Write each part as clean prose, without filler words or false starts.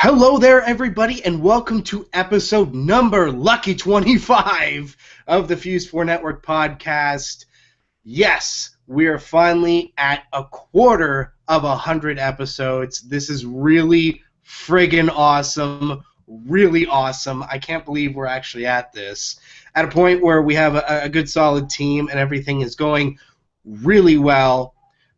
Hello there, everybody, and welcome to episode number lucky 25 of the Fuse-4 Network podcast. Yes, we are finally at a quarter of 100 episodes. This is really friggin' awesome, really awesome. I can't believe we're actually at this. At a point where we have a good solid team and everything is going really well.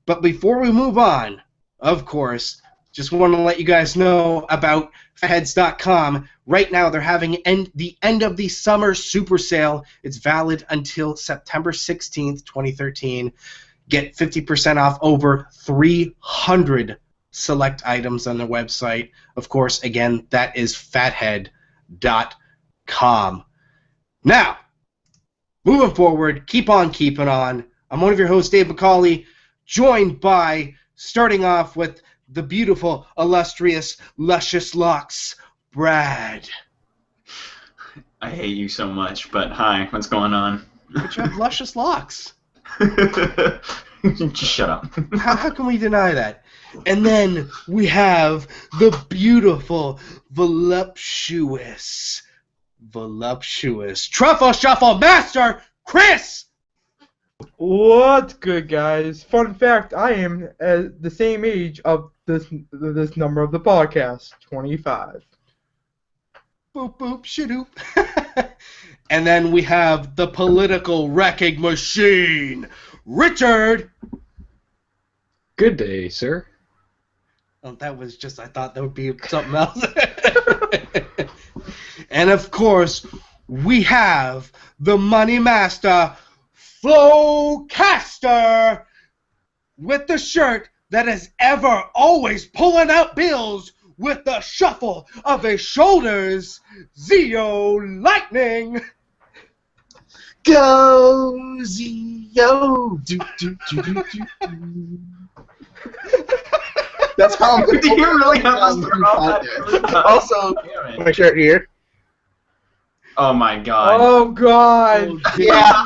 But before we move on, of course, just want to let you guys know about fatheads.com. Right now, they're having the end of the summer super sale. It's valid until September 16th, 2013. Get 50% off over 300 select items on the website. Of course, again, that is fathead.com. Now, moving forward, keep on keeping on. I'm one of your hosts, Dave McCauley, joined by, starting off with the beautiful, illustrious, luscious locks, Brad. I hate you so much, but hi, what's going on? But you have luscious locks. Just shut up. How can we deny that? And then we have the beautiful, voluptuous truffle shuffle master, Chris. What's good, guys? Fun fact, I am at the same age of this number of the podcast, 25. Boop, boop, shadoop. And then we have the political wrecking machine, Richard. Good day, sir. Oh, that was just, I thought that would be something else. And of course, we have the money master, Flowcaster, with the shirt that is ever always pulling out bills with the shuffle of his shoulders, Zeolightning. Go, Zeo! Do, do, do, do, do. That's how I'm going to You really have us thrown off that. Also, my shirt here. Oh my god. Oh, God! Yeah.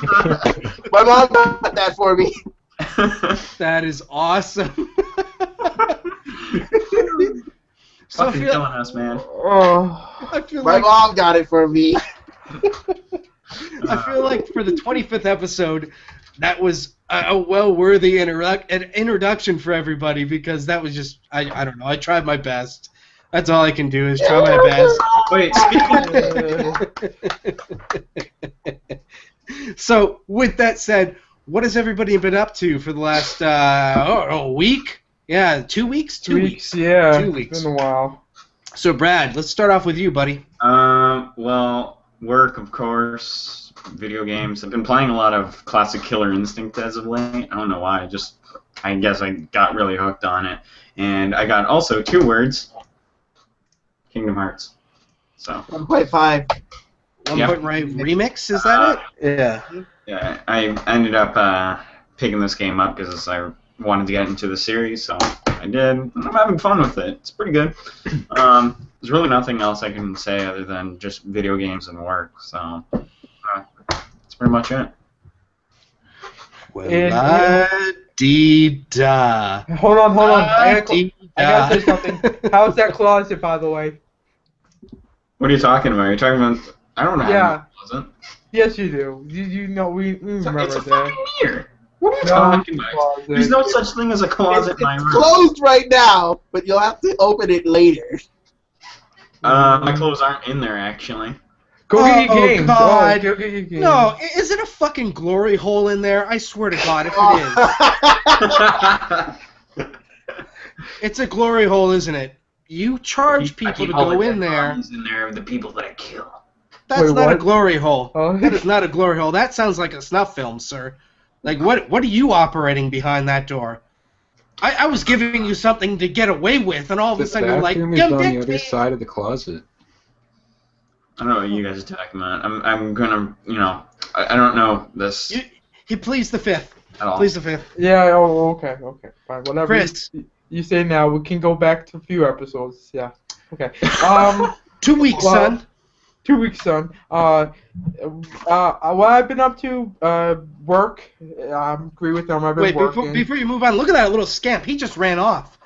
My mom got that for me. That is awesome. So Fucking killing us, man. Oh, I feel My like mom got it for me. I feel like for the 25th episode, that was a well-worthy introduction for everybody, because that was just, I don't know, I tried my best. That's all I can do is try my best. Wait, So, with that said, what has everybody been up to for the last week? Yeah, 2 weeks? 2 weeks. Yeah. 2 weeks. It's been a while. So, Brad, let's start off with you, buddy. well, work, of course, video games. I've been playing a lot of classic Killer Instinct as of late. I don't know why, I guess I got really hooked on it. And I got also 2 words, Kingdom Hearts. So 1.5. 1.5 remix, is that it? Yeah. Yeah, I ended up picking this game up because I wanted to get into the series, so I did. I'm having fun with it. It's pretty good. There's really nothing else I can say other than just video games and work, so that's pretty much it. Well, la-dee-da. Hold on. I gotta say something. La-dee-da. How's that closet, by the way? What are you talking about? You're talking about... I don't know. Yeah. It wasn't. Yes, you do. You know, we remember It's a that. fucking mirror. What are you No, talking it's a about? closet. There's no such thing as a closet It's in my room. closed right now, but you'll have to open it later. My clothes aren't in there, actually. Go get your games. God. Go get your games. No, is it a fucking glory hole in there? I swear to God, if it is. It's a glory hole, isn't it? You charge people to go in there. In there, the people that I kill. That's Wait, not a what? glory hole. Oh. That is not a glory hole. That sounds like a snuff film, sir. Like, what are you operating behind that door? I was giving you something to get away with, and all of a The sudden you're like, bathroom is "Come on get the other me." side of the closet. I don't know what you guys are talking about. I'm gonna, I don't know this He pleads the fifth. at all. Please the fifth. Yeah, okay, fine, whatever. Chris. You say now, we can go back to a few episodes, yeah. Okay. 2 weeks, well, son. 2 weeks, son. What I've been up to, work. I agree with them. I've been Wait, working. before you move on, look at that little scamp. He just ran off.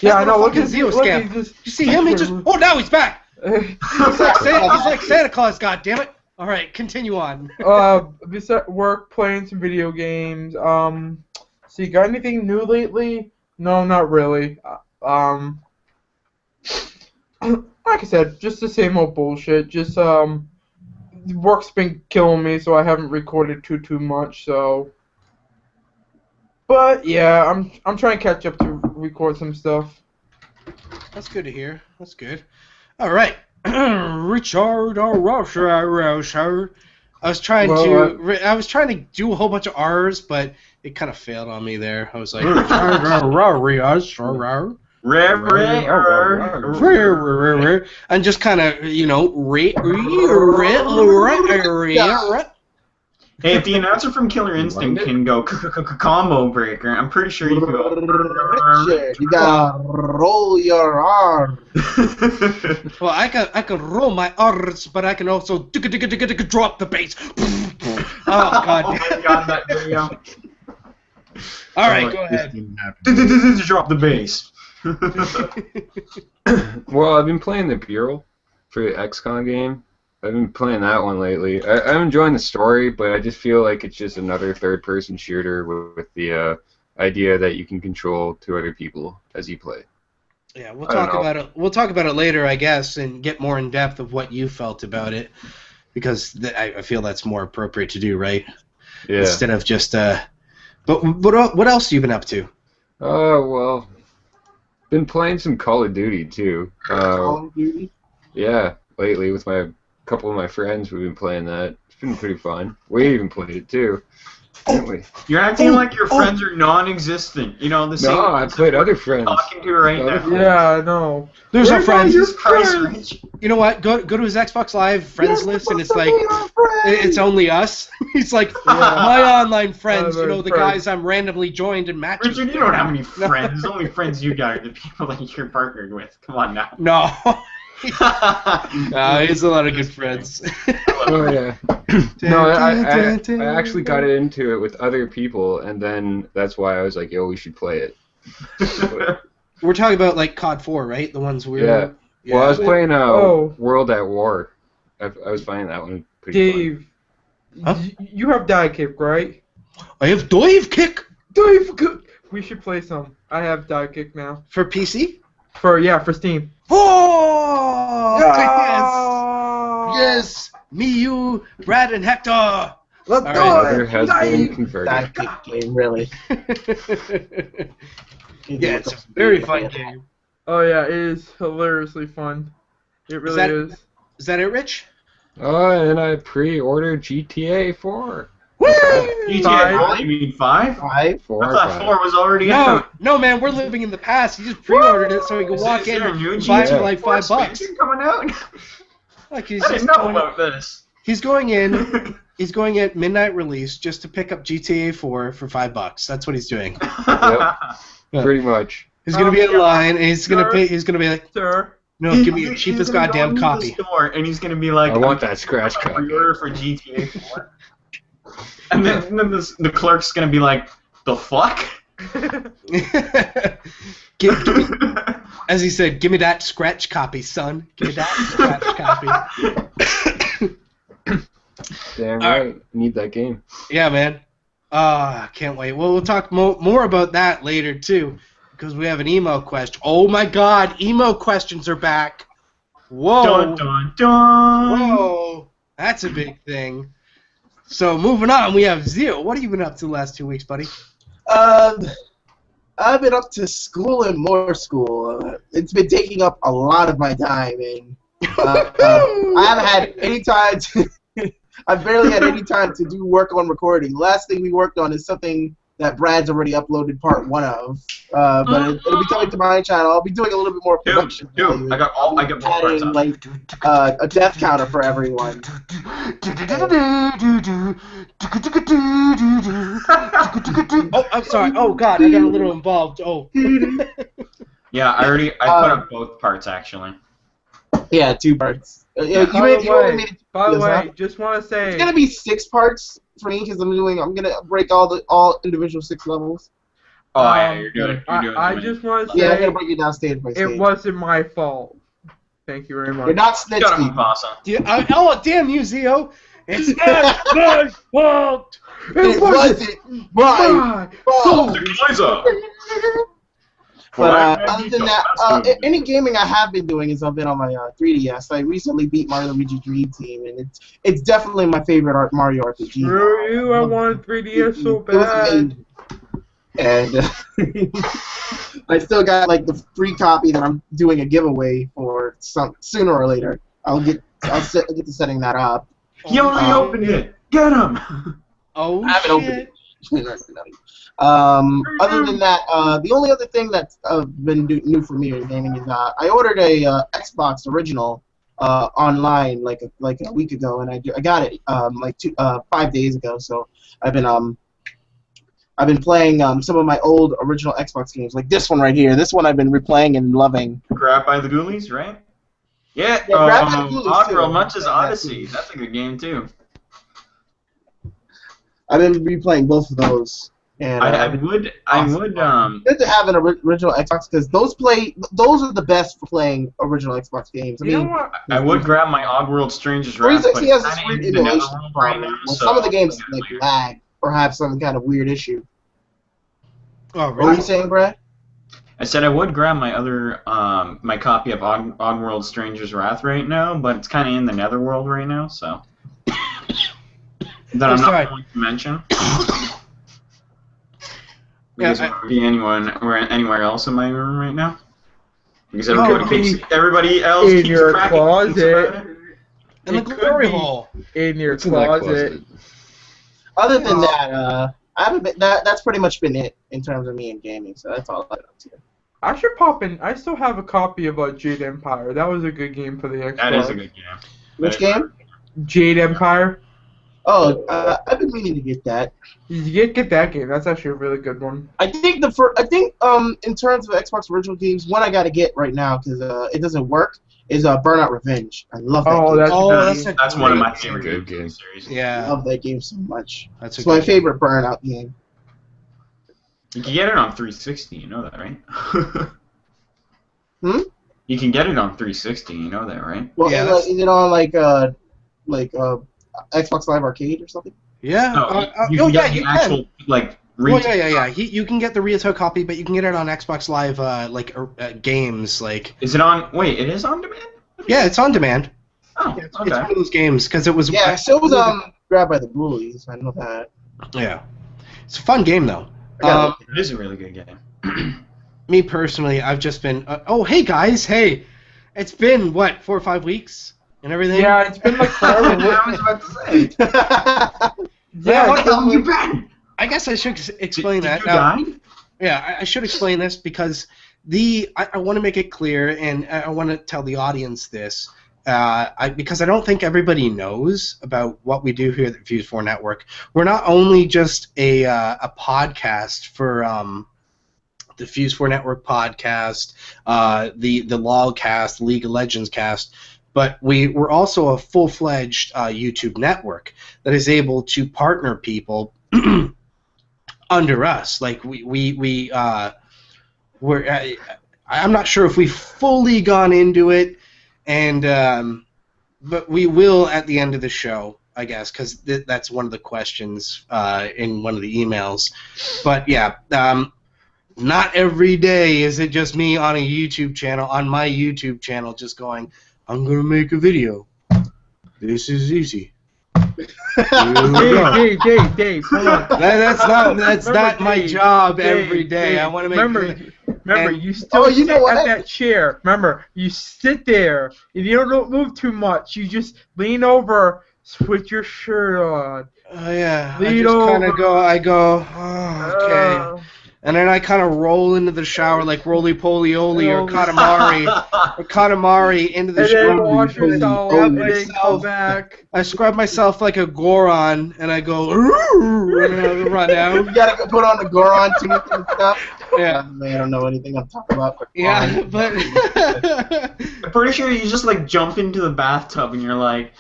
Yeah, I That know. Look fucking at Zeo look, scam. he just. You see him? He just. Oh, now he's back. He's like Santa Claus. God damn it! All right, continue on. Besides work, playing some video games. So you got anything new lately? No, not really. Like I said, just the same old bullshit. Just work's been killing me, so I haven't recorded too much. So, but yeah, I'm trying to catch up to record some stuff. That's good to hear. That's good. All right, Richard. I was trying to do a whole bunch of R's, but it kind of failed on me there. I was like, and just kind of, Hey, if the announcer from Killer Instinct can go combo breaker, I'm pretty sure you can go. Shit, you gotta roll your arm. Well, I can roll my R's, but I can also drop the bass. Oh God! Oh my God, that video. All right, go ahead. Drop the bass. Well, I've been playing the Bureau for the XCOM game. I've been playing that one lately. I'm enjoying the story, but I just feel like it's just another third-person shooter with the idea that you can control two other people as you play. Yeah, we'll talk about it. We'll talk about it later, I guess, and get more in depth of what you felt about it, because I feel that's more appropriate to do, right? Yeah. Instead of just But what else have you been up to? Well, been playing some Call of Duty too. Call of Duty? Yeah, lately with my couple of my friends, we've been playing that. It's been pretty fun. We even played it too. You're acting like your friends are non-existent. You know, the same. No, I played other friends. Talking to her right now. Yeah, I know. There's no friends. Jesus Christ, Rich. You know what? Go to his Xbox Live friends list, and it's like it's only us. He's like my online friends. You know, the guys I'm randomly joined in matches. Richard, you don't have any friends. The only friends you got are the people that you're partnered with. Come on now. No. He's a lot of good friends. Oh yeah. No, I actually got into it with other people, and then that's why I was like, yo, we should play it. We're talking about like COD 4, right? The ones we're... Yeah. Well, I was playing World at War. I was finding that one pretty Dave, Huh? you have dive kick, right? I have dive kick Dive kick. We should play some. I have dive kick now. for PC. For Steam. Oh Yeah! yes, me, you, Brad, and Hector. Let's All do right. There it! has been converted. That good game, really. Yeah, it's a very fun game. Oh yeah, it is hilariously fun. It really is. Is that it, Rich? Oh, and I pre-ordered GTA 4. Woo! GTA, you mean 5? 5? 4 I or thought 5. 4 was already No, out. no, man, we're living in the past. He just pre-ordered it so he can walk in and buy it for like $5. Coming out? Like he's I just didn't know going, about this. he's going in. He's going at midnight release just to pick up GTA 4 for $5. That's what he's doing. Yep. Pretty much. He's gonna be in line and he's gonna pay. He's gonna be like, Sir. no, give me your cheapest goddamn copy. And he's gonna be like, I want that scratch copy. Pre-order for GTA 4. And then the clerk's gonna be like, the fuck? As he said, give me that scratch copy, son. Give me that scratch copy. Damn All right. Need that game. Yeah, man. Can't wait. Well, we'll talk more about that later, too, because we have an email question. Oh, my God. Email questions are back. Whoa. Dun, dun, dun. Whoa. That's a big thing. So, moving on, we have Zeo. What have you been up to the last 2 weeks, buddy? I've been up to school and more school. It's been taking up a lot of my time, and I haven't had any time to... I've barely had any time to do work on recording. Last thing we worked on is something that Brad's already uploaded part 1 of, but it'll be coming to my channel. I'll be doing a little bit more production. Dude, I got more parts adding up. like a death counter for everyone. Oh, I'm sorry. Oh, God, I got a little involved. Oh. Yeah, I put up both parts, actually. Yeah, 2 parts. By the way, just want to say it's gonna be 6 parts for me because I'm gonna break all individual 6 levels. Oh, yeah, you're doing I good. just want to Yeah, I say gotta break it down stage by stage. it wasn't my fault. Thank you very much. You're not Got him, Snitsky. Mufasa. Oh, damn you, Zeo! It's not my fault! It wasn't my fault. Laser. But other than that, any gaming I have been doing is I've been on my 3DS. I recently beat Mario Luigi Dream Team, and it's definitely my favorite Mario RPG. Screw you! I wanted 3DS so It was bad. amazing. And I still got like the free copy that I'm doing a giveaway for sooner or later. I'll get to setting that up. He already opened it. Get him. Oh, I haven't opened it. Other than that, the only other thing that's been new for me in gaming is I ordered a Xbox original online like a week ago, and I got it 5 days ago. So I've been playing some of my old original Xbox games, like this one right here. This one I've been replaying and loving. Grab by the Ghoulies, right? Yeah. Grab by the Ghoulies, Oddworld too. Munch's Odyssey. That's a good game too. I've been replaying both of those. And I would good to have an original Xbox because those are the best for playing original Xbox games. I You know mean, what? I would grab my Oddworld Stranger's Wrath, but 360 has this it's weird kinda in the emulation netherworld right problem. now, Where so some of the games I'll like get it lag or have some kind of weird issue. Oh, What were really? you saying, Brad? I said I would grab my other my copy of Oddworld Stranger's Wrath right now, but it's kind of in the netherworld right now, so that I'm sorry. not going to mention. Yeah, Because it would be anywhere else in my room right now. Because It everybody could keeps everybody else in keeps your cracking jokes closet. about it. In the It could glory be hole. in your It's in that closet. Other than that, I haven't been, that's pretty much been it in terms of me and gaming. So that's all I've been up to. I should pop in. I still have a copy of Jade Empire. That was a good game for the Xbox. That is a good game. Which game? Jade Empire. Oh, I've been meaning to get that. You get that game. That's actually a really good one. I think in terms of Xbox original games, one I gotta get right now because it doesn't work is Burnout Revenge. I love that Oh, game. that's Oh, a that's good a That's one of my That's a favorite good games in game. the series. I Yeah, love that game so much. that's a It's my good game. favorite Burnout game. You can get it on 360, you know that, right? Hmm? You can get it on 360, you know that, right? Well, Yeah, is it on like Xbox Live Arcade or something? Yeah. No, you can get the actual like Well, yeah. You can get the retail copy, but you can get it on Xbox Live, games. Like, Is it on? Wait, it is on demand? yeah, it's on demand. Oh, Yeah, it's okay. one of those games because it was. Yeah, so it was grabbed by the Bullies. I know that. Yeah, it's a fun game though. I got it. It is a really good game. Me personally, I've just been. Oh, hey guys, hey! It's been what 4 or 5 weeks and everything. Yeah, it's been like forever. I was about to say. Yeah, What the hell have you been? I guess I should explain Did that. you Now, die? yeah, I should explain this because I want to make it clear, and I want to tell the audience this, because I don't think everybody knows about what we do here at the Fuse-4 Network. We're not only just a podcast for the Fuse-4 Network podcast, the LOLcast, League of Legends cast, but we're also a full-fledged YouTube network that is able to partner people under us. Like we're I'm not sure if we've fully gone into it, and but we will at the end of the show, I guess, because that's one of the questions in one of the emails. But yeah, not every day is it just me on a YouTube channel, on my YouTube channel, just going, I'm gonna make a video. This is easy. Dave, hold on. That's not my Dave, job Dave, every day. Dave, I want to make. Remember, and- you still Oh, you sit know what? at that chair. Remember, you sit there. If you don't move too much, you just lean over, put your shirt on. Oh yeah. I Lean just kind of over. go. I go. Oh, okay. And then I kind of roll into the shower like roly-poly-oly or Katamari into the And shower. then wash yourself, Scrub and then come myself. back. I scrub myself like a Goron, and I go, and I run You out. gotta put on the Goron tooth and stuff. Yeah. Man, I don't know anything I'm talking about. But Yeah, but I'm pretty sure you just like jump into the bathtub and you're like,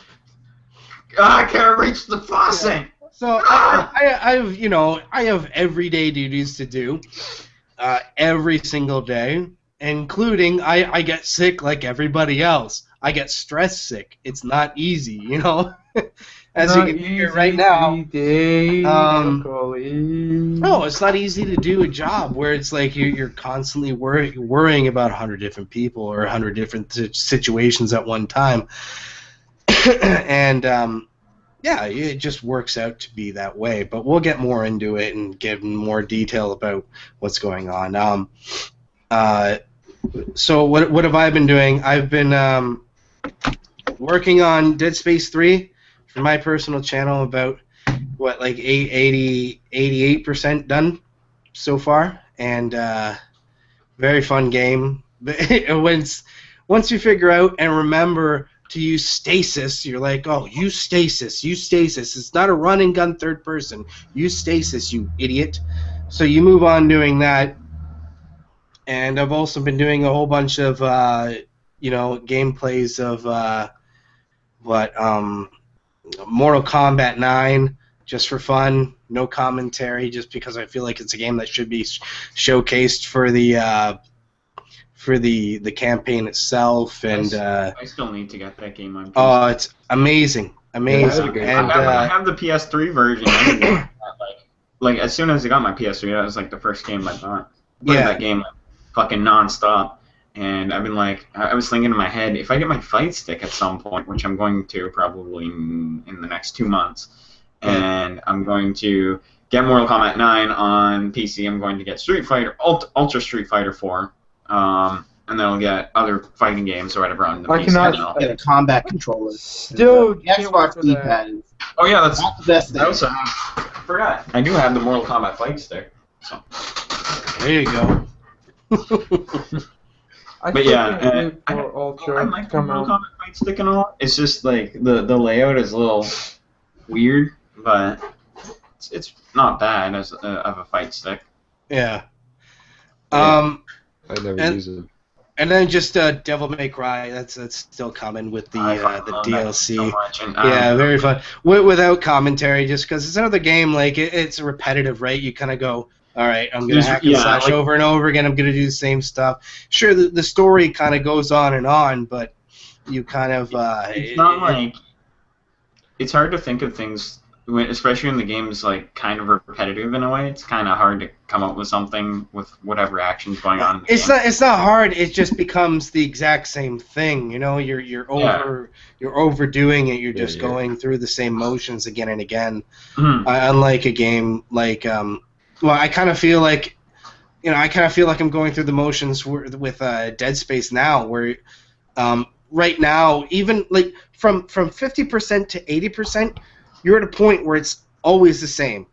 I can't reach the faucet. So I have everyday duties to do every single day, including I get sick like everybody else. I get stress sick. It's not easy, you know. As you can hear right now. No, it's not easy to do a job where it's like you're constantly worrying about 100 different people or 100 different situations at one time. And yeah, it just works out to be that way. But we'll get more into it and give more detail about what's going on. So what have I been doing? I've been working on Dead Space 3 for my personal channel, about like 88% done so far, and very fun game. Once you figure out and remember to use stasis, you're like, oh, use stasis. It's not a run and gun third person. Use stasis, you idiot. So you move on doing that. And I've also been doing a whole bunch of gameplays of Mortal Kombat 9, just for fun, no commentary, just because I feel like it's a game that should be showcased for the campaign itself. And I still need to get that game on PC. Oh, it's amazing. And I have the PS3 version. like as soon as I got my PS3, that was like the first game I bought. Played that game fucking nonstop. And I've been like, I was thinking in my head, if I get my fight stick at some point, which I'm going to probably in the next 2 months, and I'm going to get Mortal Kombat 9 on PC, I'm going to get Street Fighter, Ultra Street Fighter 4, and then I'll get other fighting games or whatever on the PC. Cannot get a combat controller. Still, the Xbox D-pad. Oh yeah, that's not the best thing. I also forgot. I do have the Mortal Kombat fight stick. So there you go. But yeah, I like the Mortal Kombat fight stick and all. It's just like the layout is a little weird, but it's not bad as of a fight stick. Yeah. I never use it. And then just Devil May Cry. That's still coming with the DLC. So much, and, yeah, very fun. Without commentary, just because it's another game. Like it's repetitive, right? You kind of go, all right, I'm gonna hack and slash over and over again. I'm gonna do the same stuff. Sure, the story kind of goes on, but you kind of it's not like it's hard to think of things, especially when the game is like kind of repetitive in a way. It's kind of hard to come up with something with whatever action's going on. It's not hard. It just becomes the exact same thing. You know, you're overdoing it. You're just going through the same motions again and again. Unlike a game like well, I kind of feel like I'm going through the motions with Dead Space now, where right now, even like from 50% to 80%, you're at a point where it's always the same.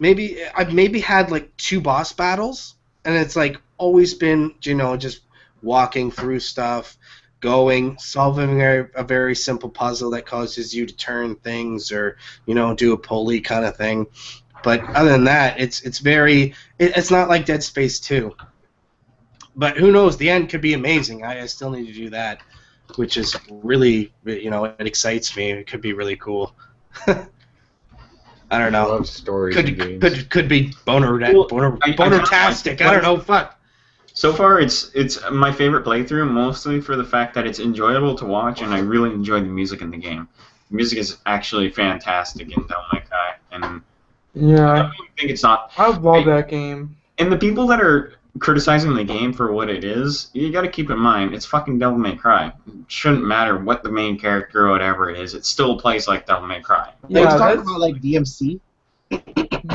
I've maybe had like 2 boss battles, and it's like always been, just walking through stuff, solving a very simple puzzle that causes you to turn things or, do a pulley kind of thing. But other than that, it's not like Dead Space 2. But who knows? The end could be amazing. I still need to do that, which is really, it excites me. It could be really cool. I don't know. I love stories. Could be boner-tastic. I don't know. Fuck. So far, it's my favorite playthrough, mostly for the fact that it's enjoyable to watch, and I really enjoy the music in the game. The music is actually fantastic in Devil May Cry, and I don't think it's not. I love that game. And the people that are criticizing the game for what it is, you got to keep in mind, it's fucking Devil May Cry. It shouldn't matter what the main character or whatever it is. It still plays like Devil May Cry. Yeah, you're talking about like DMC.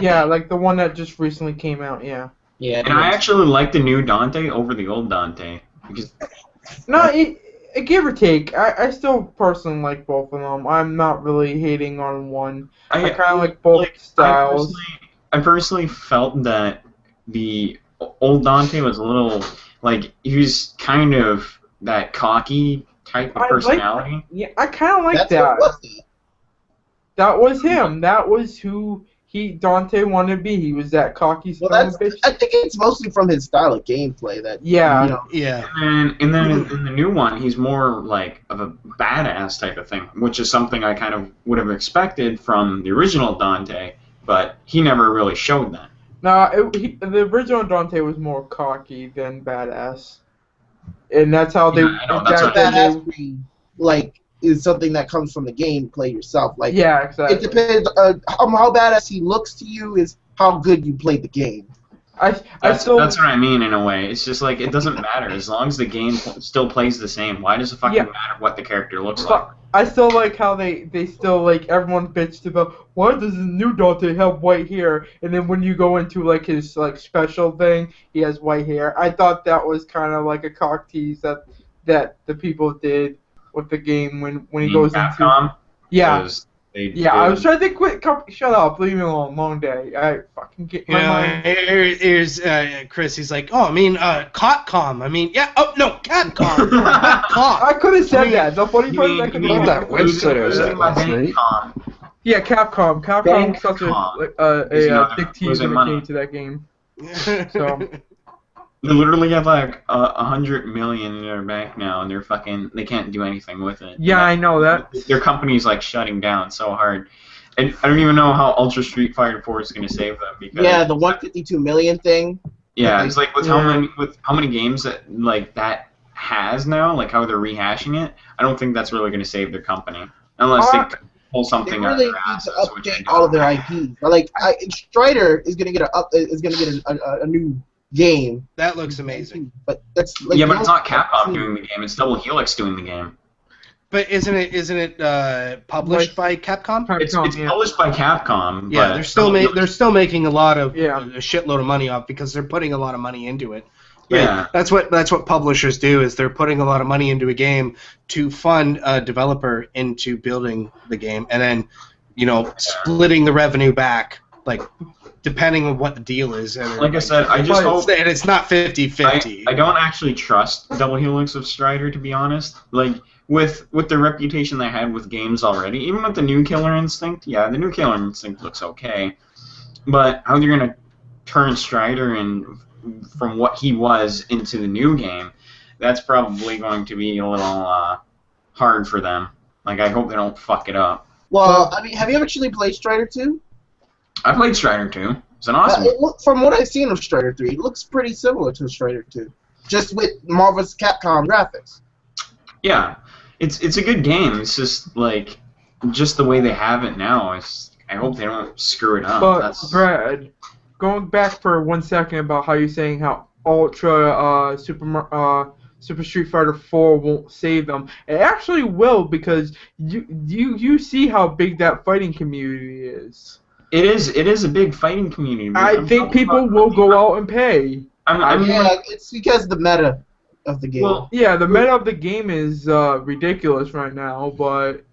Yeah, like the one that just recently came out. Yeah. Yeah. And I actually like the new Dante over the old Dante because. No, give or take. I still personally like both of them. I'm not really hating on one. I kind of like both styles. I personally felt that the old Dante was a little, like, he was kind of that cocky type of personality. I kind of like that. That was him. That was who Dante wanted to be. He was that cocky son Well, of a bitch. I think it's mostly from his style of gameplay that. Yeah. You know, Yeah. And then in the new one, he's more like of a badass type of thing, which is something I kind of would have expected from the original Dante, but he never really showed that. No, the original Dante was more cocky than badass, and that's how they. Yeah, I know, that's what- badassery, like, is something that comes from the gameplay yourself. Like, Yeah, exactly. it depends. How badass he looks to you is how good you played the game. That's what I mean in a way. It's just like it doesn't matter as long as the game still plays the same. Why does it fucking matter what the character looks like? I still like how they still like everyone bitched about why does the new Dante have white hair, and then when you go into like his like special thing, he has white hair. I thought that was kind of like a cock tease that the people did with the game when he goes Capcom? into yeah. I was trying to think quick. Shut up. Leave me alone. Long day. I fucking get my mind. Here's Chris. He's like, oh, I mean, Capcom. I mean, yeah. Oh no, Capcom. Capcom. I could have said that. The funny part is I could have that website I was at last night. Yeah, Capcom. Capcom is such a big team when it came to that game. So. They literally have like 100 million in their bank now, and they can't do anything with it. Yeah, I know that. Their company's like shutting down so hard, and I don't even know how Ultra Street Fighter 4 is going to save them because the 152 million thing. Yeah, it's like with how many games that has now, like how they're rehashing it. I don't think that's really going to save their company unless they pull something out of their asses. They really need to update all of their IPs. Like Strider is going to get a new game. That looks amazing. But that's like, but it's not Capcom doing the game. It's Double Helix doing the game. But isn't it published by Capcom? It's published by Capcom. Yeah, but they're still making a lot of a shitload of money off because they're putting a lot of money into it. Right? Yeah, that's what publishers do is they're putting a lot of money into a game to fund a developer into building the game and then splitting the revenue back like. Depending on what the deal is. Like I said, I just hope... And it's not 50-50. I don't actually trust Double Helix of Strider, to be honest. Like, with the reputation they had with games already, even with the new Killer Instinct, the new Killer Instinct looks okay. But how they're going to turn Strider from what he was into the new game, that's probably going to be a little hard for them. Like, I hope they don't fuck it up. Well, I mean, have you actually played Strider 2? I played Strider 2. It's an awesome from what I've seen of Strider 3, it looks pretty similar to Strider 2. Just with Marvel's Capcom graphics. Yeah. It's a good game. It's just, like, just the way they have it now. I hope they don't screw it up. But, Brad, going back for 1 second about how you're saying how Ultra Super Street Fighter 4 won't save them. It actually will because you see how big that fighting community is. It is a big fighting community. I think people will go out and pay. It's because of the meta of the game. Well, the meta of the game is ridiculous right now, but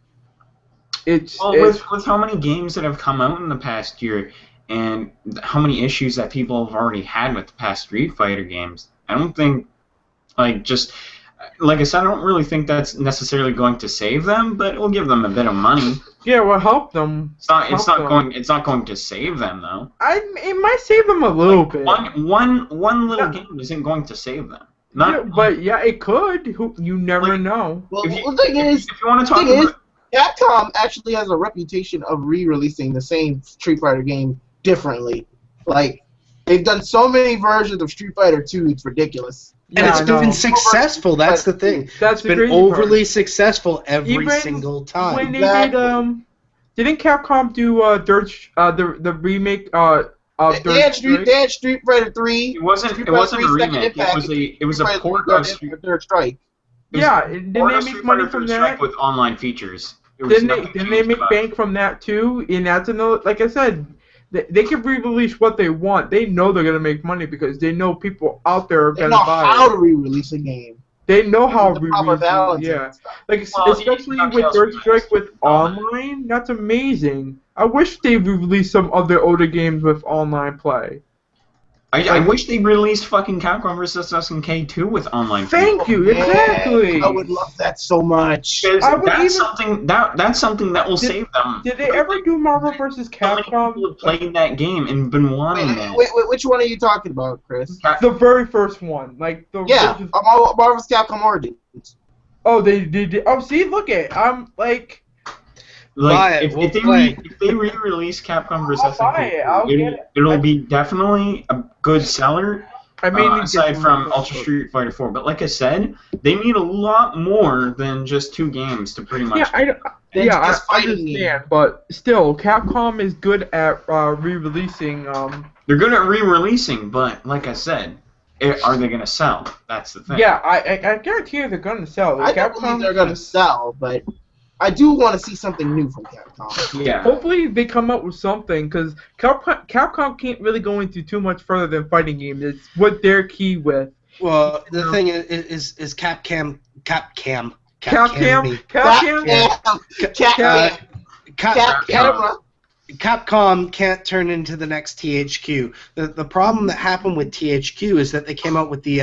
it's with how many games that have come out in the past year and how many issues that people have already had with the past Street Fighter games. I don't think like I said, I don't really think that's necessarily going to save them, but it will give them a bit of money. Yeah, well, help them. It's not going to save them though. It might save them a little bit. One little game isn't going to save them. It could. You never know. Well, the thing is, Capcom actually has a reputation of re-releasing the same Street Fighter game differently. Like, they've done so many versions of Street Fighter 2, it's ridiculous. And it's been successful. That's the thing. It's been overly successful every single time. When they didn't Capcom do the remake of they had Street Fighter 3. It wasn't a remake. It was a port of Third Strike. Didn't they make money from that? With online features. Didn't they make bank from that too? And that's another. Like I said. They can re-release what they want. They know they're gonna make money because they know people out there are gonna buy it. They know how to re-release a game. They know how to re-release it. Like especially with Third Strike with online, that's amazing. I wish they re-released some of their older games with online play. I wish they released fucking Capcom vs. SNK 2 with online. Thank you, exactly. I would love that so much. That's something that will save them. Did they ever do Marvel vs. How many Capcom? people have played that game and been wanting that? Wait, which one are you talking about, Chris? The very first one, like the Yeah, Marvel's Capcom Origins. Oh, they did. Oh, see, look at I'm like. Like, if they re-release Capcom vs. I'll buy it. I'll get it. It'll be definitely a good seller. I mean, aside from Ultra Street Fighter 4, but like I said, they need a lot more than just 2 games to pretty much. I understand, but still, Capcom is good at re-releasing. They're good at re-releasing, but like I said, are they gonna sell? That's the thing. Yeah, I guarantee you they're gonna sell. I don't believe they're gonna sell, but I do want to see something new from Capcom. Yeah. Hopefully they come up with something, because Capcom can't really go into too much further than fighting games. It's what they're key with. Well, the thing is Capcom. Capcom can't turn into the next THQ. The problem that happened with THQ is that they came out with the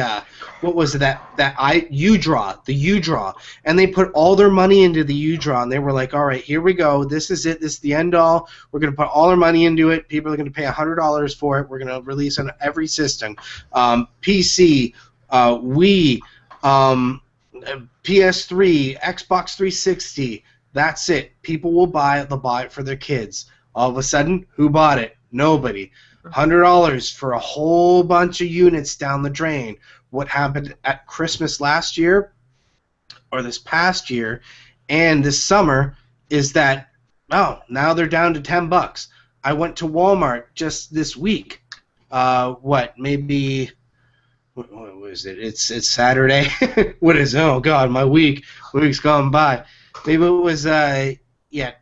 U-Draw, and they put all their money into the U-Draw, and they were like, all right, here we go, this is it, this is the end all, we're going to put all our money into it, people are going to pay $100 for it, we're going to release on every system, PC, Wii, PS3, Xbox 360, that's it, people will buy it, they'll buy it for their kids. All of a sudden, who bought it? Nobody. $100 for a whole bunch of units down the drain. What happened at Christmas last year, or this past year, and this summer, is that, now they're down to $10. I went to Walmart just this week. What was it? It's Saturday. What is it? Oh God, my week's gone by. Maybe it was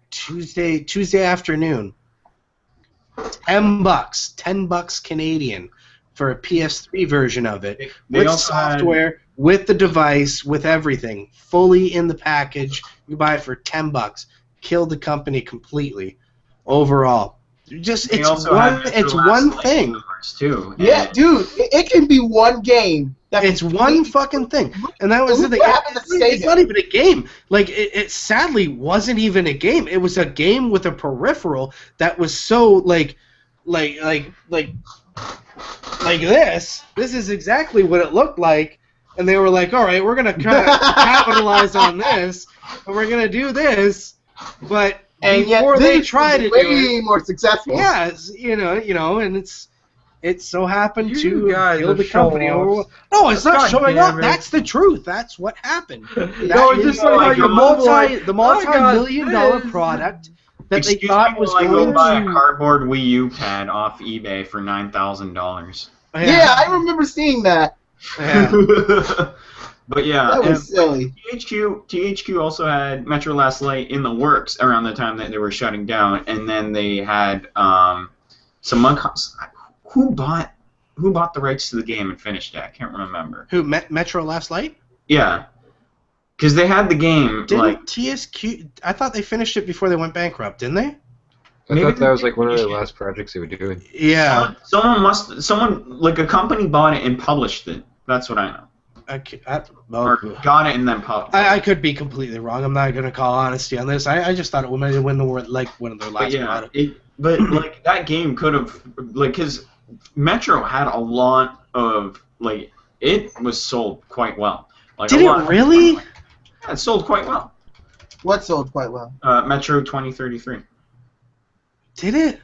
Tuesday afternoon. $10 Canadian for a PS3 version of it, with software, with the device, with everything, fully in the package. You buy it for $10. Killed the company completely. Overall, it's one thing. Too. Yeah, dude, it can be one game. It's one fucking thing, and that was the thing. It's not even a game. Like it sadly wasn't even a game. It was a game with a peripheral that was so like this. This is exactly what it looked like, and they were like, "All right, we're gonna kind of capitalize on this, and we're gonna do this," but before they try to do it, way more successful. Yeah, you know, and it so happened to kill the company. No, it's not showing off. That's the truth. That's what happened. No, it's just like the multi-million-dollar product that they thought was going to go buy a cardboard Wii U pad off eBay for $9,000. Yeah, I remember seeing that. Yeah. But yeah, that was silly. THQ also had Metro Last Light in the works around the time that they were shutting down, and then they had some who bought the rights to the game and finished it? I can't remember. Who, Metro Last Light? Yeah, because they had the game. Didn't TSQ? I thought they finished it before they went bankrupt, didn't they? I thought that was like one of their last projects they were doing. Yeah. Someone like a company bought it and published it. That's what I know. Or got it and then published. I could be completely wrong. I'm not gonna call honesty on this. I just thought it might have been like one of their last products. But like that game could have because Metro had a lot of it was sold quite well. Did it really? Yeah, it sold quite well. What sold quite well? Metro 2033. Did it?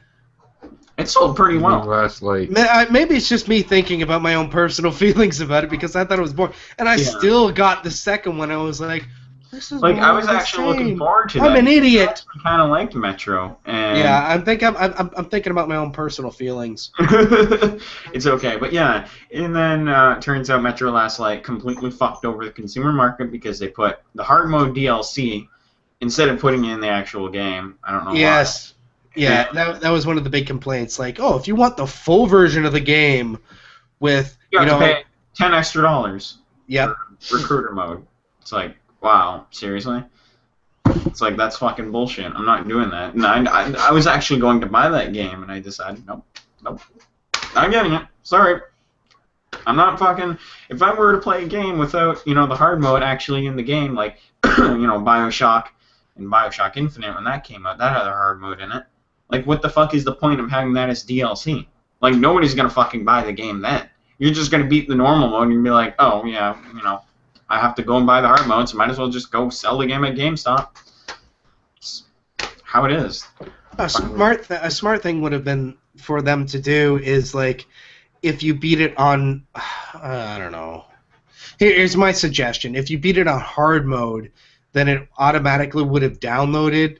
It sold pretty well. Last Light. Maybe it's just me thinking about my own personal feelings about it because I thought it was boring, and I still got the second one. I was like, "This is I was actually looking forward to that. I'm an idiot. I kind of liked Metro, and yeah, I'm thinking about my own personal feelings. It's okay, but yeah, and then turns out Metro Last Light completely fucked over the consumer market because they put the hard mode DLC instead of putting it in the actual game. I don't know why. Yeah, that was one of the big complaints. Like, if you want the full version of the game with you have to pay $10 extra. Yep. For recruiter mode. It's like, wow, seriously? It's like, that's fucking bullshit. I'm not doing that. And I was actually going to buy that game, and I decided, nope. I'm getting it. Sorry. I'm not fucking... If I were to play a game without, the hard mode actually in the game, like, Bioshock and Bioshock Infinite, when that came out, that had a hard mode in it. Like, what the fuck is the point of having that as DLC? Like, nobody's gonna fucking buy the game then. You're just gonna beat the normal mode and you'll be like, oh, yeah, I have to go and buy the hard mode, so might as well just go sell the game at GameStop. It's how it is. A smart thing would have been for them to do is, like, if you beat it on, I don't know. Here's my suggestion. If you beat it on hard mode, then it automatically would have downloaded,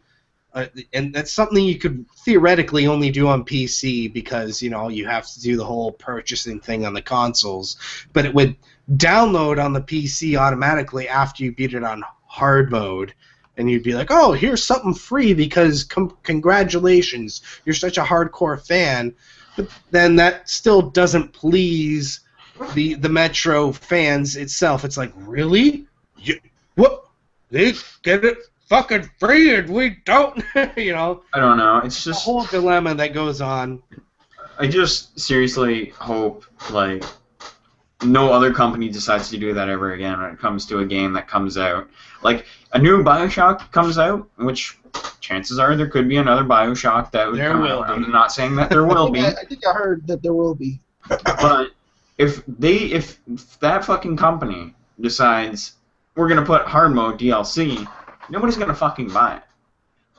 and that's something you could theoretically only do on PC because, you have to do the whole purchasing thing on the consoles. But it would download on the PC automatically after you beat it on hard mode. And you'd be like, oh, here's something free because congratulations, you're such a hardcore fan. But then that still doesn't please the Metro fans itself. It's like, really? What? They get it fucking free and we don't? I don't know. It's just a whole dilemma that goes on. I just seriously hope, like, no other company decides to do that ever again when it comes to a game that comes out. Like, a new Bioshock comes out, which chances are there could be another Bioshock that would come out. I'm not saying that there will be. I think I heard that there will be. But if that fucking company decides we're gonna put hard mode DLC, nobody's gonna fucking buy it.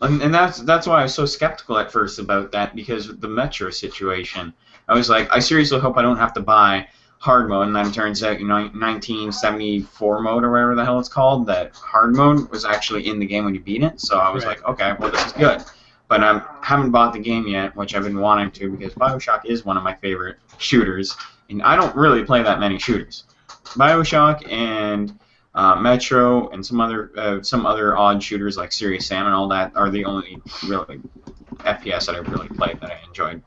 And that's why I was so skeptical at first about that, because of the Metro situation. I was like, I seriously hope I don't have to buy hard mode, and then it turns out, 1974 mode or whatever the hell it's called, that hard mode was actually in the game when you beat it. So I was like, okay, well, this is good. But I haven't bought the game yet, which I've been wanting to, because Bioshock is one of my favorite shooters, and I don't really play that many shooters. Bioshock and Metro and some other odd shooters like Serious Sam and all that are the only really FPS that I really played that I enjoyed.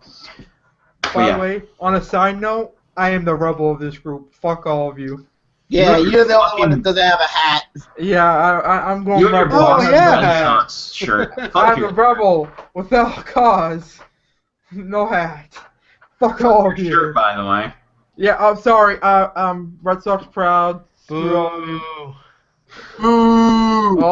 By the way, on a side note, I am the rebel of this group. Fuck all of you. Yeah, you're the only one that doesn't have a hat. Yeah, I'm going You and your rebel. boss Yeah. shirt. I'm a rebel without a cause. No hat. Fuck all of you. Shirt, by the way. Yeah, I'm sorry. Red Sox proud. Boo. All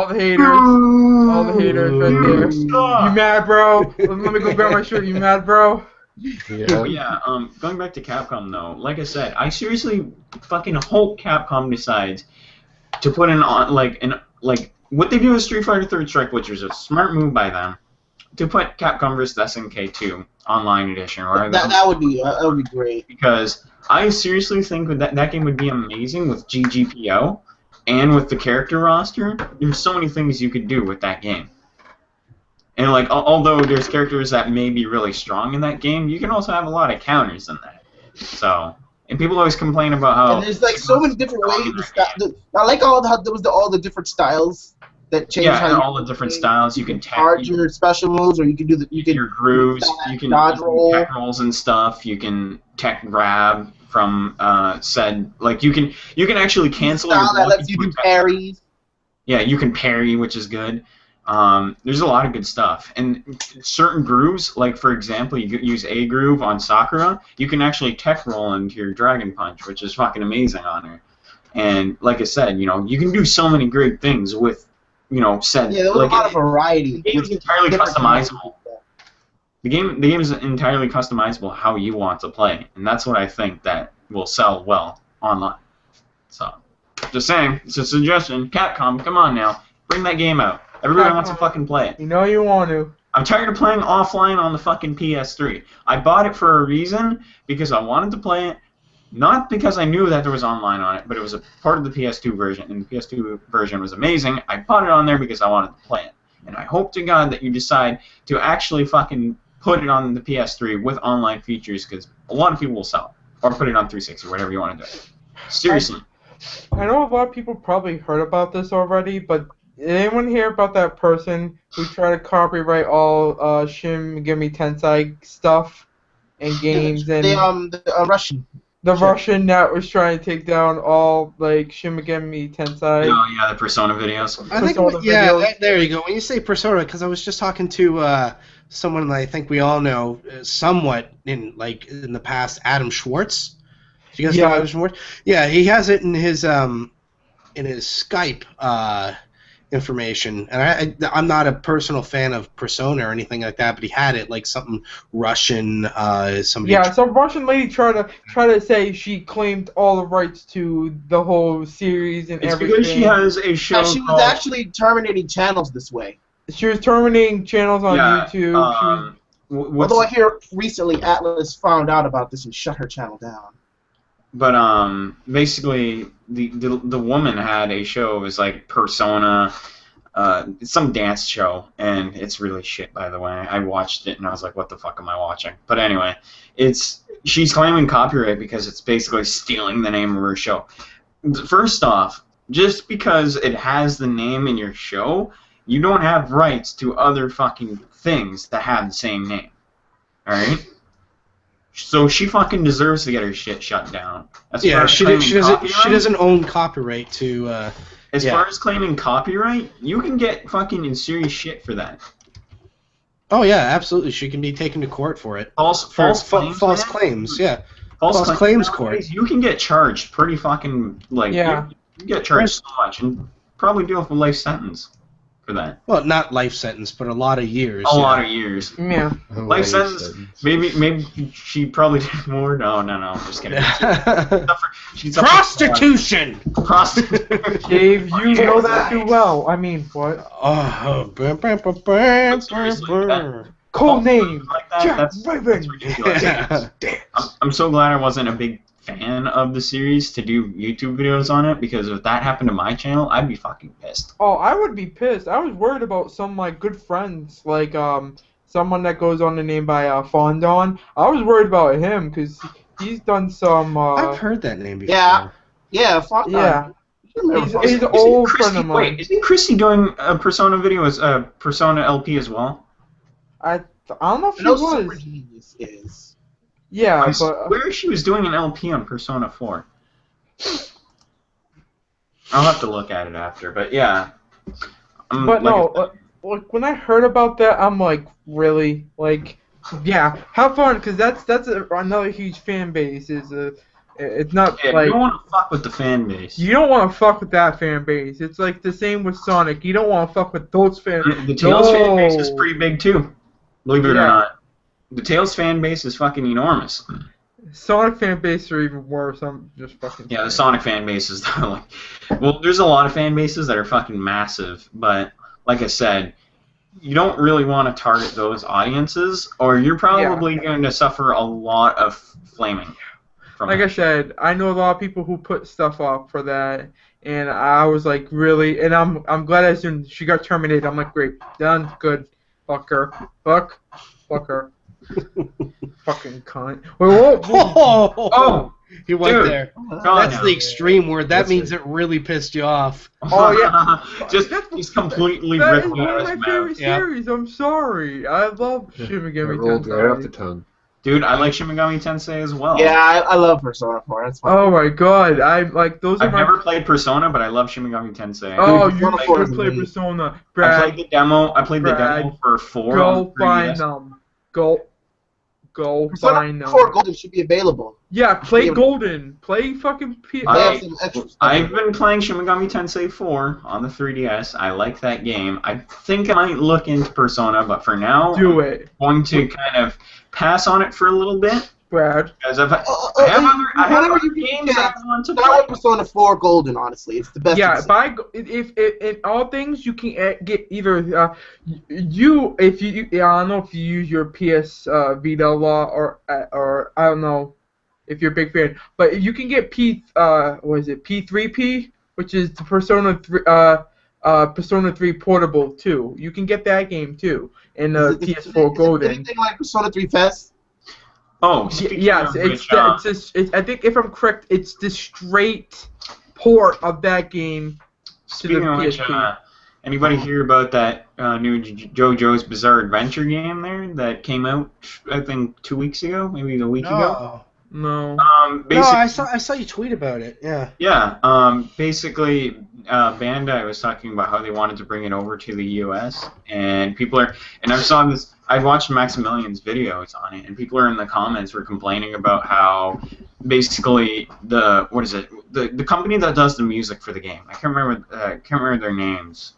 the haters. All the haters right there. You mad, bro? Let me go grab my shirt. You mad, bro? Yeah, going back to Capcom though, like I said, I seriously fucking hope Capcom decides to put what they do with Street Fighter 3rd Strike, which was a smart move by them, to put Capcom vs. SNK 2 online edition. Or that would be great. Because I seriously think that game would be amazing with GGPO and with the character roster. There's so many things you could do with that game. And although there's characters that may be really strong in that game, you can also have a lot of counters in that. So, and people always complain about how. And there's so many different ways. I like how there was all the different styles that change. Yeah, and all the different styles you can charge your special moves, or you can do your grooves. You can dodge roll, tech rolls and stuff. You can tech grab from you can actually cancel. Style that lets you do parries. Yeah, you can parry, which is good. There's a lot of good stuff, and certain grooves, like for example, you could use a groove on Sakura, you can actually tech roll into your Dragon Punch, which is fucking amazing on her. And like I said, you can do so many great things with, said. Yeah, there was a lot of variety. The game is entirely customizable. The game is entirely customizable how you want to play, and that's what I think that will sell well online. So, just saying, it's a suggestion. Capcom, come on now, bring that game out. Everybody wants to fucking play it. You know you want to. I'm tired of playing offline on the fucking PS3. I bought it for a reason, because I wanted to play it, not because I knew that there was online on it, but it was a part of the PS2 version, and the PS2 version was amazing. I bought it on there because I wanted to play it. And I hope to God that you decide to actually fucking put it on the PS3 with online features, because a lot of people will sell it. Or put it on 360, whatever you want to do. Seriously. I know a lot of people probably heard about this already, but did anyone hear about that person who tried to copyright all Shin Megami Tensei stuff and games and the Russian. The Russian that was trying to take down all Shin Megami Tensei. Oh yeah, the Persona videos. I think there you go. When you say Persona, because I was just talking to someone that I think we all know somewhat in the past, Adam Schwartz. Do you guys know Adam Schwartz? Yeah, he has it in his Skype information, and I'm not a personal fan of Persona or anything like that, but he had it like something Russian. Somebody. Yeah, some Russian lady tried to say she claimed all the rights to the whole series and everything. It's because she has a show. Yeah, she was actually terminating channels this way. She was terminating channels on YouTube. Although I hear recently Atlas found out about this and shut her channel down. But basically, the woman had a show. It was like Persona, it's some dance show, and it's really shit. By the way, I watched it and I was like, "What the fuck am I watching?" But anyway, she's claiming copyright because it's basically stealing the name of her show. First off, just because it has the name in your show, you don't have rights to other fucking things that have the same name. All right. So she fucking deserves to get her shit shut down. She doesn't own copyright to. As far as claiming copyright, you can get fucking in serious shit for that. Oh yeah, absolutely. She can be taken to court for it. False claims. Yeah. False claims court. You can get charged pretty fucking you get charged so much and probably deal with a life sentence. For that. Well, not life sentence, but a lot of years. A lot of years. Yeah. Life sentence. Maybe she probably did more. No, I'm just kidding. She's prostitution. Prostitution. Dave, you know that too well. I mean, what? Cold name. Like that's ridiculous. I'm so glad I wasn't a big fan of the series to do YouTube videos on it, because if that happened to my channel, I'd be fucking pissed. Oh, I would be pissed. I was worried about some of my good friends, like someone that goes on the name by Fondon. I was worried about him because he's done some. I've heard that name before. Yeah, Fondon. Yeah. He's an old friend of mine. Wait, isn't Christy doing a Persona video as a Persona LP as well? I don't know if she was. Super Genius is. Yeah, I swear she was doing an LP on Persona 4. I'll have to look at it after, but yeah. But no, like when I heard about that, I'm like, really, like, yeah, have fun, because that's another huge fan base. It's not like you don't want to fuck with the fan base. You don't want to fuck with that fan base. It's like the same with Sonic. You don't want to fuck with those fan. The Tails fan base is pretty big too, believe it or not. The Tails fan base is fucking enormous. Sonic fan base are even worse. I'm just fucking. Yeah, the Sonic fan base is like. Well, there's a lot of fan bases that are fucking massive, but like I said, you don't really want to target those audiences, or you're probably going to suffer a lot of flaming. Like I said, I know a lot of people who put stuff up for that, and I was like, really, and I'm glad as soon she got terminated. I'm like, great, done, good, fuck her, fuck her. Fucking cunt. Wait, oh, he went there. That's the extreme word. That means it really pissed you off. Oh yeah, he's completely ripped out of his mouth. That's one of my favorite series. I'm sorry. I love Shin Megami Tensei. Rolled right off the tongue. Dude, I like Shin Megami Tensei as well. Yeah, I love Persona 4. That's fine. Oh my god, I've never played Persona, but I love Shin Megami Tensei. Oh, you should play Persona. Brad, I played the demo for 4. Go find them. Go Persona find them. 4 Golden should be available. Yeah, play Golden. Play fucking I've been playing Shin Megami Tensei 4 on the 3DS. I like that game. I think I might look into Persona, but for now, I'm going to kind of pass on it for a little bit. Brad. Because I have other games I want to play. Start with Persona 4 Golden, honestly. It's the best. Yeah, if in all things you can get either I don't know if you use your PS Vita law or I don't know if you're a big fan, but you can get P3P, which is the Persona 3 Portable too. You can get that game too in PS4 Golden. Anything like Persona 3 Fest? Oh, yes, I think if I'm correct, it's the straight port of that game to the PSP. Anybody hear about that new JoJo's Bizarre Adventure game there that came out, I think, 2 weeks ago, maybe a week ago? No. I saw you tweet about it. Yeah. Yeah. Basically, Bandai was talking about how they wanted to bring it over to the U.S. and I I watched Maximilian's videos on it, and people are in the comments were complaining about how basically the company that does the music for the game. I can't remember their names.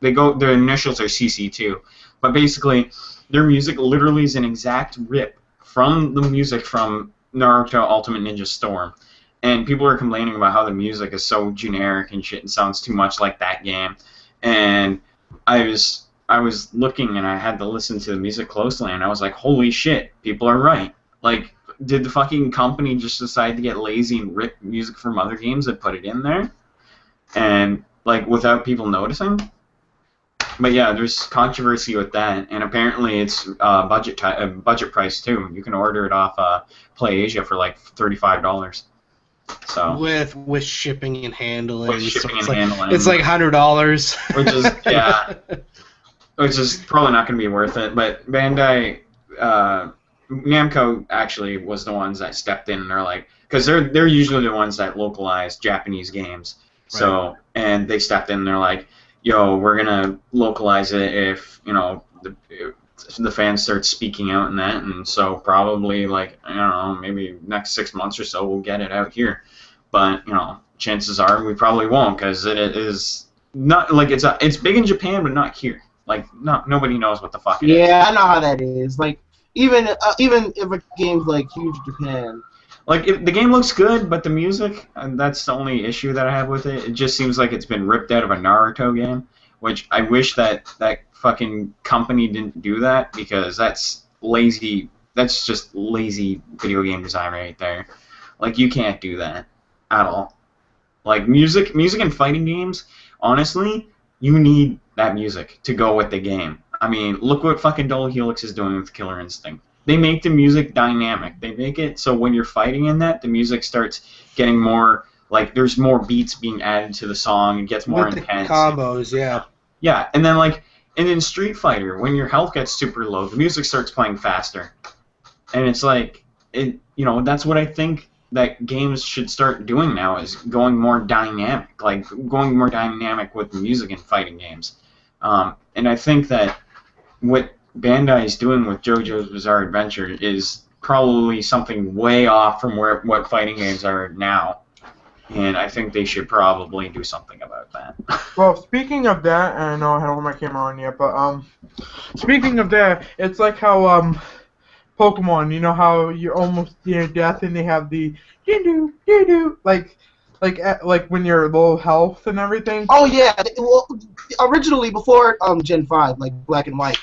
Their initials are CC2, but basically their music literally is an exact rip from the music from Naruto Ultimate Ninja Storm. And people are complaining about how the music is so generic and shit and sounds too much like that game. And I was looking and I had to listen to the music closely and I was like, holy shit, people are right. Like, did the fucking company just decide to get lazy and rip music from other games and put it in there? And, like, without people noticing? But yeah, there's controversy with that, and apparently it's budget price too. You can order it off PlayAsia for like $35. So with shipping and handling, with shipping so and handling, it's like $100. Which is which is probably not going to be worth it. But Bandai, Namco actually was the ones that stepped in and they're like, because they're usually the ones that localize Japanese games. So and they stepped in and they're like, yo, we're gonna localize it if the fans start speaking out in that, and so probably like I don't know, maybe next 6 months or so we'll get it out here, but chances are we probably won't because it is not like it's big in Japan but not here. Like nobody knows what the fuck it is. Yeah, I know how that is. Like even if a game's like huge in Japan. Like, if the game looks good, but the music, and that's the only issue that I have with it. It just seems like it's been ripped out of a Naruto game, which I wish that fucking company didn't do that, because that's lazy. That's just lazy video game design right there. Like, you can't do that at all. Like, music and fighting games, honestly, you need that music to go with the game. I mean, look what fucking Dull Helix is doing with Killer Instinct. They make the music dynamic. They make it so when you're fighting in that, the music starts getting more, like, there's more beats being added to the song. It gets more with intense. The combos, yeah. Yeah, and then Street Fighter, when your health gets super low, the music starts playing faster. And it's like, that's what I think that games should start doing now, is going more dynamic. Like, going more dynamic with music in fighting games. And I think that what Bandai is doing with JoJo's Bizarre Adventure is probably something way off from what fighting games are now, and I think they should probably do something about that. Well, speaking of that, and I know I haven't my camera on yet, but speaking of that, it's like how Pokemon, you know how you're almost near death and they have the doo-doo, like when you're low health and everything. Oh yeah, well, originally before Gen 5, like Black and White,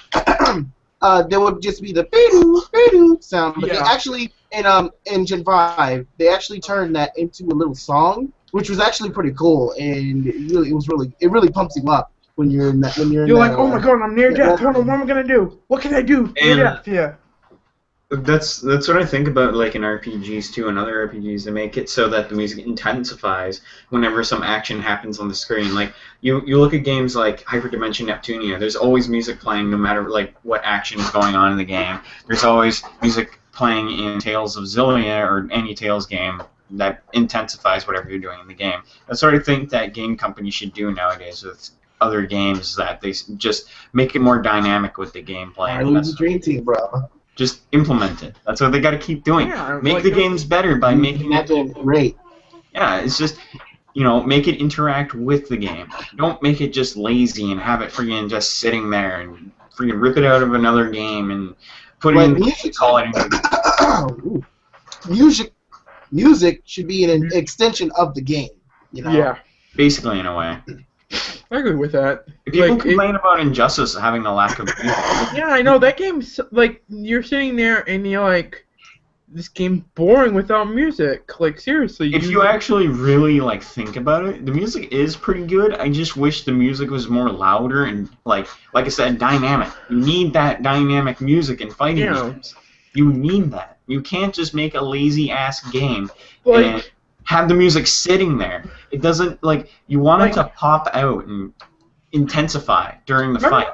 there would just be the be-doo sound. But they actually in Gen 5, they actually turned that into a little song, which was actually pretty cool, and it really pumps you up when you're in that. You're like, oh my god, I'm near death. Hold on, what am I gonna do? What can I do? Near death, yeah. That's what I think about, like, in RPGs too, and other RPGs. They make it so that the music intensifies whenever some action happens on the screen. Like, you look at games like Hyperdimension Neptunia, there's always music playing no matter, like, what action is going on in the game. There's always music playing in Tales of Xillia or any Tales game that intensifies whatever you're doing in the game. That's what I think that game companies should do nowadays with other games, that they just make it more dynamic with the gameplay. I lose the dream team, bro. Just implement it. That's what they got to keep doing. Yeah, make the games better by making it great. Yeah, it's just, make it interact with the game. Don't make it just lazy and have it freaking just sitting there and freaking rip it out of another game and put it in the call it. Music should be an extension of the game. Yeah. Basically, in a way. I agree with that. If people complain about Injustice having the lack of music. Yeah, I know, that game's, like, you're sitting there and you're like, this game's boring without music. Like, seriously. If you actually really, like, think about it, the music is pretty good. I just wish the music was more louder and, like I said, dynamic. You need that dynamic music in fighting games. You need that. You can't just make a lazy-ass game and have the music sitting there. It doesn't, like, you want it to pop out and intensify during the fight.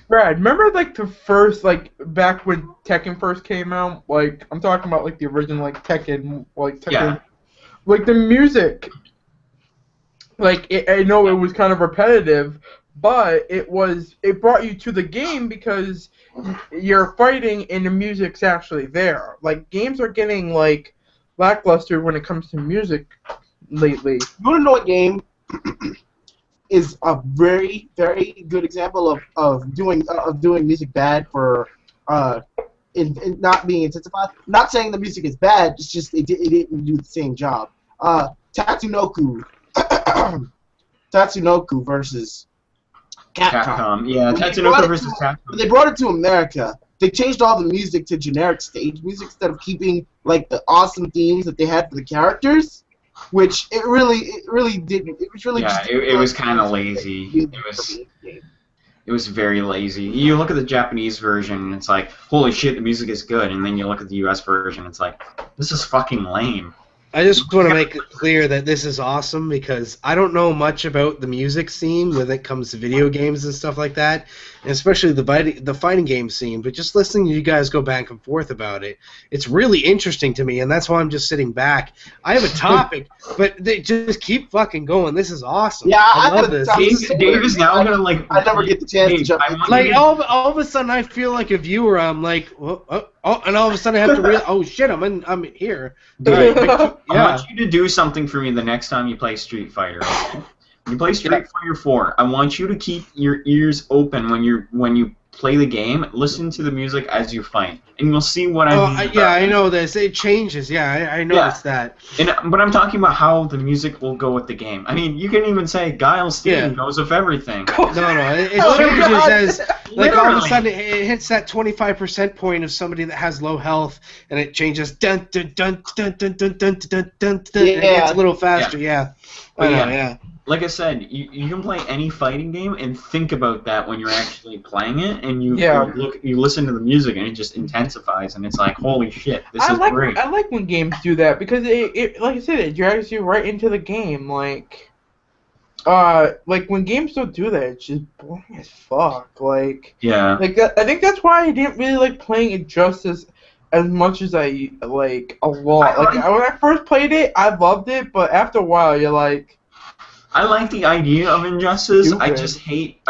Brad, remember, like, the first, like, back when Tekken first came out? Like, I'm talking about, like, the original, like, Tekken, Yeah. Like, the music, like, I know it was kind of repetitive, but it brought you to the game because you're fighting and the music's actually there. Like, games are getting like lackluster when it comes to music lately. You want to know what game is a very, very good example of doing music bad for in not being intensified? Not saying the music is bad, it's just it didn't do the same job. Tatsunoko versus Capcom. Yeah, Tatsunoko versus Capcom. They brought it to America. They changed all the music to generic stage music instead of keeping like the awesome themes that they had for the characters, which it really didn't. It was really it was kind of lazy. It was very lazy. You look at the Japanese version, and it's like, holy shit, the music is good. And then you look at the US version, it's like, this is fucking lame. I just want to make it clear that this is awesome because I don't know much about the music scene when it comes to video games and stuff like that, and especially the fighting game scene. But just listening to you guys go back and forth about it, it's really interesting to me, and that's why I'm just sitting back. I have a topic, but they just keep fucking going. This is awesome. Yeah, I love this. Dave is now gonna like. I never get the chance to jump. Like all of a sudden, I feel like a viewer. I'm like, and all of a sudden I have to realize, oh shit, I'm here. Dave, I want you to do something for me the next time you play Street Fighter. Okay? When you play Street Fighter 4, I want you to keep your ears open when you play the game. Listen to the music as you fight, and you'll see what I mean. I know this. It changes. Yeah, I noticed that. But I'm talking about how the music will go with the game. I mean, you can even say Guile's theme goes with everything. No, it changes as like all of a sudden it hits that 25% point of somebody that has low health, and it changes dun dun dun dun dun dun dun dun dun. It gets a little faster. Yeah. Like I said, you can play any fighting game and think about that when you're actually playing it, and you listen to the music and it just intensifies, and it's like, holy shit, this is great. I like when games do that because it like I said, it drags you right into the game. Like when games don't do that, it's just boring as fuck. Like I think that's why I didn't really like playing Injustice as much as I like a lot. Like when I first played it, I loved it, but after a while, you're like. I like the idea of Injustice. Stupid. I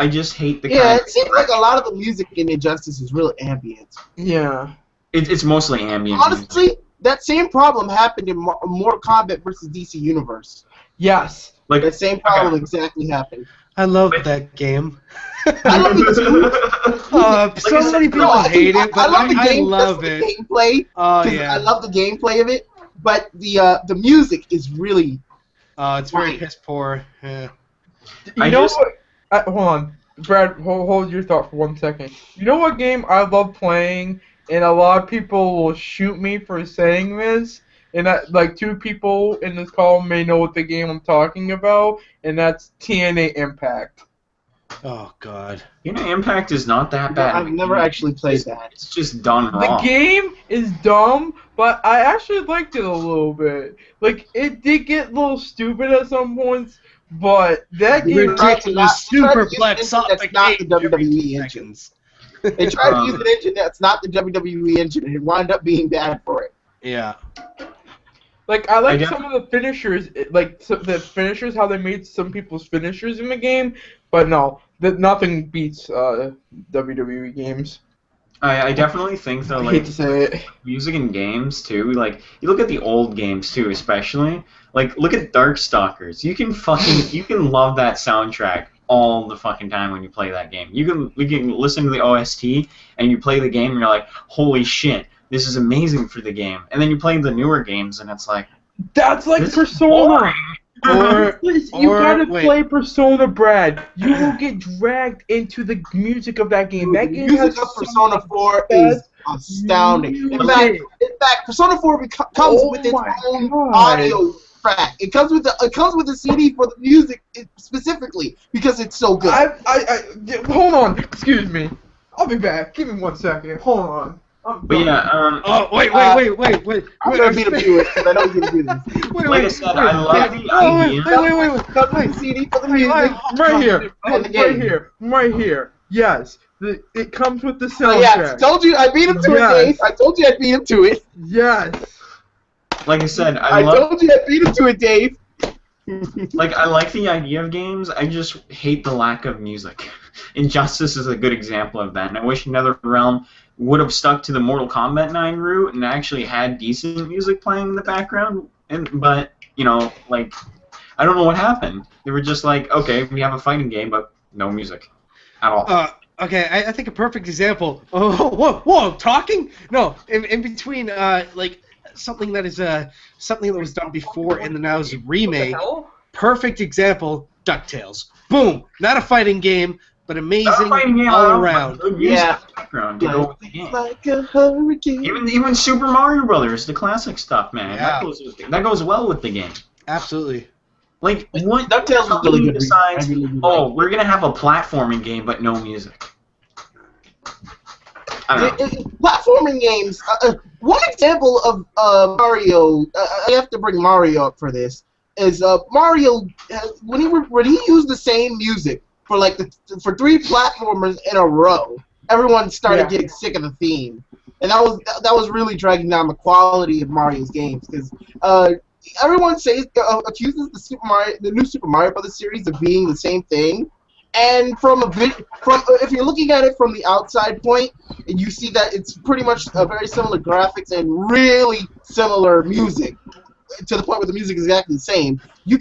just hate the. Yeah, it seems like a lot of the music in Injustice is really ambient. Yeah. It's mostly ambient. Honestly, music. That same problem happened in Mortal Kombat versus DC Universe. Yes. Like that same problem exactly happened. I love that game. I love it too. So many people hate it, but I love it. Gameplay. Oh yeah. I love the gameplay of it, but the music is really. It's very piss poor. Yeah. You know what? Hold on, Brad. Hold your thought for 1 second. You know what game I love playing, and a lot of people will shoot me for saying this, and like 2 people in this call may know what the game I'm talking about, and that's TNA Impact. Oh God. TNA Impact is not that bad. I've never actually played that. It's just done wrong. The game is dumb, but I actually liked it a little bit. Like, it did get a little stupid at some points, but that game... Ridiculous superplex off the not the WWE engine. They tried to use an engine that's not the WWE engine, and it wound up being bad for it. Yeah. Like, I like some of the finishers, like, the finishers, how they made some people's finishers in the game, but no, nothing beats WWE games. I definitely think, though, like, I hate to say it. Music in games, too, like, you look at the old games, too, especially, like, look at Darkstalkers. You can love that soundtrack all the fucking time when you play that game. You can listen to the OST, and you play the game, and you're like, holy shit. This is amazing for the game. And then you play the newer games, and it's like... That's like Persona! You gotta play Persona, Brad. You will get dragged into the music of that game. That game the music of Persona 4 is astounding. In fact, Persona 4 comes with its own audio track. It comes with a CD for the music specifically because it's so good. Hold on. Excuse me. I'll be back. Give me 1 second. Hold on. But yeah, Oh, wait. I'm gonna beat him to it because I know he's gonna do this. Like I said, I love the idea. Wait. CD for the music. Right here. Yes. It comes with the soundtrack. Oh, yeah, I told you I beat him to it, Dave. I told you I'd beat him to it. Yes. Like I said, I told you I'd beat him to it, Dave. Like, I like the idea of games, I just hate the lack of music. Injustice is a good example of that, and I wish NetherRealm would have stuck to the Mortal Kombat 9 route and actually had decent music playing in the background. But, you know, like, I don't know what happened. They were just like, okay, we have a fighting game, but no music at all. Okay, I think a perfect example. Oh, whoa, talking? No, in between, like, something that is something that was done before and then now is a remake. Perfect example, DuckTales. Boom! Not a fighting game, but amazing all around. Yeah. Background to go with the game. Like a hurricane. Even Super Mario Brothers, the classic stuff, man. Yeah. That goes well with the game. Absolutely. Like, what DuckTales was really good. decides, we're going to have a platforming game, but no music. I don't know. Platforming games. One example of Mario, I have to bring Mario up for this, is Mario, when he used the same music for for 3 platformers in a row, everyone started getting sick of the theme. And that was really dragging down the quality of Mario's games, because everyone accuses the new Super Mario Brothers series of being the same thing, and if you're looking at it from the outside point, and you see that it's pretty much very similar graphics and really similar music, to the point where the music is exactly the same, you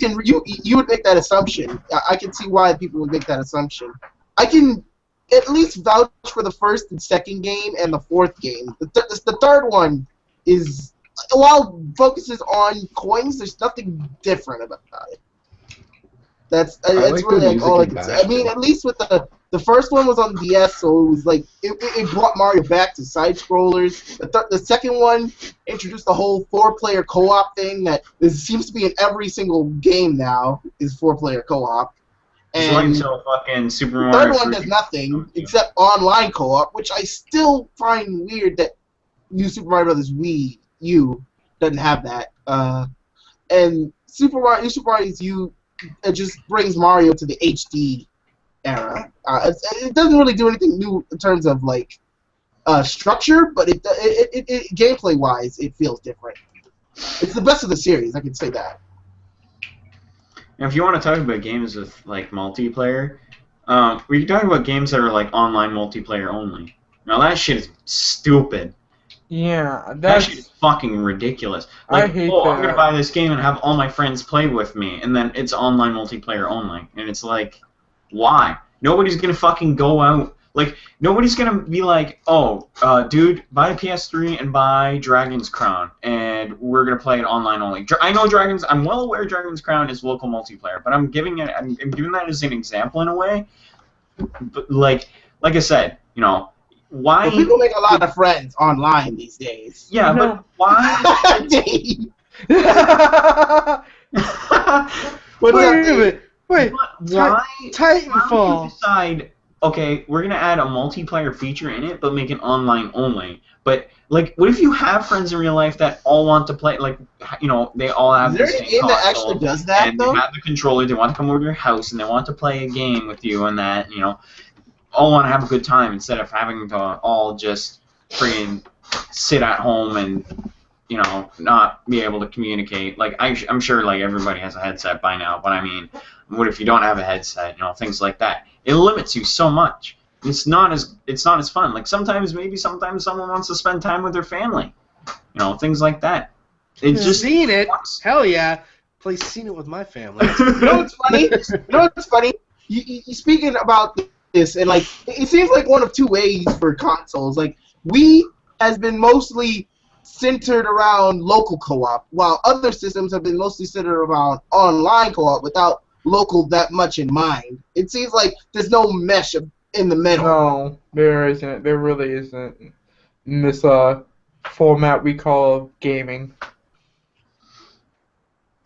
would make that assumption. I can see why people would make that assumption. I can at least vouch for the first and second game and the fourth game. The third one is, while focuses on coins, there's nothing different about it. That's really all I can say. I mean, at least with the first one was on DS, so it was like it brought Mario back to side scrollers. The second one introduced the whole 4-player co-op thing that seems to be in every single game now, is 4-player co-op. It's like until fucking Super Mario. The third one does nothing except online co-op, which I still find weird that New Super Mario Bros. Wii U doesn't have that. And Super Mario's U, it just brings Mario to the HD era. It doesn't really do anything new in terms of like structure, but it gameplay-wise, it feels different. It's the best of the series, I can say that. And if you want to talk about games with like multiplayer, we can talk about games that are like online multiplayer only. Now that shit is stupid. Yeah, that shit is fucking ridiculous. Like, I hate that. I'm gonna buy this game and have all my friends play with me, and then it's online multiplayer only, and it's like, why? Nobody's gonna fucking go out. Like, nobody's gonna be like, oh, dude, buy a PS3 and buy Dragon's Crown, and we're gonna play it online only. I know I'm well aware Dragon's Crown is local multiplayer, but I'm giving that as an example in a way. But like I said, you know. Why? Well, people make a lot of friends online these days. Yeah, but why? Wait a minute. Wait. Why? Titanfall. Why would you decide? Okay, we're gonna add a multiplayer feature in it, but make it online only. But like, what if you have friends in real life that all want to play? Like, you know, they all have the same console. Is there a game that actually does that though? They have the controller. They want to come over to your house and they want to play a game with you, and that, you know. All want to have a good time instead of having to all just freaking sit at home and, you know, not be able to communicate. Like, I'm sure like everybody has a headset by now, but I mean, what if you don't have a headset? You know, things like that. It limits you so much. It's not as fun. Like sometimes someone wants to spend time with their family. You know, things like that. It's just seen it. Hell yeah, play Seen It with my family. You know what's funny? You speaking about this, and like it seems like one of two ways for consoles. Like Wii has been mostly centered around local co-op, while other systems have been mostly centered around online co-op without local that much in mind. It seems like there's no mesh in the middle. No, there isn't. There really isn't. In this format we call gaming.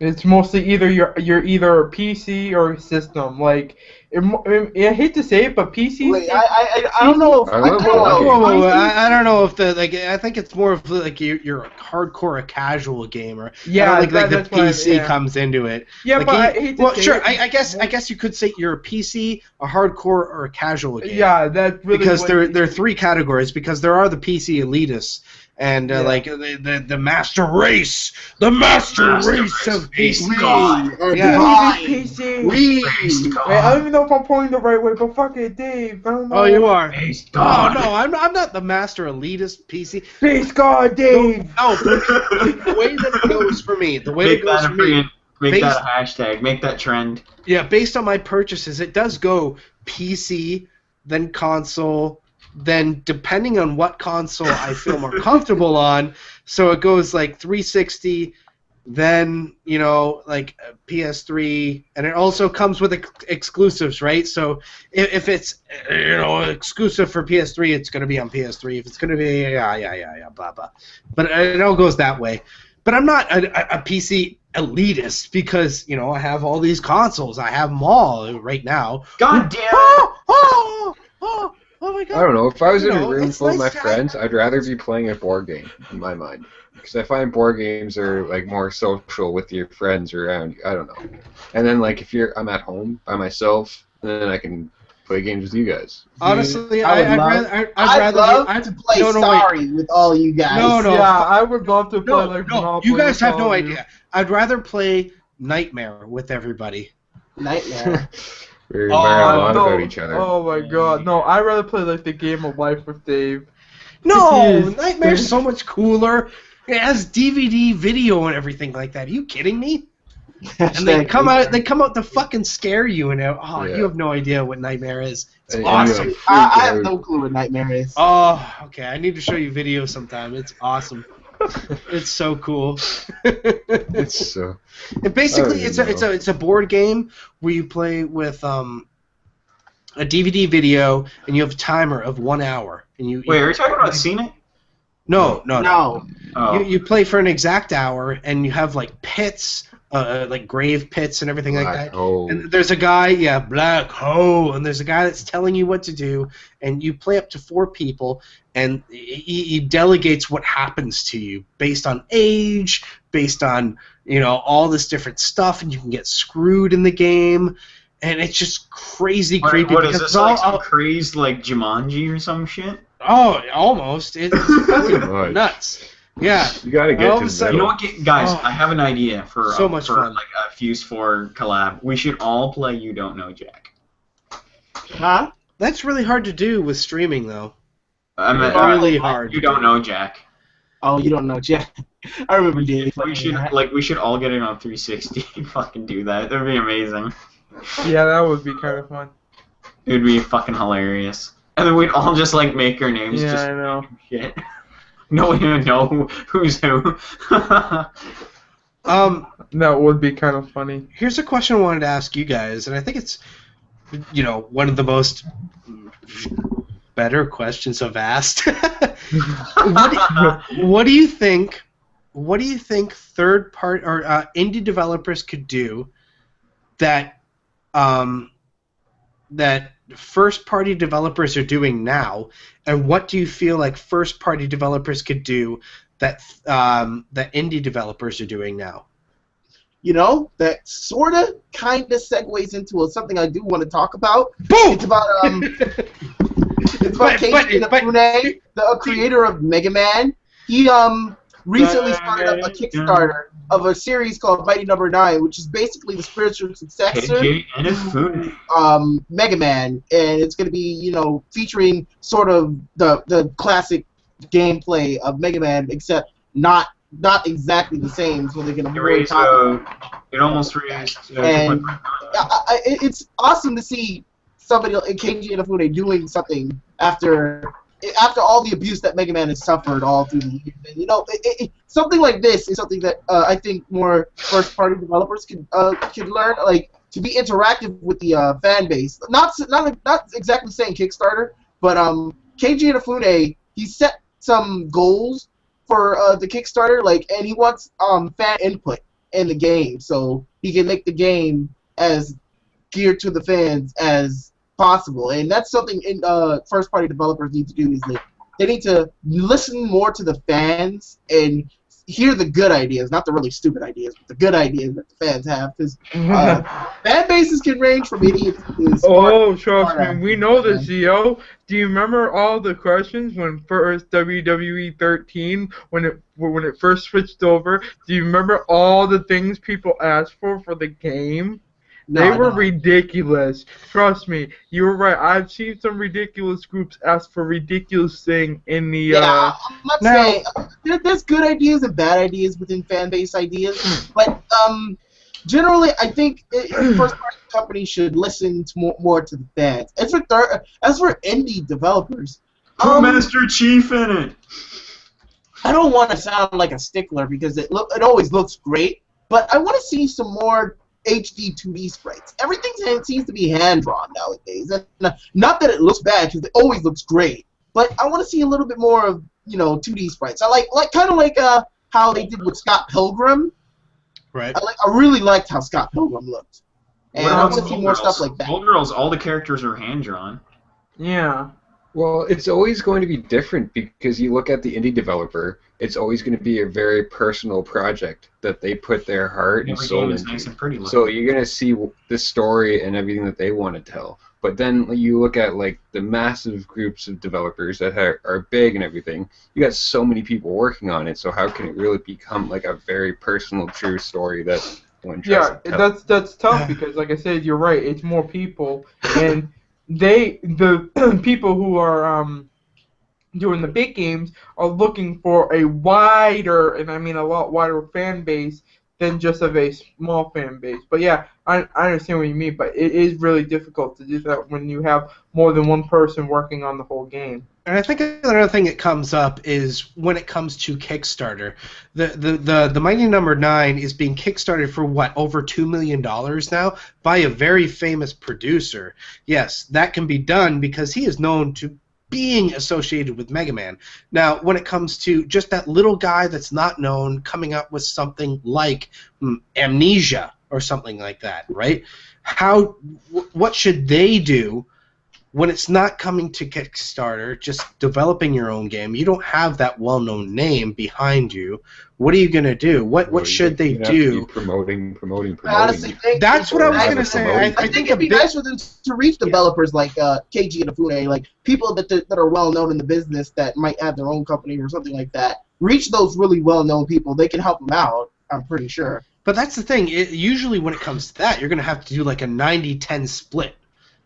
It's mostly either you're either a PC or a system. Like, I hate to say it, but PCs. Wait, I don't know. I don't know if I think it's more of like you're a hardcore, a casual gamer. Yeah, like the PC comes into it. Yeah, like but I hate to say it. I guess you could say you're a PC, a hardcore, or a casual gamer. Yeah, that really. Because there are 3 categories. Because there are the PC elitists. and like the master race, the master race of PC. PC. We. Wait, I don't even know if I'm pointing the right way, but fuck it, Dave. I don't know. Oh, you are. Oh No, I'm not the master elitist PC. Space God, Dave. No, the way that it goes for me, Make that a hashtag. Make that trend. Yeah, based on my purchases, it does go PC, then console, then depending on what console I feel more comfortable on, so it goes like 360, then like PS3, and it also comes with exclusives, right? So if it's exclusive for PS3, it's going to be on PS3. If it's going to be blah blah, but it all goes that way. But I'm not a PC elitist because I have all these consoles. I have them all right now. God damn it! Oh my God! I don't know. If I was in a room it's full of my nice to have- friends, I'd rather be playing a board game in my mind. Because I find board games are like more social with your friends around you. I don't know. And then like if I'm at home by myself, then I can play games with you guys. Honestly, I'd love to play Sorry with all you guys. No. Yeah, I would love to play like Monopoly. You guys have no with all of you. idea. I'd rather play Nightmare with everybody. Nightmare. We learn a lot no. about each other. Oh my God, no! I'd rather play like the game of life with Dave. No, Jeez. Nightmare's so much cooler. It has DVD, video, and everything like that. Are you kidding me? And they come out to fucking scare you, and you have no idea what Nightmare is. It's awesome. Like, I have no clue what Nightmare is. Oh, okay. I need to show you video sometime. It's awesome. It's so cool. It's so. And basically, I don't even it's a board game where you play with a DVD video, and you have a timer of 1 hour. And Wait, are you talking about Seen It? No. Oh. You play for an exact hour, and you have like pits, like grave pits and everything like that. Hole. And there's a guy, black hole, and there's a guy that's telling you what to do, and you play up to 4 people, and he delegates what happens to you based on age, based on all this different stuff, and you can get screwed in the game, and it's just crazy creepy. What is this, like some crazed like Jumanji or some shit? Oh, almost. It's fucking nuts. Yeah. You gotta get All to of a sudden- You know what, guys? I have an idea for So much fun. like a Fuse-4 collab. We should all play You Don't Know Jack. Huh? That's really hard to do with streaming, though. I mean, Really hard. You Don't Know Jack. Oh, you don't know, Jack. I remember Dave. We should all get it on 360 and fucking do that. That'd be amazing. Yeah, that would be kind of fun. It would be fucking hilarious. And then we'd all just like make our names Yeah, just I know. shit. No one even know who's who. That would be kind of funny. Here's a question I wanted to ask you guys, and I think it's one of the most better questions I've asked. What do you think? What do you think third part or indie developers could do that that first party developers are doing now, and what do you feel like first party developers could do that that indie developers are doing now? That sort of kind of segues into something I do want to talk about. Boom! It's about Keiji Inafune, the creator of Mega Man. He recently started up a Kickstarter of a series called Mighty Number 9, which is basically the spiritual successor to Mega Man, and it's going to be featuring sort of the classic gameplay of Mega Man, except not exactly the same. So they're going to it almost raised. And it's awesome to see somebody like Keiji Inafune doing something after all the abuse that Mega Man has suffered all through the years. Something like this is something that I think more first-party developers could learn, like to be interactive with the fan base. Not exactly saying Kickstarter, but Keiji Inafune, he set some goals for the Kickstarter, and he wants fan input in the game, so he can make the game as geared to the fans as possible. And that's something first-party developers need to do, is they need to listen more to the fans and hear the good ideas, not the really stupid ideas, but the good ideas that the fans have. Because fan bases can range from idiots to smart. Oh, trust smart me, we know actors, this, Zio. Do you remember all the questions when first WWE 13, when it first switched over? Do you remember all the things people asked for the game? They No, were no. ridiculous. Trust me, you were right. I've seen some ridiculous groups ask for ridiculous thing in the. Yeah, I'm not Now- saying there's good ideas and bad ideas within fan base ideas, but generally I think first party companies should listen to more to the fans. As for indie developers, Put Master Chief in it. I don't want to sound like a stickler because it always looks great, but I want to see some more HD 2D sprites. Everything seems to be hand drawn nowadays. And not that it looks bad, because it always looks great. But I want to see a little bit more of 2D sprites. I like how they did with Scott Pilgrim. Right. I really liked how Scott Pilgrim looked, and I want to see more stuff like that. Skullgirls, all the characters are hand drawn. Yeah. Well, it's always going to be different because you look at the indie developer, it's always going to be a very personal project that they put their heart and Every soul game is into. nice and pretty. So you're going to see the story and everything that they want to tell. But then you look at like the massive groups of developers that are big and everything. You got so many people working on it. So how can it really become like a very personal, true story that one tries to tell? That's tough because, like I said, you're right. It's more people, and the people who are doing the big games are looking for a wider, and I mean a lot wider fan base than just a very small fan base. But yeah, I understand what you mean, but it is really difficult to do that when you have more than one person working on the whole game. And I think another thing that comes up is when it comes to Kickstarter. The Mighty Number 9 is being kickstarted for what, over $2 million now by a very famous producer. Yes, that can be done because he is known to being associated with Mega Man. Now, when it comes to just that little guy that's not known coming up with something like Amnesia or something like that, right? What should they do when it's not coming to Kickstarter, just developing your own game? You don't have that well-known name behind you. What are you going to do? What should they do? Promoting. I honestly think That's what I was going to say. I think it'd be nice for them to reach developers like KG and Afune, like people that are well known in the business that might have their own company or something like that. Reach those really well known people. They can help them out, I'm pretty sure. But that's the thing. Usually when it comes to that, you're going to have to do like a 90-10 split.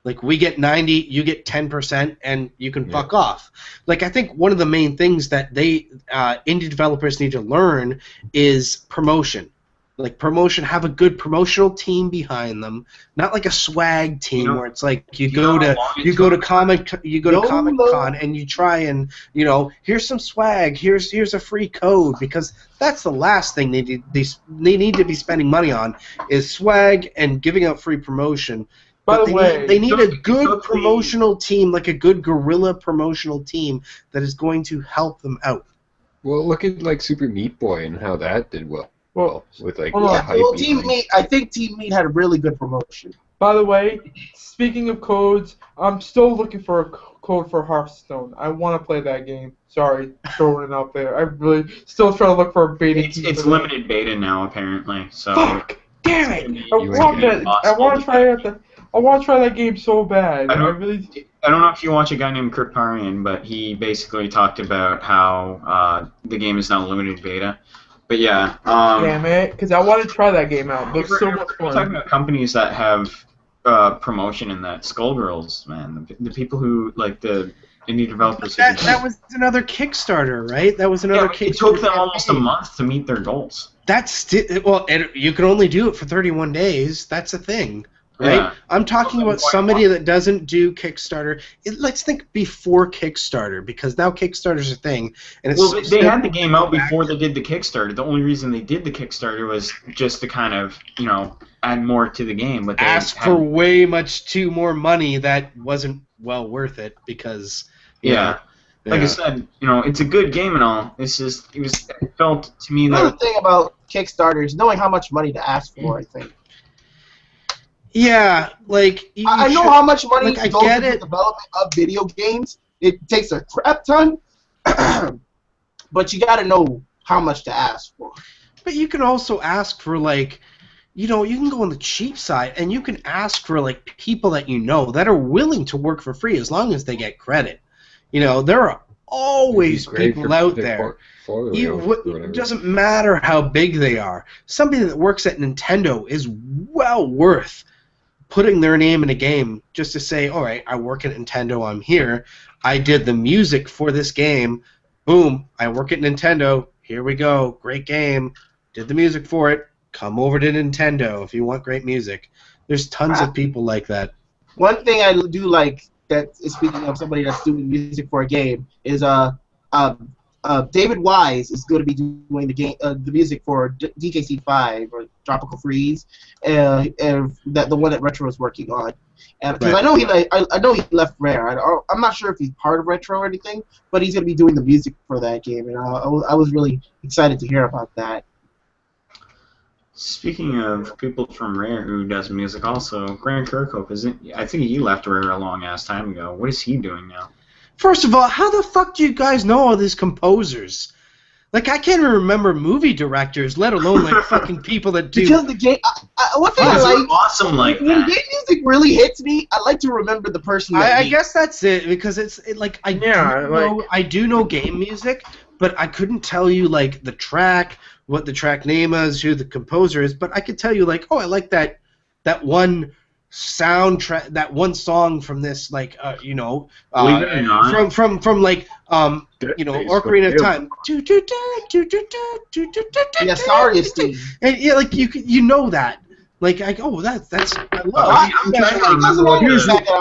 Like, we get 90, you get 10%, and you can fuck off. Like, I think one of the main things that indie developers need to learn is promotion. Like, have a good promotional team behind them, not like a swag team where it's like you go to Comic-Con and you try and, here's some swag, here's a free code, because that's the last thing they need to be spending money on is swag and giving out free promotion. By the way, they need a good promotional team, like a good guerrilla promotional team that is going to help them out. Well, look at like Super Meat Boy and how that did well with like the hype. Well, Team Meat, I think Team Meat had a really good promotion. By the way, speaking of codes, I'm still looking for a code for Hearthstone. I want to play that game. Sorry, throwing it out there. I really still trying to look for a beta. It's limited beta now, apparently. So. Fuck! Damn it! I want to try it. I want to try that game so bad. I don't know if you watch a guy named Kurt Parian, but he basically talked about how the game is now limited beta. But yeah. Damn it! Because I want to try that game out. It looks so much fun. Talking about companies that have promotion in that, Skullgirls, man, the people who like the indie developers. That was another Kickstarter, right? That was another Kickstarter. It took them almost a month to meet their goals. You can only do it for 31 days. That's a thing. Right? Yeah. I'm talking about somebody that doesn't do Kickstarter. Let's think before Kickstarter, because now Kickstarter's a thing. And they had the game out before they did the Kickstarter. The only reason they did the Kickstarter was just to kind of, add more to the game. But they asked for way much too more money that wasn't well worth it because, like I said, it's a good game and all. It's just it felt to me Another thing about Kickstarter is knowing how much money to ask for. I think. Yeah, like I know how much money goes into the development of video games. It takes a crap ton, but you got to know how much to ask for. But you can also ask for you know, you can go on the cheap side and you can ask for like people that you know that are willing to work for free as long as they get credit. You know, there are always people out there. It doesn't matter how big they are. Somebody that works at Nintendo is well worth putting their name in a game just to say, all right, I work at Nintendo, I'm here. I did the music for this game. Boom, I work at Nintendo. Here we go. Great game. Did the music for it. Come over to Nintendo if you want great music. There's tons of people like that. One thing I do like, that is speaking of somebody that's doing music for a game, is David Wise is going to be doing the music for DKC5 or Tropical Freeze, and that the one that Retro is working on. And because I know he left Rare. I'm not sure if he's part of Retro or anything, but he's going to be doing the music for that game, and I was really excited to hear about that. Speaking of people from Rare who does music also, Grant Kirkhope, I think he left Rare a long-ass time ago. What is he doing now? First of all, how the fuck do you guys know all these composers? Like, I can't even remember movie directors, let alone, like, fucking people that do... Because the game... one thing I like... awesome like when game music really hits me, I like to remember the person that I guess that's it, because I do know game music, but I couldn't tell you, like, the track, what the track name is, who the composer is, but I could tell you, like, oh, I like that one soundtrack, that one song from this, like, from like, Ocarina of Time. Yeah, sorry, Steve. And yeah, like you know that. Like, that's I love.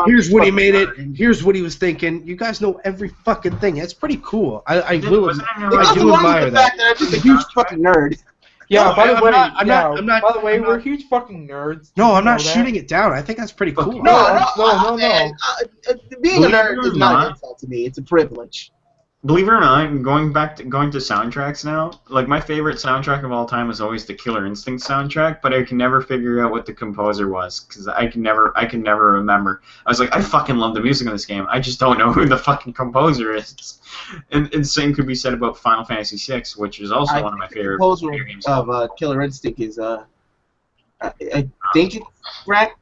Here's what he made it. Here's what he was thinking. You guys know every fucking thing. That's pretty cool. I do admire that. I'm just a huge fucking nerd. Yeah, no, by the way, I'm not, by the way, we're huge fucking nerds. No, I'm not shooting it down. I think that's pretty cool. No. Being a nerd is not an insult to me. It's a privilege. Believe it or not, going to soundtracks now, like my favorite soundtrack of all time was always the Killer Instinct soundtrack, but I can never figure out what the composer was because I can never remember. I was like, I fucking love the music in this game. I just don't know who the fucking composer is. And same could be said about Final Fantasy VI, which is also one of my favorite games. Of Killer Instinct is I think it's Grant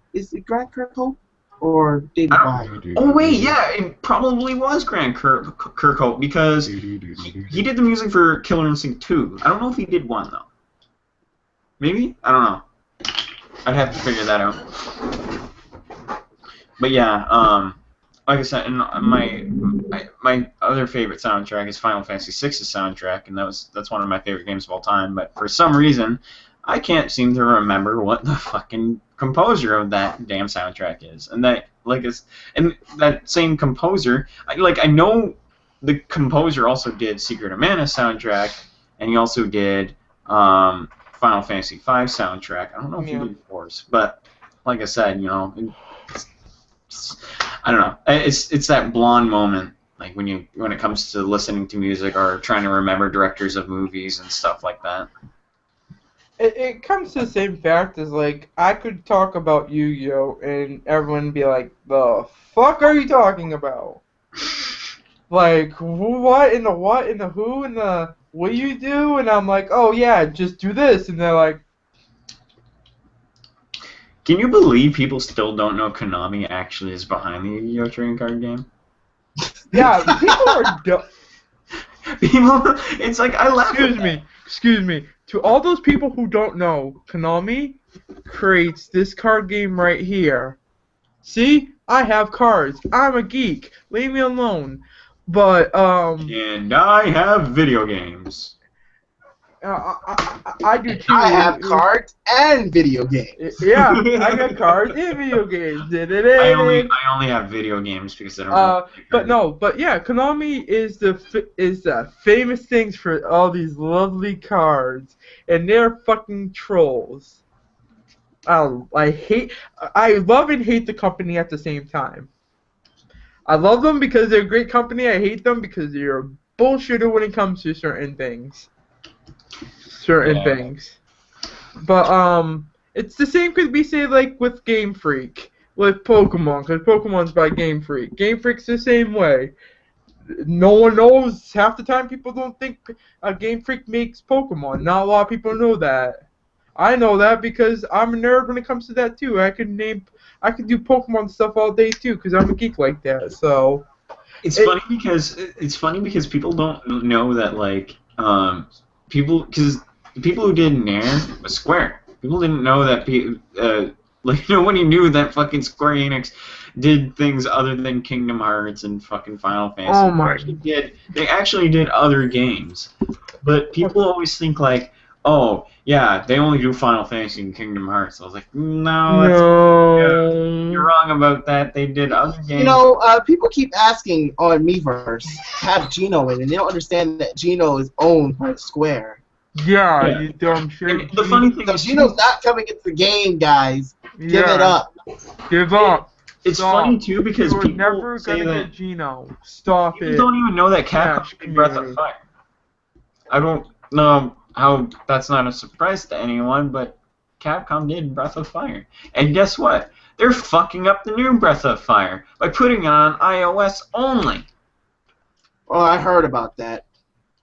Kirkhope? Or David Wise? Oh wait, yeah, it probably was Grant Kirkhope because he did the music for Killer Instinct 2. I don't know if he did 1 though. Maybe? I don't know. I'd have to figure that out. But yeah, like I said, and my other favorite soundtrack is Final Fantasy VI's soundtrack, and that's one of my favorite games of all time. But for some reason, I can't seem to remember what the fucking composer of that damn soundtrack is, and that same composer, I know the composer also did Secret of Mana soundtrack, and he also did Final Fantasy V soundtrack. I don't know if he did Force, but like I said, I don't know. It's that blonde moment, like when it comes to listening to music or trying to remember directors of movies and stuff like that. It comes to the same fact as, like, I could talk about Yu-Gi-Oh! And everyone would be like, the fuck are you talking about? Like, what in the who and the what do you do? And I'm like, oh yeah, just do this. And they're like... Can you believe people still don't know Konami actually is behind the Yu-Gi-Oh! Trading card game? Yeah, people are dumb. It's like, I laugh. Excuse me. To all those people who don't know, Konami creates this card game right here. See? I have cards. I'm a geek. Leave me alone. But, And I have video games. I do too. I have cards and video games. Yeah, I got cards and video games. I only have video games because I don't. But yeah, Konami is the famous things for all these lovely cards, and they're fucking trolls. I love and hate the company at the same time. I love them because they're a great company. I hate them because they're a bullshitter when it comes to certain things. But it's the same could be said like with Game Freak, with Pokemon, because Pokemon's by Game Freak. Game Freak's the same way. No one knows. Half the time people don't think Game Freak makes Pokemon. Not a lot of people know that. I know that because I'm a nerd when it comes to that too. I can do Pokemon stuff all day too because I'm a geek like that. So It's funny because people don't know that because the people who did Nair was Square. People didn't know that nobody knew that fucking Square Enix did things other than Kingdom Hearts and fucking Final Fantasy. Oh my! They actually did other games, but people always think like, oh yeah, they only do Final Fantasy and Kingdom Hearts. I was like, no, you're wrong about that. They did other games. You know, people keep asking on Miiverse to have Geno in, and they don't understand that Geno is owned by Square. Yeah, you dumb shit. And the funny thing is, Geno's not coming into the game, guys. Give it up. Give up. It's funny too because people never say gonna that get Geno. Stop people it. don't even know that Capcom did Breath of Fire. I don't know how that's not a surprise to anyone, but Capcom did Breath of Fire. And guess what? They're fucking up the new Breath of Fire by putting it on iOS only. Oh, I heard about that.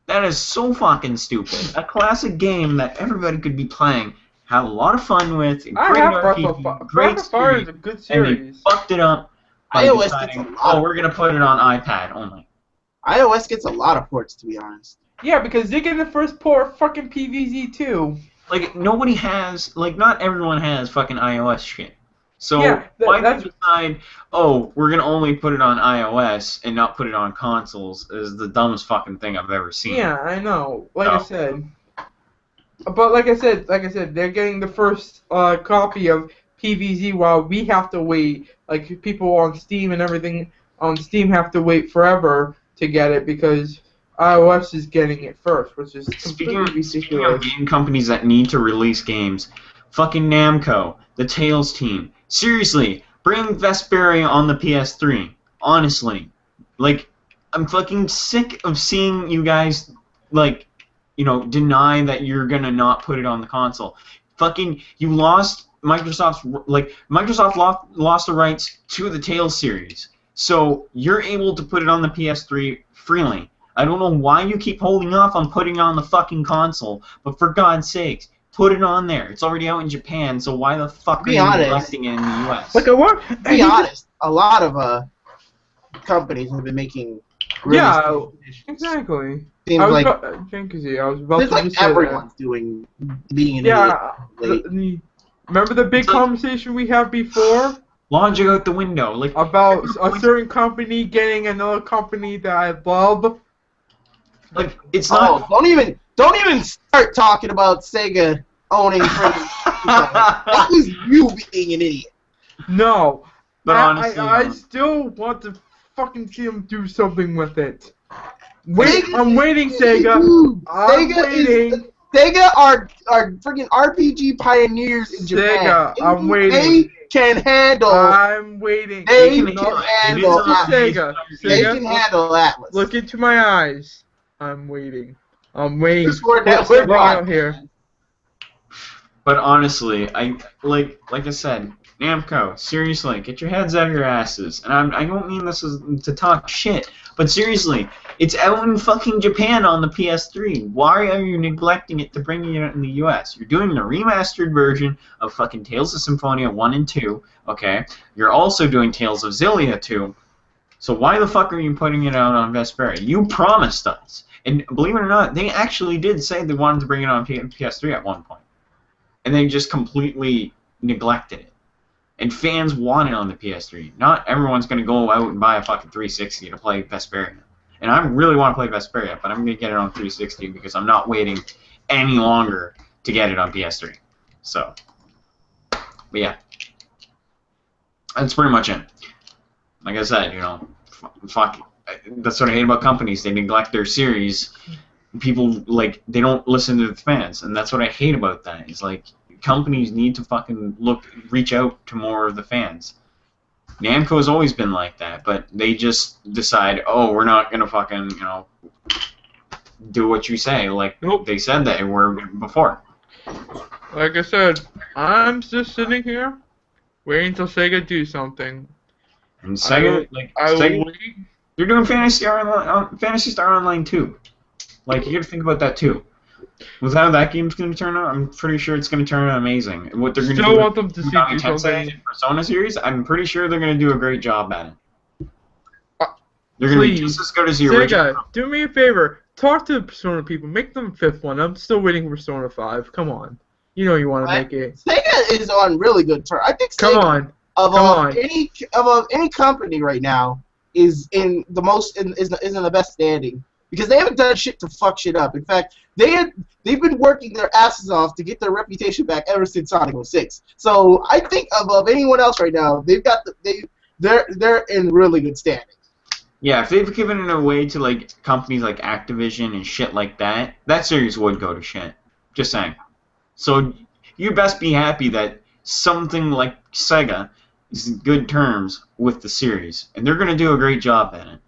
That is so fucking stupid. A classic game that everybody could be playing, have a lot of fun with, great RPG, great Breath of Fire is a good and they series. fucked it up by iOS deciding, gets a lot. we're gonna put it on iPad only. iOS gets a lot of ports, to be honest. Yeah, because they get the first port fucking PVZ too. Like nobody has, not everyone has fucking iOS shit. So Yeah, why they decide, oh, we're gonna only put it on iOS and not put it on consoles is the dumbest fucking thing I've ever seen. Yeah, I know. I said. But like I said, they're getting the first copy of PVZ while we have to wait. Like people on Steam and everything on Steam have to wait forever to get it because iOS is getting it first, which is completely ridiculous. Speaking of game companies that need to release games, fucking Namco, the Tales team, seriously, bring Vesperia on the PS3. Honestly, I'm fucking sick of seeing you guys deny that you're gonna not put it on the console. Fucking, you lost Microsoft lost the rights to the Tales series, so you're able to put it on the PS3 freely. I don't know why you keep holding off on putting it on the fucking console, but for God's sakes, put it on there. It's already out in Japan, so why the fuck are you neglecting it in the US? Like what? To be honest, a lot of companies have been making really exactly. Seems like everyone's being in remember the big conversation we had before? Launch it out the window, about a certain company getting another company that I love. It's not. Don't even start talking about Sega owning. That was you being an idiot. No, but honestly, I still want to fucking see them do something with it. Wait, I'm waiting, Sega. Sega are freaking RPG pioneers in Japan. Sega, I'm waiting. They can handle. I'm waiting. They can handle Sega. They can handle Atlas. Look into my eyes. I'm waiting. I'm waiting. We're out here. But honestly, like I said, Namco, seriously, get your heads out of your asses. And I don't mean this to talk shit, but seriously, it's out in fucking Japan on the PS3. Why are you neglecting it to bring it out in the US? You're doing the remastered version of fucking Tales of Symphonia 1 and 2, okay? You're also doing Tales of Xillia 2. So why the fuck are you putting it out on Vesperia? You promised us. And believe it or not, they actually did say they wanted to bring it on PS3 at one point. And they just completely neglected it. And fans want it on the PS3. Not everyone's going to go out and buy a fucking 360 to play Vesperia. And I really want to play Vesperia, but I'm going to get it on 360 because I'm not waiting any longer to get it on PS3. So, but yeah. That's pretty much it. Like I said, fuck. That's what I hate about companies. They neglect their series. People, they don't listen to the fans. And that's what I hate about that. Is, companies need to fucking reach out to more of the fans. Namco's always been like that, but they just decide, oh, we're not gonna fucking, do what you say, nope. They said they were before. Like I said, I'm just sitting here, waiting until Sega do something. And Sega, they're doing Phantasy Star Online too. You gotta think about that too. With how that game's going to turn out, I'm pretty sure it's going to turn out amazing. And what they're going to Still do want them to see Megami do Tensei something. and Persona series, I'm pretty sure they're going to do a great job at it. They're going to be just as good as the original. Sega, do me a favor. Talk to the Persona people. Make them a 5th one. I'm still waiting for Persona 5. Come on. You know you want to make it. Sega is on really good terms. I think Sega, Come on. any company right now is in the best standing because they haven't done shit to fuck shit up. In fact, they've been working their asses off to get their reputation back ever since Sonic 06. So I think above anyone else right now, they're in really good standing. Yeah, if they've given it away to like companies like Activision and shit like that, that series would go to shit. Just saying. So you best be happy that something like Sega is in good terms with the series, and they're gonna do a great job at it.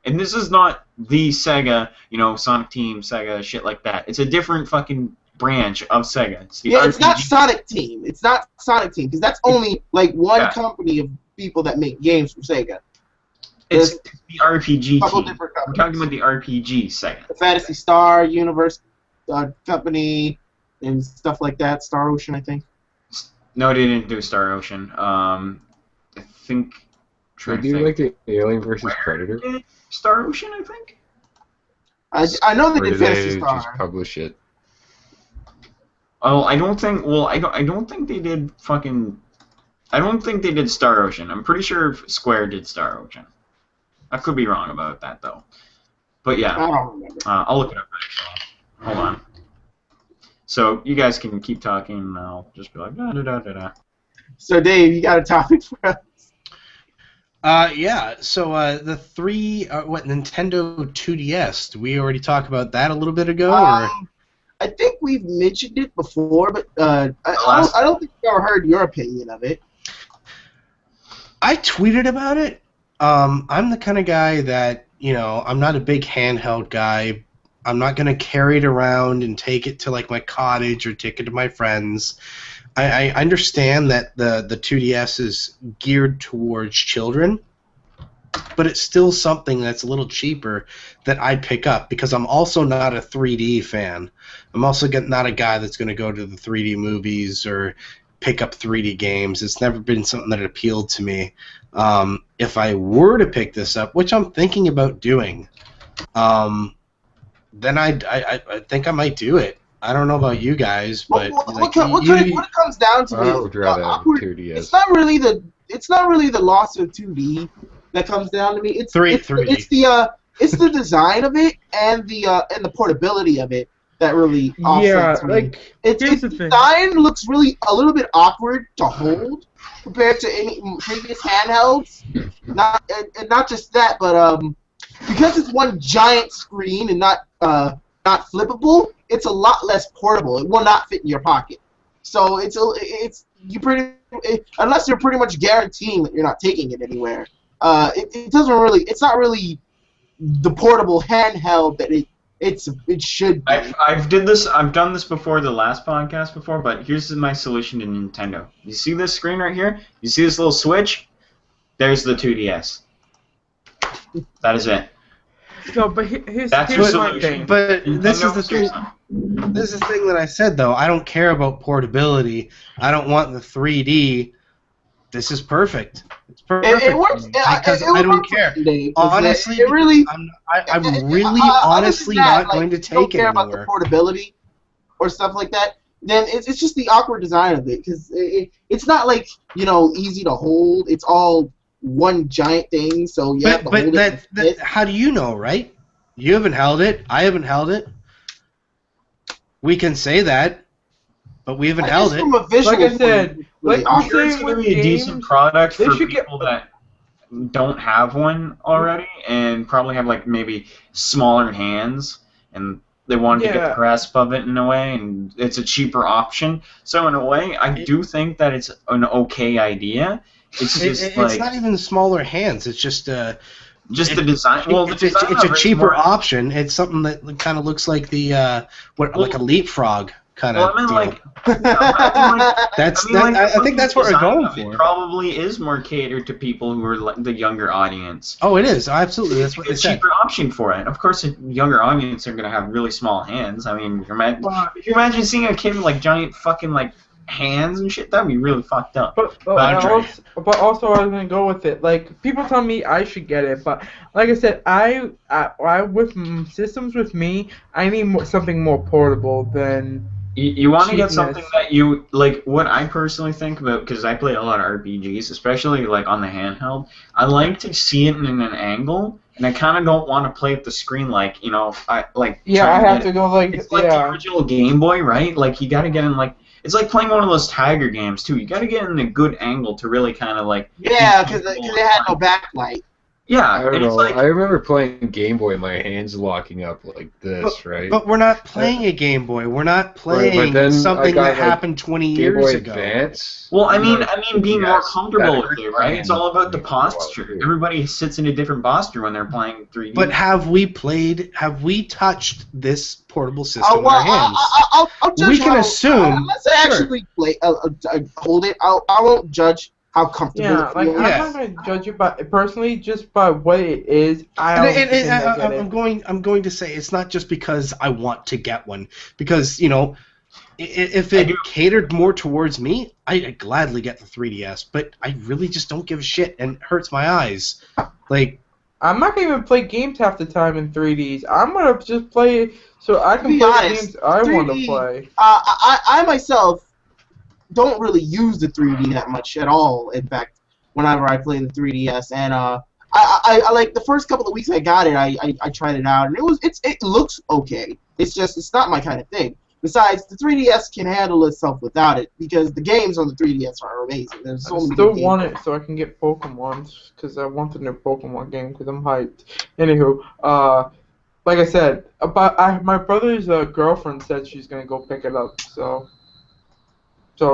And this is not the Sega, Sonic Team, Sega, shit like that. It's a different fucking branch of Sega. It's it's not Sonic Team. It's not Sonic Team because that's only like one company of people that make games for Sega. It's the RPG couple team. Different We're talking about the RPG Sega. The Fantasy Star Universe company and stuff like that. Star Ocean, I think. No, they didn't do Star Ocean. I think. They do like the Alien vs. Predator. Star Ocean, I think. I know they Or did did Fantasy they Star. just publish it? Oh, I don't think. Well, I don't think they did fucking. I don't think they did Star Ocean. I'm pretty sure Square did Star Ocean. I could be wrong about that though. But yeah, I don't remember. I'll look it up actually. Hold on. So you guys can keep talking, and I'll just be like da da da da da. So Dave, you got a topic for us? Yeah. So the Nintendo 2DS? Did we already talk about that a little bit ago? Or? I think we've mentioned it before, but I don't think I've ever heard your opinion of it. I tweeted about it. I'm the kind of guy that, I'm not a big handheld guy. I'm not going to carry it around and take it to, like, my cottage or take it to my friends. I understand that the 2DS is geared towards children, but it's still something that's a little cheaper that I'd pick up because I'm also not a 3D fan. I'm also not a guy that's going to go to the 3D movies or pick up 3D games. It's never been something that appealed to me. If I were to pick this up, which I'm thinking about doing, then I think I might do it. I don't know about you guys, but what it comes down to I would rather have 2DS. It's not really the loss of 2D that comes down to me. It's 3D. It's the design of it and the portability of it that really offsets me. Like Its design looks really a little bit awkward to hold compared to any previous handhelds. Not just that, but because it's one giant screen and not flippable, it's a lot less portable. It will not fit in your pocket. So unless you're pretty much guaranteeing that you're not taking it anywhere. It's not really the portable handheld that it should be. I've done this before the last podcast before, but here's my solution to Nintendo. You see this screen right here? You see this little switch? There's the 2DS. That is it. No, but here's That's my solution. thing. But this is the thing. This is the thing that I said though. I don't care about portability. I don't want the 3D. This is perfect. It's perfect. It works because it I don't works care. Today, Honestly, I'm really honestly not going to take it don't care anywhere. about the portability or stuff like that. Then it's just the awkward design of it because it's not like easy to hold. It's all one giant thing, so you have to hold it. How do you know, right? You haven't held it. I haven't held it. We can say that, but we haven't held it. From a visual Like I said, I'm sure it's going to be a decent product for should people that don't have one already and probably have like maybe smaller hands and they wanted to get the grasp of it in a way, and it's a cheaper option. So in a way, I do think that it's an okay idea. It's just it's not even smaller hands. It's just the design. Well, it's a cheaper option. It's something that kind of looks like like a leapfrog. kind Well, of I mean, deal. like, I think that's what we're going for. It probably is more catered to people who are like the younger audience. Oh, it is. Absolutely. That's what they It's a said. cheaper option for it. Of course, a younger audience are going to have really small hands. I mean, if you imagine seeing a kid with like giant fucking like hands and shit, that'd be really fucked up. But also I was gonna go with it. Like people tell me I should get it, but like I said, I with systems with me, I need something more portable than. You want to get cheapness. something that you like. What I personally think about, because I play a lot of RPGs, especially like on the handheld. I like to see it in an angle, and I kind of don't want to play at the screen like I like. Yeah, I have to go like. It's like the original Game Boy, right? Like you got to get in like. It's like playing one of those Tiger games too. You got to get in a good angle to really kind of like. Yeah, because it had no backlight. Yeah, I don't and it's know. like. I remember playing Game Boy, my hands locking up like this, right? But we're not playing a Game Boy. We're not playing then something I got, that happened 20 Game years Boy ago. Advance. Well, I mean, being more Yes, comfortable that with it, hurt right? my It's all about the hand. posture. Everybody sits in a different posture when they're playing 3D. But have we touched this portable system with Well, our hands? I'll judge We can assume- Unless I actually hold it, I won't judge how comfortable Yeah, it like feels. I'm not gonna judge it by personally just by what it is. I'm going to say it's not just because I want to get one, because if it catered more towards me, I'd gladly get the 3DS. But I really just don't give a shit, and it hurts my eyes. Like I'm not gonna even play games half the time in 3Ds. I'm gonna just play it so I can be play honest, games I want to 3D play. I myself don't really use the 3D that much at all. In fact, whenever I play the 3DS, and I like the first couple of weeks I got it, I tried it out, and it looks okay. It's not my kind of thing. Besides, the 3DS can handle itself without it because the games on the 3DS are amazing. There's so I many. still good want games. it so I can get Pokemon because I want the new Pokemon game because I'm hyped. Anywho, like I said, my brother's girlfriend said she's gonna go pick it up, so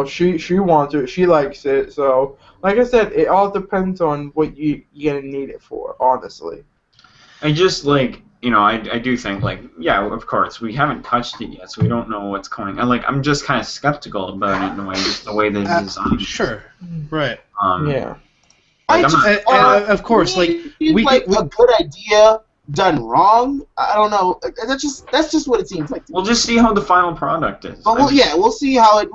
she wants it, she likes it. So like I said, it all depends on what you're gonna need it for, honestly. I just like I do think like of course we haven't touched it yet, so we don't know what's going. I'm just kind of skeptical about it in a way, just the way they designed it. sure, right. Yeah. Like, Of course, like we like a good idea done wrong. I don't know. That's just what it seems like. We'll just see how the final product is. But we'll see how it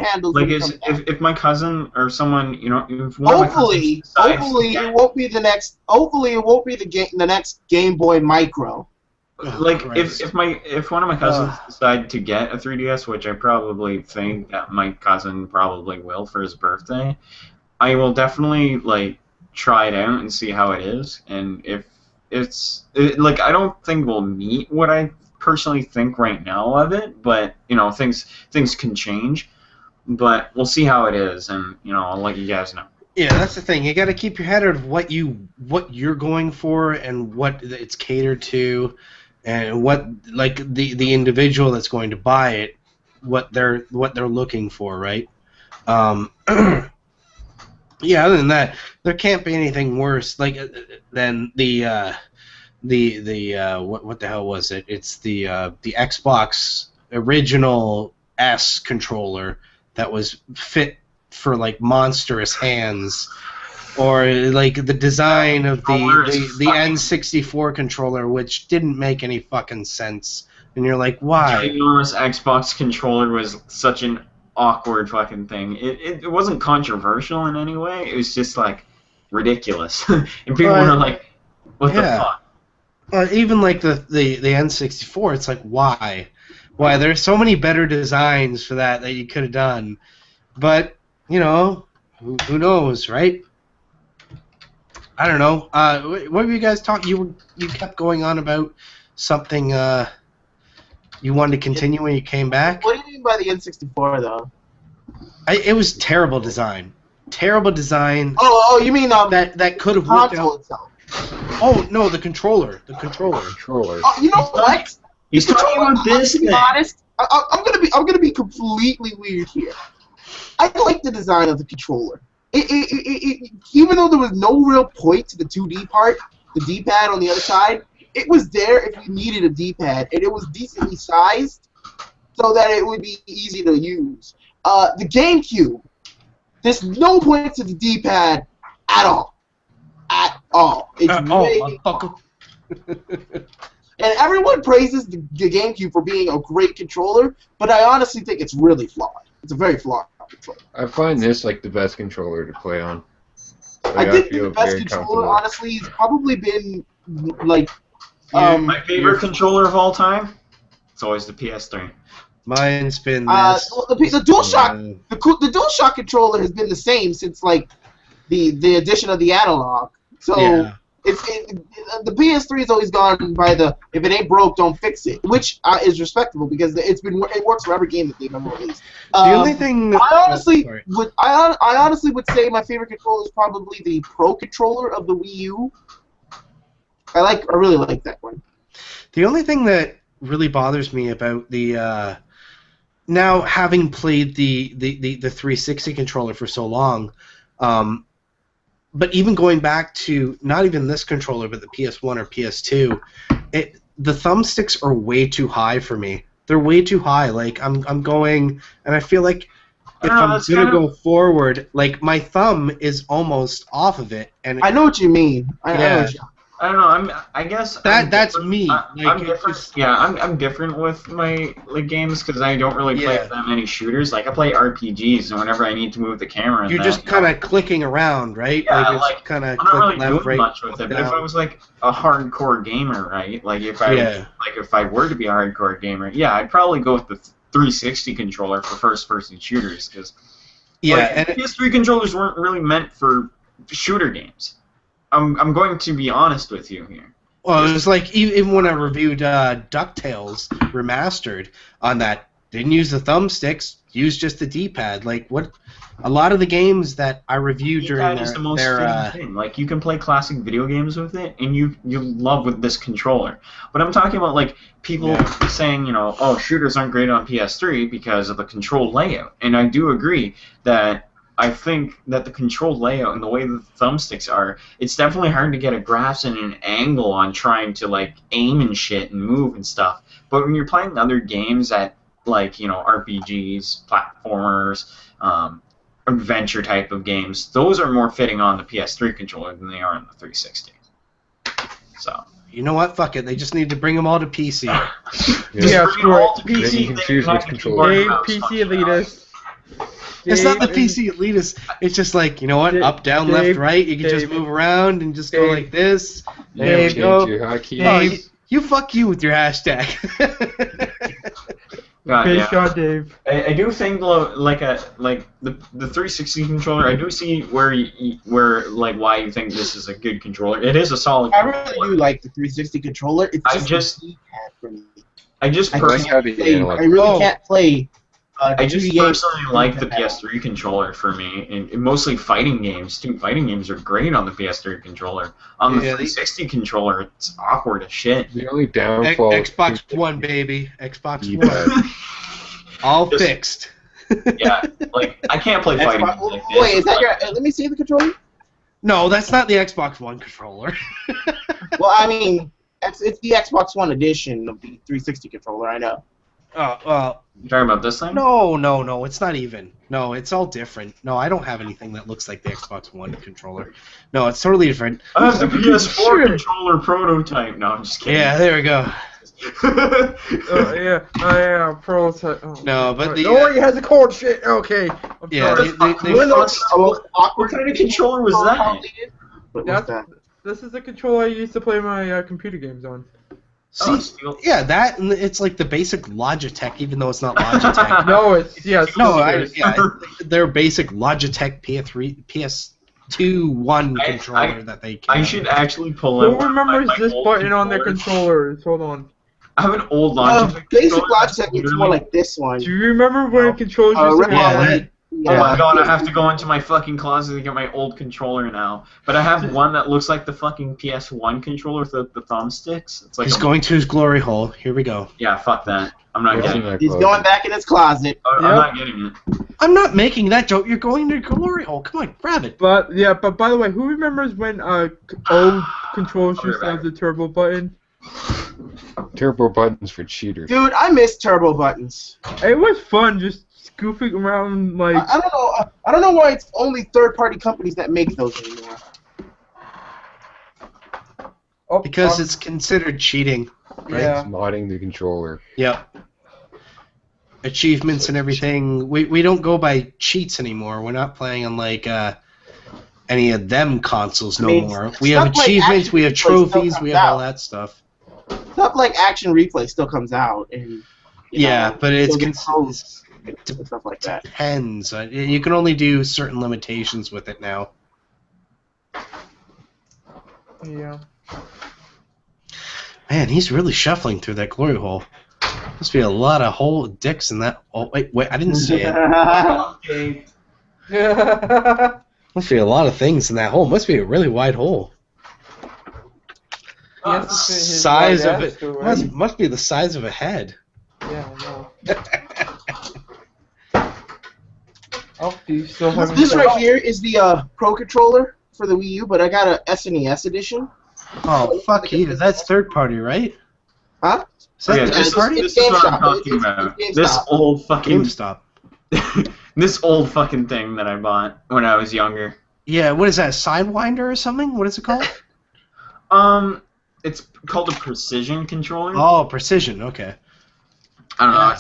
handles. Like when it comes out. if my cousin or someone if one of my Hopefully, cousins decides to it won't be the next. Hopefully, it won't be the next Game Boy Micro. like Christ. if one of my cousins decide to get a 3DS, which I probably think that my cousin probably will for his birthday, I will definitely like try it out and see how it is, and if like I don't think we'll meet what I personally think right now of it, but things can change, but we'll see how it is, and I'll let you guys know. Yeah, that's the thing. You got to keep your head out of what you're going for and what it's catered to, and what like the individual that's going to buy it, what they're looking for, right? Yeah. Other than that, there can't be anything worse than the what the hell was it? It's the Xbox original S controller that was fit for like monstrous hands, or like the design of the N64 controller, which didn't make any fucking sense. And you're like, why? The enormous Xbox controller was such an awkward fucking thing. It wasn't controversial in any way. It was just like ridiculous, and people were like, "What the fuck?" Even like the N64, it's like, why? There's so many better designs for that you could have done, but who knows, right? I don't know. What were you guys talking? You kept going on about something. You wanted to continue when you came back. What do you mean by the N64 though? It was terrible design. Terrible design. Oh, you mean that could have worked console out. itself? Oh no, the controller. Oh, you know what? He's talking about this To be thing. honest, I'm gonna be completely weird here. I like the design of the controller. It even though there was no real point to the 2D part, the D-pad on the other side, it was there if you needed a D-pad, and it was decently sized. so that it would be easy to use. The GameCube, there's no point to the D-pad at all. At all. It's way and everyone praises the GameCube for being a great controller, but I honestly think it's really flawed. It's a very flawed controller. I find this like the best controller to play on. Like, I think feel the best very controller, comfortable. honestly, has probably been like. My favorite controller of all time? It's always the PS3. Mine's been this. Well, the DualShock, the DualShock controller has been the same since like the addition of the analog. So Yeah. the PS3 has always gone by the if it ain't broke, don't fix it, which is respectable because it works for every game that they've ever released. The only thing I honestly sorry. I honestly would say my favorite controller is probably the Pro controller of the Wii U. I really like that one. The only thing that really bothers me about the now having played the 360 controller for so long, but even going back to not even this controller but the PS1 or PS2, the thumbsticks are way too high for me. They're way too high. Like I'm going, and I feel like if I'm gonna go forward, like my thumb is almost off of it, and I know what you mean. I know I don't know. I guess that's me. I'm different. Yeah, I'm different with my games because I don't really play that many shooters. Like I play RPGs, and whenever I need to move the camera, you're just kind of clicking around, right? Yeah, like kind of I'm not really left, doing right, much with it. But if I was like a hardcore gamer, right? Like if I were to be a hardcore gamer, yeah, I'd probably go with the 360 controller for first-person shooters because and PS3 controllers weren't really meant for shooter games. I'm going to be honest with you here. Well, it was like even when I reviewed DuckTales Remastered on that, didn't use the thumbsticks, used just the D-pad. Like what? A lot of the games that I reviewed during is the most fitting thing. Like you can play classic video games with it, and you love with this controller. But I'm talking about like people saying, oh, shooters aren't great on PS3 because of the control layout, and I do agree that. I think that the control layout and the way the thumbsticks are, it's definitely hard to get a grasp and an angle on trying to like aim and shit and move and stuff. But when you're playing other games at like RPGs, platformers, adventure type of games, those are more fitting on the PS3 controller than they are on the 360. So. You know what? Fuck it. They just need to bring them all to PC. Bring them all to PC. Then you can choose which controller. PC elitist. It's not the PC elitist. It's just like, you know what? Up, down, left, right. You can just move around and just go like this. There you go. Your hotkeys. You fuck you with your hashtag. God, Dave. I do think like the 360 controller. I do see where why you think this is a good controller. It is a solid. I really do like the 360 controller. It's just the D-pad for me. I really can't play. I just personally like the PS3 controller for me, and mostly fighting games too. Fighting games are great on the PS3 controller. On the 360 controller, it's awkward as shit. The only downfall. Xbox One, baby. Xbox One. All fixed. Yeah, like I can't play fighting games like this. Wait, is that your? Let me see the controller. No, that's not the Xbox One controller. Well, I mean, it's the Xbox One edition of the 360 controller. I know. Oh, well. You talking about this thing? No, it's not even. No, it's all different. No, I don't have anything that looks like the Xbox One controller. No, it's totally different. I have the PS4 controller prototype. No, I'm just kidding. Yeah, there we go. Prototype. Oh, no, but the. Oh, he has a cold shit. Okay. I'm sorry. What kind of controller was that? This is the controller I used to play my computer games on. See, that and it's like the basic Logitech, even though it's not Logitech. No, it's their basic Logitech PS2 one controller that they. I should actually pull out. Who remembers this button on their controllers? Hold on. I have an old Logitech. Basic Logitech looks more like this one. Do you remember when controllers used to have? Oh my god, I have to go into my fucking closet to get my old controller now. But I have one that looks like the fucking PS1 controller with the thumbsticks. It's like he's going to his glory hole. Here we go. Yeah, fuck that. I'm not getting it. He's going back in his closet. I'm not getting it. I'm not making that joke. You're going to your glory hole. Come on, grab it. But by the way, who remembers when old controllers used to have the turbo button? Turbo buttons for cheaters. Dude, I miss turbo buttons. It was fun just goofing around like. I don't know. I don't know why it's only third-party companies that make those anymore. Oh, Because it's considered cheating. Right? Yeah. It's modding the controller. Yep. Achievements and everything. We don't go by cheats anymore. We're not playing on like any of them consoles no more. We have stuff like achievements, we have Action Replay still trophies, we comes have all out. that stuff. Stuff like Action Replay still comes out, and you Yeah, know, but it's still gets hosts and stuff like that. depends. You can only do certain limitations with it now. Yeah. Man, he's really shuffling through that glory hole. Must be a lot of hole dicks in that. Oh wait, I didn't see it. Yeah. Must be a lot of things in that hole. Must be a really wide hole. He has to fit his Size white of ass it through it. must be the size of a head. Yeah, I know. Oh, do you still have This right here is the Pro Controller for the Wii U, but I got a SNES edition. Oh fuck you! That's third party, right? Huh? Is that Yeah, third this party? is what I'm GameStop. talking It's about. GameStop. This old fucking GameStop. this old fucking thing that I bought when I was younger. Yeah, what is that? Sidewinder or something? What is it called? It's called a precision controller. Oh, precision. Okay. I don't know.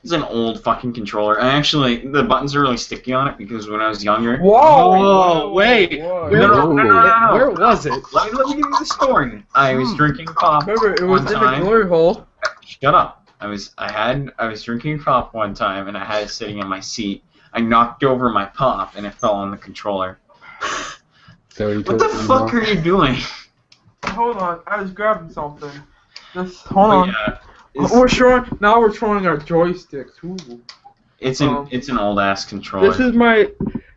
It's an old fucking controller. And actually, the buttons are really sticky on it because when I was younger. Whoa, wait. Whoa. No. Where was it? Let me give you the story. I was drinking pop. Remember, it was one in the time. glory hole. Shut up. I was drinking pop one time and I had it sitting in my seat. I knocked over my pop and it fell on the controller. So you What the fuck are you doing? Hold on, I was grabbing something. Hold on. Yeah, We're showing our joysticks. Ooh. it's an old ass controller.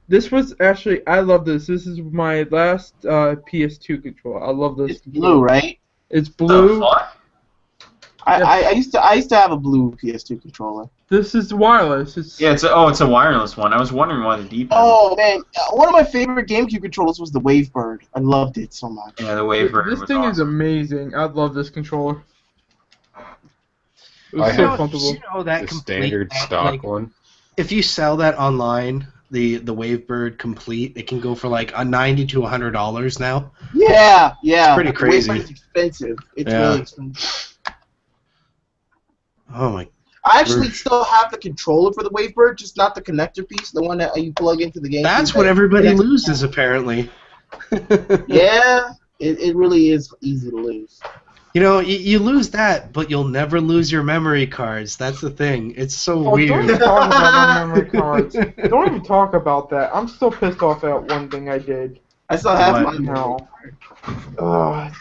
This was actually, I love this. This is my last PS2 controller. I love this. It's blue, right? It's The blue. fuck? I used to have a blue PS2 controller. This is wireless. Yeah, it's a wireless one. I was wondering why the D-pad. Oh man, one of my favorite GameCube controllers was the Wavebird. I loved it so much. Yeah, the Wavebird This was thing is awesome. amazing. I love this controller. It I was so have- comfortable. You know that The complete, standard stock like, one. if you sell that online, the Wavebird complete, it can go for like $90 to $100 now. Yeah. It's pretty crazy. Wavebird is expensive. It's Yeah. really expensive. Oh my! I actually still have the controller for the Wavebird, just not the connector piece, the one that you plug into the game. That's what everybody loses apparently. Yeah, it really is easy to lose. You know, you lose that, but you'll never lose your memory cards. That's the thing. It's so Oh, don't weird. even talk about my memory cards. Don't even talk about that. I'm still pissed off at one thing I did. I still have What? mine. No.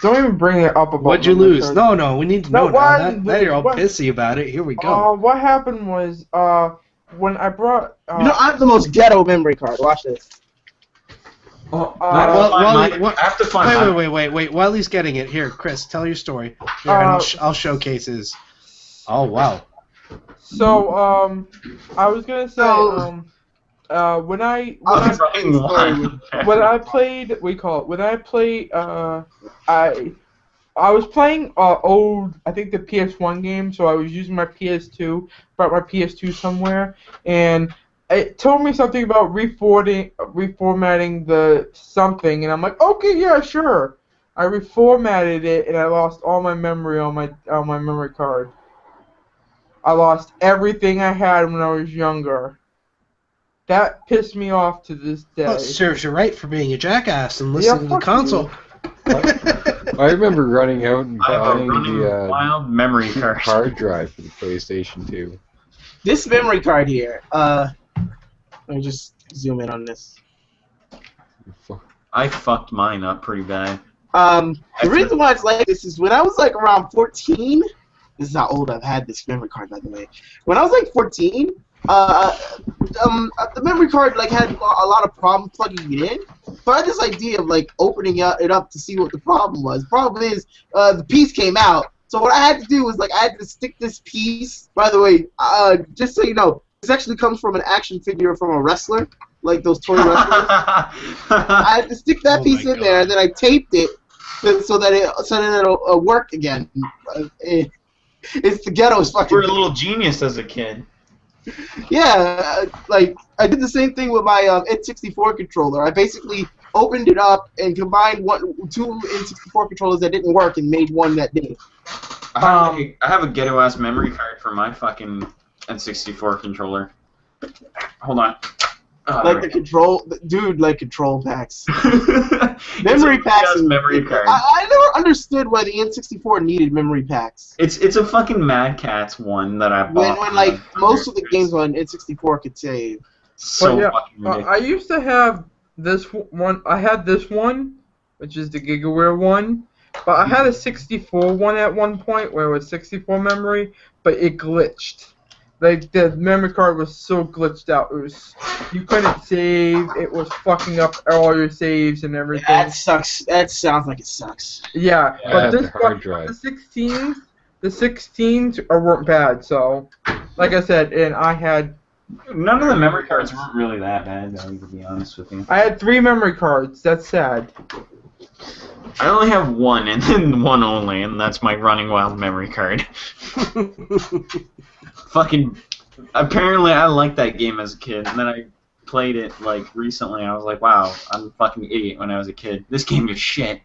Don't even bring it up about What'd you memory lose? cards. No, we need to No, know now. why- Now you're all what- pissy about it. Here we go. What happened was, when I brought, You know, I have the most ghetto memory card. Watch this. Well, I have to find mine. wait. While he's getting it, here, Chris, tell your story. Here, and I'll showcase his. Oh wow. so, I was gonna say, when I played, I was playing old, I think the PS1 game, so I was using my PS2, brought my PS2 somewhere, and it told me something about reformatting the something, and I'm like, okay, yeah, sure. I reformatted it, and I lost all my memory on my memory card. I lost everything I had when I was younger. That pissed me off to this day. Well, it serves you right for being a jackass and listening to the fuck console. I remember running out and I have a buying running the wild memory card. hard drive for the PlayStation 2. This memory card here. Let me just zoom in on this. I fucked mine up pretty bad. The reason why it's like this is when I was like around 14. This is how old I've had this memory card, by the way. When I was like 14, the memory card like had a lot of problems plugging it in. So I had this idea of like opening it up to see what the problem was. Problem is, the piece came out. So what I had to do was like I had to stick this piece. By the way, just so you know, this actually comes from an action figure from a wrestler, like those toy wrestlers. I had to stick that Oh piece my in there, and then I taped it so that it'll work again. It's the ghetto's fucking. You were a little genius as a kid. Yeah, like I did the same thing with my N64 controller. I basically opened it up and combined two N64 controllers that didn't work and made one that did. I have a ghetto ass memory card for my fucking N64 controller. Hold on. Like the control, dude, like control packs. Memory packs. Memory card. I never understood why the N64 needed memory packs. It's a fucking Mad Catz one that I bought. When like most of the games on N64 could save. So fucking ridiculous. I used to have this one. I had this one, which is the GigaWare one. But I had a 64 one at one point where it was 64 memory, but it glitched. Like the memory card was so glitched out. You couldn't save. It was fucking up all your saves and everything. That sucks. That sounds like it sucks. Yeah, but the hard drive. The 16s weren't bad. So, like I said, and I had. None of the memory cards weren't really that bad, though, to be honest with you. I had 3 memory cards. That's sad. I only have one, and then one only, and that's my Running Wild memory card. Fucking, apparently I liked that game as a kid, and then I played it, like, recently, and I was like, wow, I'm a fucking idiot when I was a kid. This game is shit.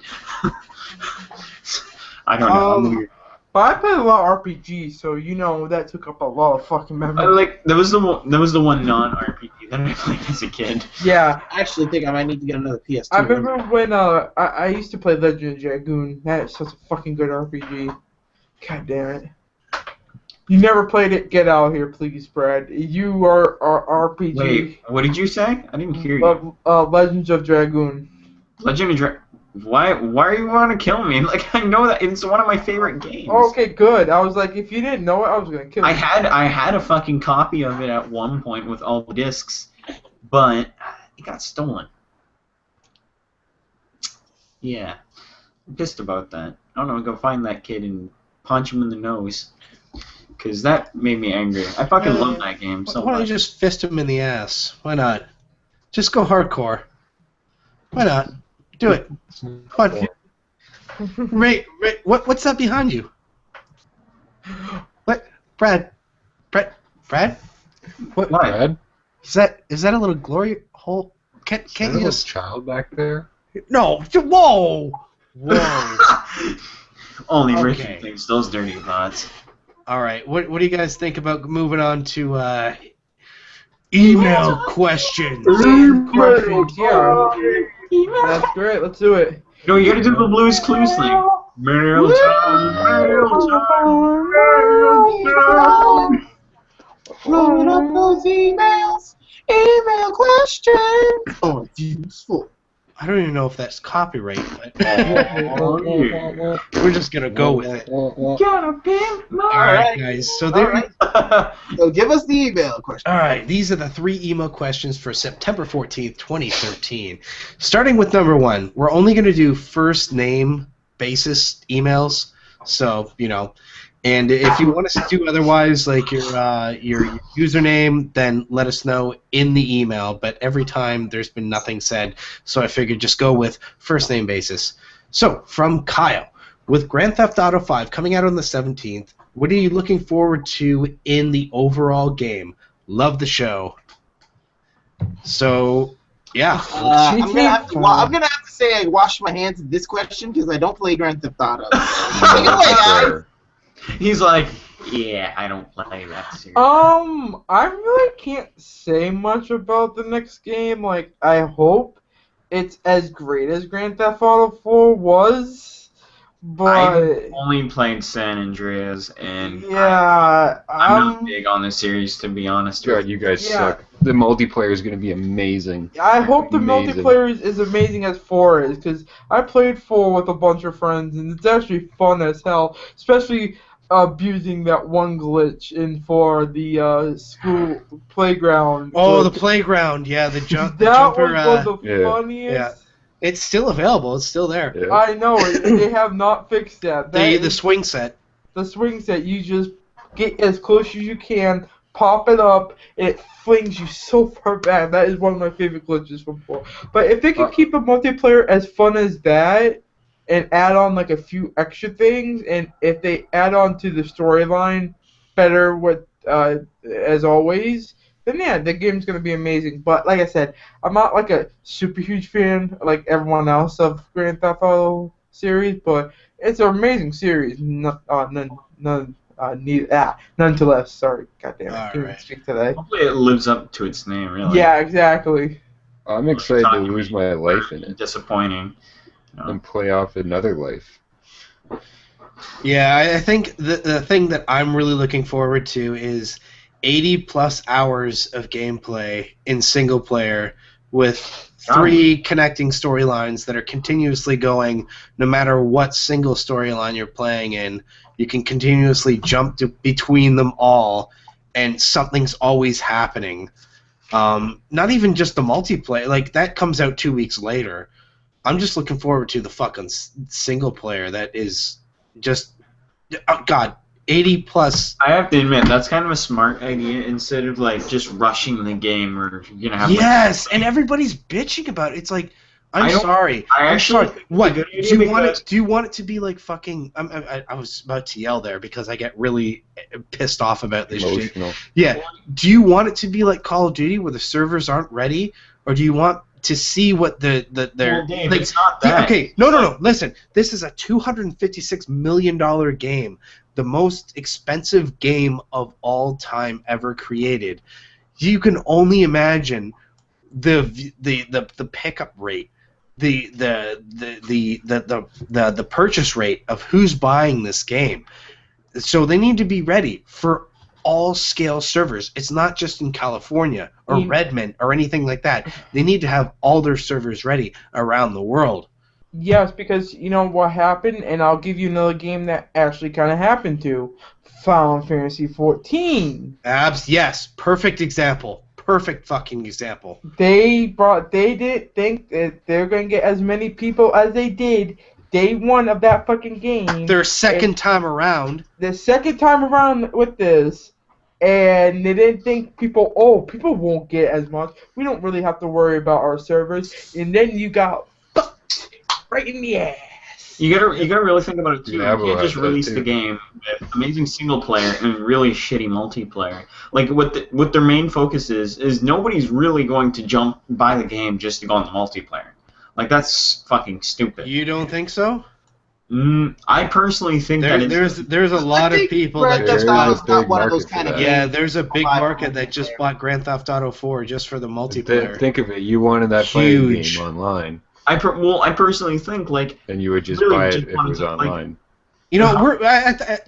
I don't know. But I played a lot of RPGs, so you know that took up a lot of fucking memory. There was the one non-RPG that I played as a kid. Yeah. I actually think I might need to get another PS2. I remember when I used to play Legend of Dragoon. That is such a fucking good RPG. God damn it. You never played it? Get out of here, please, Brad. You are RPG. Wait, what did you say? I didn't hear you. Legends of Dragoon. Legend of Dragoon. Why are you want to kill me? Like, I know that it's one of my favorite games. Okay, good. I was like, if you didn't know it, I was gonna kill you. I had a fucking copy of it at one point with all the discs, but it got stolen. Yeah, I'm pissed about that. I don't know. Go find that kid and punch him in the nose, cause that made me angry. I fucking love that game so much. Why don't you just fist him in the ass? Why not? Just go hardcore. Why not? Do it. Come on. Ray, what's that behind you? What? Brad? What? Brad? Is that a little glory hole? Can't you just... child back there? No. Whoa. Only Okay. Ricky thinks those dirty thoughts. All right. What do you guys think about moving on to email questions? Yeah. That's great. Let's do it. No, you gotta do the Blue's Clues thing. Mail time. Throwing up those emails. Email questions. Oh, useful. I don't even know if that's copyright, but Oh, yeah. we're just gonna go with it. Gotta pimp my... All right, guys. So there. So give us the email question. All right, these are the 3 email questions for September 14th, 2013. Starting with number 1, we're only going to do first name basis emails. So, you know, and if you want us to do otherwise, like your username, then let us know in the email. But every time there's been nothing said, so I figured just go with first name basis. So, from Kyle, with Grand Theft Auto 5 coming out on the 17th, what are you looking forward to in the overall game? Love the show. So, yeah. I'm gonna have to say I wash my hands of this question because I don't play Grand Theft Auto. Take it away, guys. He's like, yeah, I don't play that series. I really can't say much about the next game. Like, I hope it's as great as Grand Theft Auto 4 was, but I've only played San Andreas, and yeah, I'm not big on the series, to be honest. God, you guys suck. The multiplayer is going to be amazing. I hope the Amazing. multiplayer is as amazing as 4 is, because I played 4 with a bunch of friends, and it's actually fun as hell, especially abusing that one glitch in for the school playground. Oh, the playground, yeah, the jumper. That was the funniest. Yeah. It's still available. It's still there. Yeah. I know they have not fixed that. The swing set. The swing set, you just get as close as you can, pop it up, and it flings you so far back. That is one of my favorite glitches from 4. But if they can keep the multiplayer as fun as that, and add on like a few extra things, and if they add on to the storyline better with as always, then yeah, the game's gonna be amazing. But like I said, I'm not like a super huge fan like everyone else of Grand Theft Auto series, but it's an amazing series. Nonetheless, sorry, goddamn, I can't Alright. speak today. Hopefully it lives up to its name, really. Yeah, exactly. I'm excited to lose my life in it Disappointing. You know. and play off another life. Yeah, I think the thing that I'm really looking forward to is 80 plus hours of gameplay in single player with 3 connecting storylines that are continuously going no matter what single storyline you're playing in. You can continuously jump between them all, and something's always happening. Not even just the multiplayer. Like, that comes out 2 weeks later. I'm just looking forward to the fucking single player that is just... Oh, God. 80 plus. I have to admit, that's kind of a smart idea instead of like just rushing the game or you're gonna have. Yes, and everybody's bitching about it. It's like, I'm sorry. I'm sorry. What? Do you want it? Do you want it to be like fucking? I was about to yell there because I get really pissed off about this shit. Yeah. Do you want it to be like Call of Duty where the servers aren't ready, or do you want to see what their Dave, like? it's not that. Okay, no. Listen, this is a $256 million game. The most expensive game of all time ever created. You can only imagine the pickup rate, the purchase rate of who's buying this game. So they need to be ready for all scale servers. It's not just in California or Redmond or anything like that. They need to have all their servers ready around the world. Yes, because you know what happened, and I'll give you another game that actually kind of happened to Final Fantasy 14. Yes, perfect example. Perfect fucking example. They did think that they're going to get as many people as they did day one of that fucking game. Their second time around. The second time around with this, and they didn't think people won't get as much. We don't really have to worry about our servers. And then you got fucked right in the ass. You gotta really think about it too. Yeah, you can't just release the game with amazing single player and really shitty multiplayer. Like what their main focus is nobody's really going to buy the game just to go on the multiplayer. Like that's fucking stupid. You don't think so? I personally think there's a lot of people that just not one of those kind of games. Yeah, there's a big market that just bought Grand Theft Auto 4 just for the multiplayer. Think of it, you wanted that fighting game online. I personally think like. And you would just really buy it just if it was like, online. You know,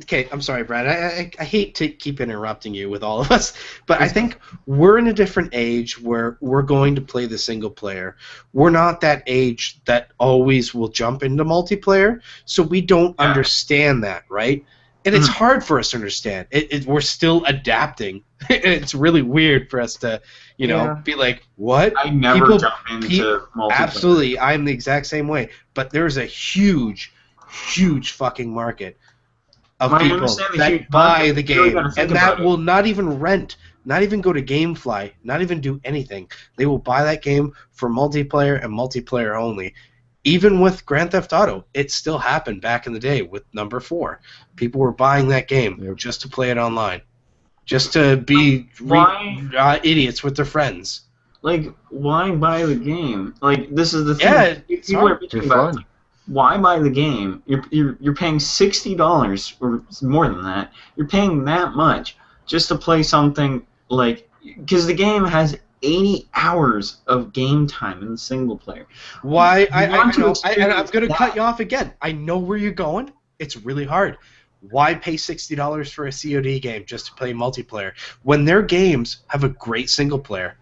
okay, I'm sorry, Brad. I hate to keep interrupting you with all of us, but I think we're in a different age where we're going to play the single player. We're not that age that always will jump into multiplayer, so we don't understand that, right? And it's hard for us to understand. We're still adapting. It's really weird for us to, be like, what? I never jump into multiplayer. Absolutely, I'm the exact same way. But there's a huge fucking market of people that buy the game, and that will not even rent, not even go to GameFly, not even do anything. They will buy that game for multiplayer and multiplayer only. Even with Grand Theft Auto, it still happened back in the day with number 4. People were buying that game just to play it online, just to be idiots with their friends. Like, why buy the game? Like, this is the thing. Yeah, people are bitching about. Like, why buy the game? You're paying $60 or more than that. You're paying that much just to play something like because the game has 80 hours of game time in the single player. Why? I'm going to cut you off again. I know where you're going. It's really hard. Why pay $60 for a COD game just to play multiplayer when their games have a great single player?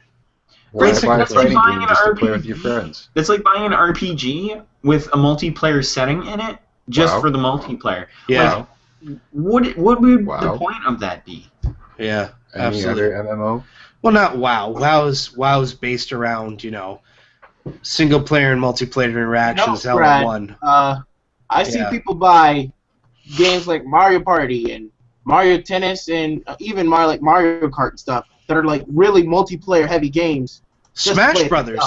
That's like buying an RPG. Play with your friends. It's like buying an RPG with a multiplayer setting in it just for the multiplayer. Yeah. Like, what would the point of that be? Yeah, Any other MMO? Well, not WoW. WoW's based around, single player and multiplayer interactions all in one. I see people buy games like Mario Party and Mario Tennis and even Mario Kart and stuff that are like really multiplayer heavy games. Smash Brothers.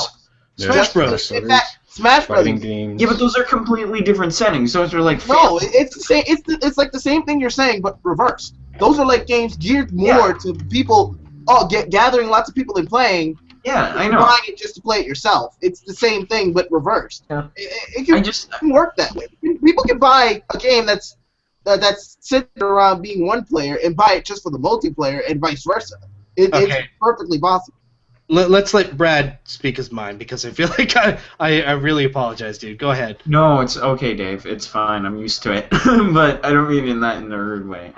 Smash Bros. In fact, Smash Bros. Fighting games. Yeah, but those are completely different settings. Those are like No, it's the same. It's like the same thing you're saying, but reversed. Those are like games geared more to people. Gathering lots of people and playing. Yeah, I know. Buying it just to play it yourself. It's the same thing, but reversed. Yeah. It can work that way. People can buy a game that's sitting around being one player and buy it just for the multiplayer, and vice versa. It's perfectly possible. Let's let Brad speak his mind, because I feel like I really apologize, dude. Go ahead. No, it's okay, Dave. It's fine. I'm used to it. But I don't mean in a rude way.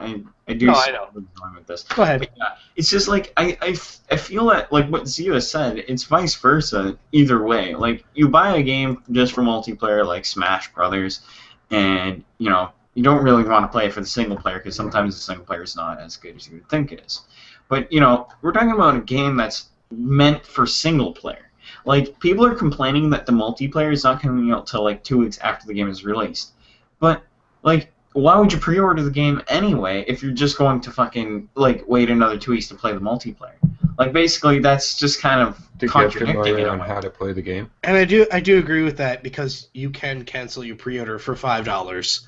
I do. No, I know. With this. Go ahead. But yeah, it's just like I feel that, like what Zio said, it's vice versa either way. Like, you buy a game just for multiplayer, like Smash Brothers, and you don't really want to play it for the single player, because sometimes the single player is not as good as you would think it is. But we're talking about a game that's meant for single player. Like, people are complaining that the multiplayer is not coming out till like 2 weeks after the game is released. But like, why would you pre-order the game anyway if you're just going to fucking like wait another 2 weeks to play the multiplayer? Like, basically, that's just kind of contradicting it on how to play the game. And I do agree with that, because you can cancel your pre-order for $5.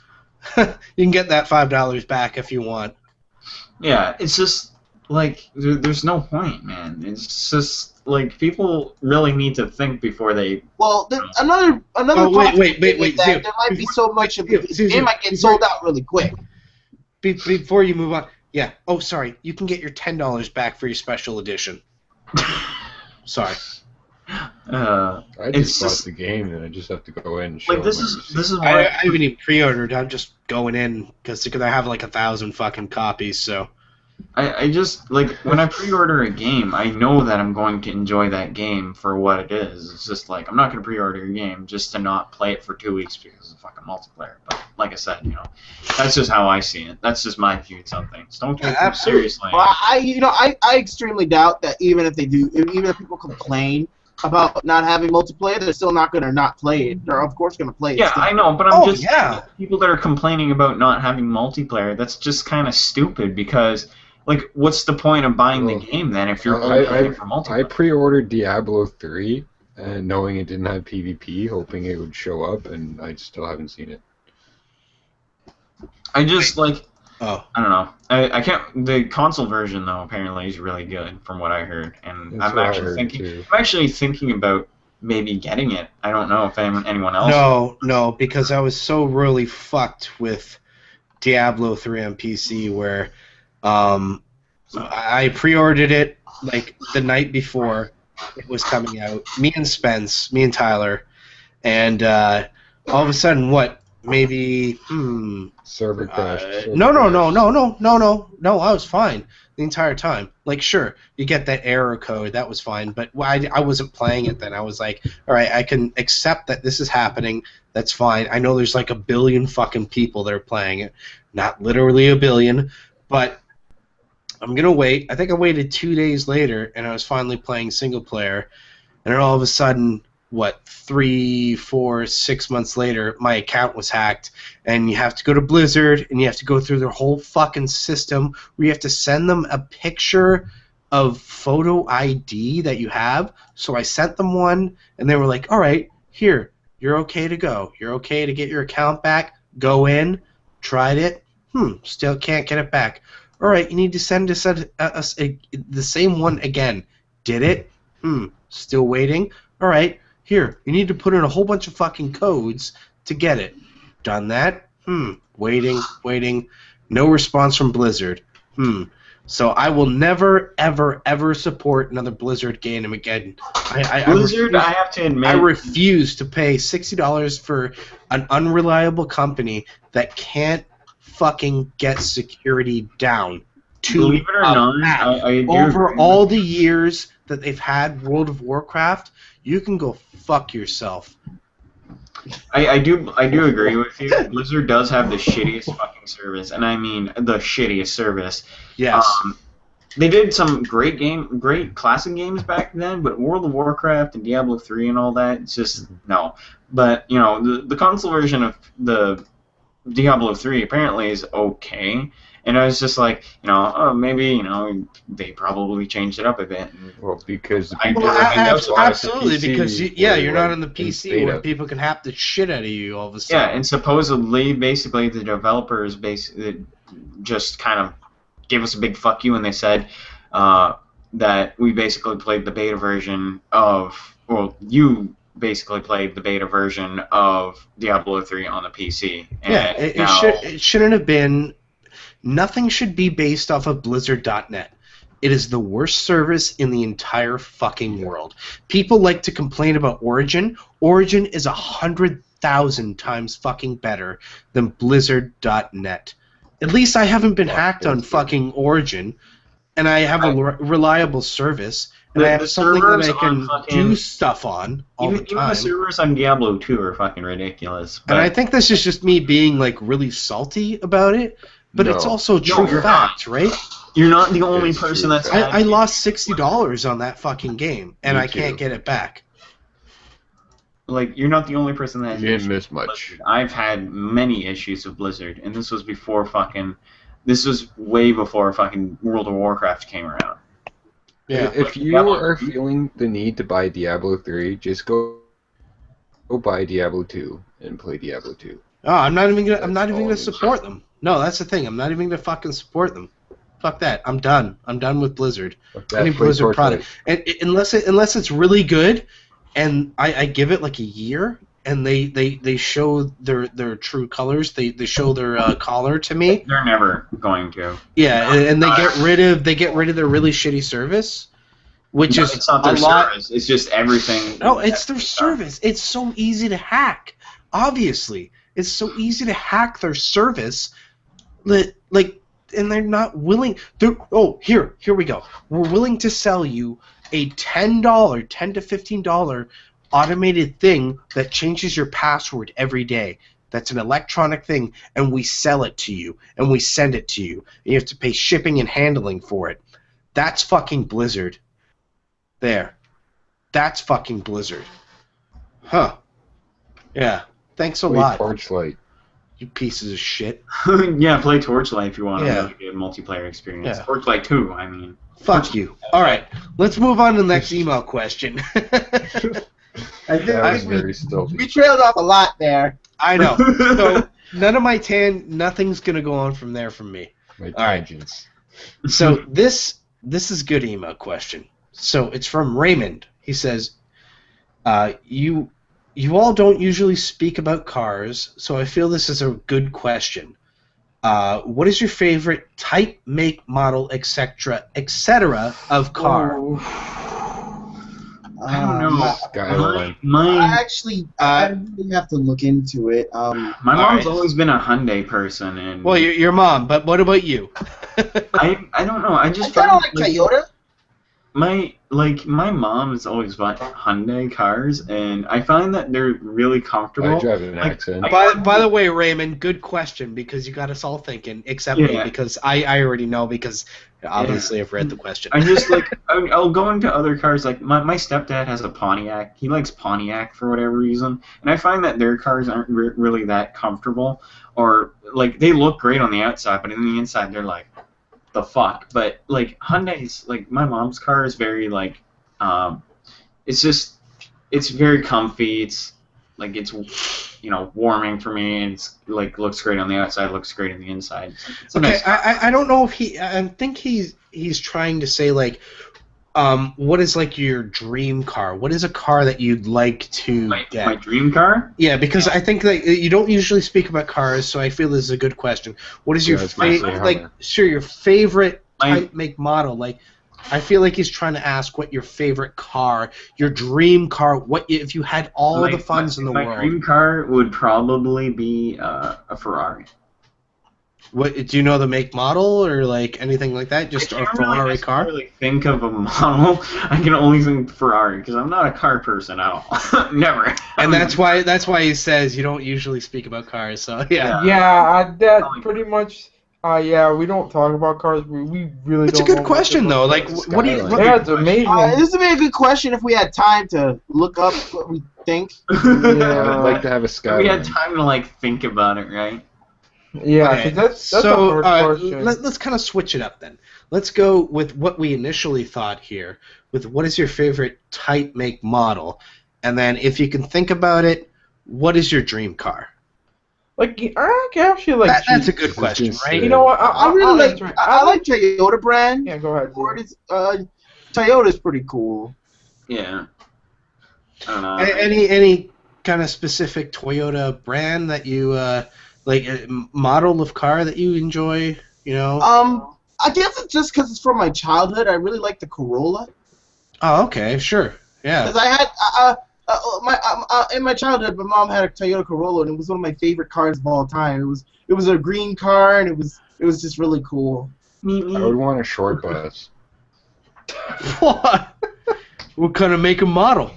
You can get that $5 back if you want. Yeah, it's just like there's no point, man. It's just like people really need to think before they. Well, another. Oh, wait, there might be so much of the game might get sold out really quick. Before you move on, yeah. Oh, sorry. You can get your $10 back for your special edition. Sorry. I just bought the game, and I just have to go in and show. Like, this is why I haven't even pre-ordered. I'm just going in because I have like 1,000 fucking copies. So. I just, like, when I pre-order a game, I know that I'm going to enjoy that game for what it is. It's just like, I'm not going to pre-order a game just to not play it for 2 weeks because of fucking multiplayer. But like I said, that's just how I see it. That's just my view on things. Don't take it seriously. Well, I extremely doubt that even if people complain about not having multiplayer, they're still not going to not play it. They're of course going to play it. Yeah, still. I know, but I'm just people that are complaining about not having multiplayer. That's just kind of stupid, because. Like, what's the point of buying the game then if you're only playing for multiplayer? I pre-ordered Diablo 3, and knowing it didn't have PvP, hoping it would show up, and I still haven't seen it. I just, like, I don't know. I can't. The console version, though, apparently is really good from what I heard, and I'm actually thinking about maybe getting it. I don't know if anyone else. No, because I was so really fucked with Diablo 3 on PC where. I pre-ordered it like the night before it was coming out. Me and Tyler, and all of a sudden, maybe server crashed. No. I was fine the entire time. Like, sure, you get that error code, that was fine, but I wasn't playing it then. I was like, all right, I can accept that this is happening. That's fine. I know there's like 1 billion fucking people that are playing it, not literally 1 billion, but. I'm going to wait. I think I waited 2 days later, and I was finally playing single player. And then all of a sudden, 3, 4, 6 months later, my account was hacked. And you have to go to Blizzard, and you have to go through their whole fucking system where you have to send them a picture of photo ID that you have. So I sent them one, and they were like, all right, here, you're okay to go. You're okay to get your account back. Go in. Tried it. Still can't get it back. All right, you need to send us the same one again. Did it? Still waiting. All right, here, you need to put in a whole bunch of fucking codes to get it. Done that? Waiting. No response from Blizzard. So I will never, ever, ever support another Blizzard game again. Blizzard, I have to admit. I refuse to pay $60 for an unreliable company that can't fucking get security down. Believe it or not, I over all the years that they've had World of Warcraft, you can go fuck yourself. I do agree with you. Blizzard does have the shittiest fucking service, and I mean the shittiest service. Yes. They did some great classic games back then, but World of Warcraft and Diablo 3 and all that, it's just no. But the console version of the Diablo 3 apparently is okay, And I was just like, oh, maybe, they probably changed it up a bit. Well, because the I- people well, that end up buying absolutely, the PC because were, you're not like, on the in PC beta. where people can hack the shit out of you all of a Yeah, sudden. and supposedly, basically, the developers just kind of gave us a big fuck you, and they said that we basically played the beta version of, well, you basically played the beta version of Diablo 3 on the PC. And Yeah, now, it shouldn't have been. Nothing should be based off of Blizzard.net. It is the worst service in the entire fucking world. People like to complain about Origin. Origin is 100,000 times fucking better than Blizzard.net. At least I haven't been hacked on fucking Origin, and I have a reliable service, and I have the something that I servers can on fucking- do stuff on all the even time. the servers on Diablo 2 are fucking ridiculous. But And I think this is just me being like really salty about it, but it's No. also true you're fact, right? you're not the only It's person true. that's I lost $60 on that fucking game, and Me I can't too. get it back. like, you're not the only person that has You didn't issues miss with much. Blizzard. I've had many issues with Blizzard, and this was before fucking. This was way before fucking World of Warcraft came around. Yeah. If you Diablo are 3. feeling the need to buy Diablo 3, just go buy Diablo 2 and play Diablo 2. Oh, I'm not even gonna. I'm That's not even all gonna it is. support them. No, that's the thing. I'm not even gonna fucking support them. Fuck that. I'm done. I'm done with Blizzard. Any Play Blizzard Torchlight. product, and unless it's really good, and I give it like a year, and they show their true colors. They show their collar to me. They're never going to. Yeah, and they get rid of their really shitty service, which No, is it's not a their lot. service. It's just everything. No, it's their service. It's so easy to hack. Obviously, it's so easy to hack their service that and they're not willing. Here we go. We're willing to sell you a $10 to $15 automated thing that changes your password every day. That's an electronic thing, and we sell it to you, and we send it to you. And you have to pay shipping and handling for it. That's fucking Blizzard. There. That's fucking Blizzard. Huh. Yeah. Thanks a Play lot, Torchlight. you pieces of shit. Yeah, play Torchlight if you want Yeah. a really good multiplayer experience. Yeah. Torchlight 2, I mean. Fuck you. All right, let's move on to the next email question. I think, That I was think we very stealthy. trailed off a lot there. I know. So none of my nothing's gonna go on from there from me. My All right. tangents. So this is a good email question. So it's from Raymond. He says, you all don't usually speak about cars, so I feel this is a good question. What is your favorite type, make, model, etc., of car? Ooh. I don't know. Skyline. I Mine, actually, I really have to look into it. my mom's Alright. always been a Hyundai person, and Well, your mom, but what about you? I don't know. I I just kind of find, like Toyota. my mom has always bought Hyundai cars, and I find that they're really comfortable. I drive an Like, accent. By the way, Raymond, good question, because you got us all thinking, except me, Yeah. because I already know, because obviously I've read the question. I just I'll go into other cars. Like my stepdad has a Pontiac. He likes Pontiac for whatever reason, and I find that their cars aren't really that comfortable, or like they look great on the outside, but in the inside they're like, the fuck. But like Hyundai's, like my mom's car is very like, it's very comfy. It's like it's warming for me, and it's like looks great on the outside, looks great on the inside. It's a Okay, nice car. I don't know if I think he's trying to say like, what is like your dream car? What is a car that you'd like to get? My dream car. Yeah, because I think that you don't usually speak about cars, so I feel this is a good question. What is your Yeah, it's mostly favorite, Hummer. your favorite My- type, make, model? Like, I feel like he's trying to ask what your favorite car, your dream car, what if you had all of the funds in the my world. dream car would probably be a Ferrari. What do you know the make, model, or like anything like that? Just I a can't Ferrari car. really think of a model. I can only think Ferrari because I'm not a car person at all. Never. And that's why he says you don't usually speak about cars. So yeah. Yeah, that pretty much. Yeah, we don't talk about cars. We really It's a don't. good know question much though. about Like, cars. what do you? Skyline. What, Yeah, it's amazing. This would be a good question if we had time to look up what we think. I'd like to have a we Skyline. had time to like think about it, right? Yeah, Okay, 'cause that's so a hard question. let's kind of switch it up then. Let's go with what we initially thought here, with what is your favorite type, make, model, and then if you can think about it, what is your dream car? Like, I actually like That's a Jeeps. good question, right? You know what? I really like. right. I like Toyota brand. Yeah, go ahead. Ford is, Toyota's pretty cool. Yeah. I don't know. Any kind of specific Toyota brand that you like, a model of car that you enjoy? You know? I guess it's just because it's from my childhood. I really like the Corolla. Oh, okay, sure, yeah. Because I had in my childhood, my mom had a Toyota Corolla, and it was one of my favorite cars of all time. It was a green car, and it was just really cool. I would want a short bus. What? What kind of make and model?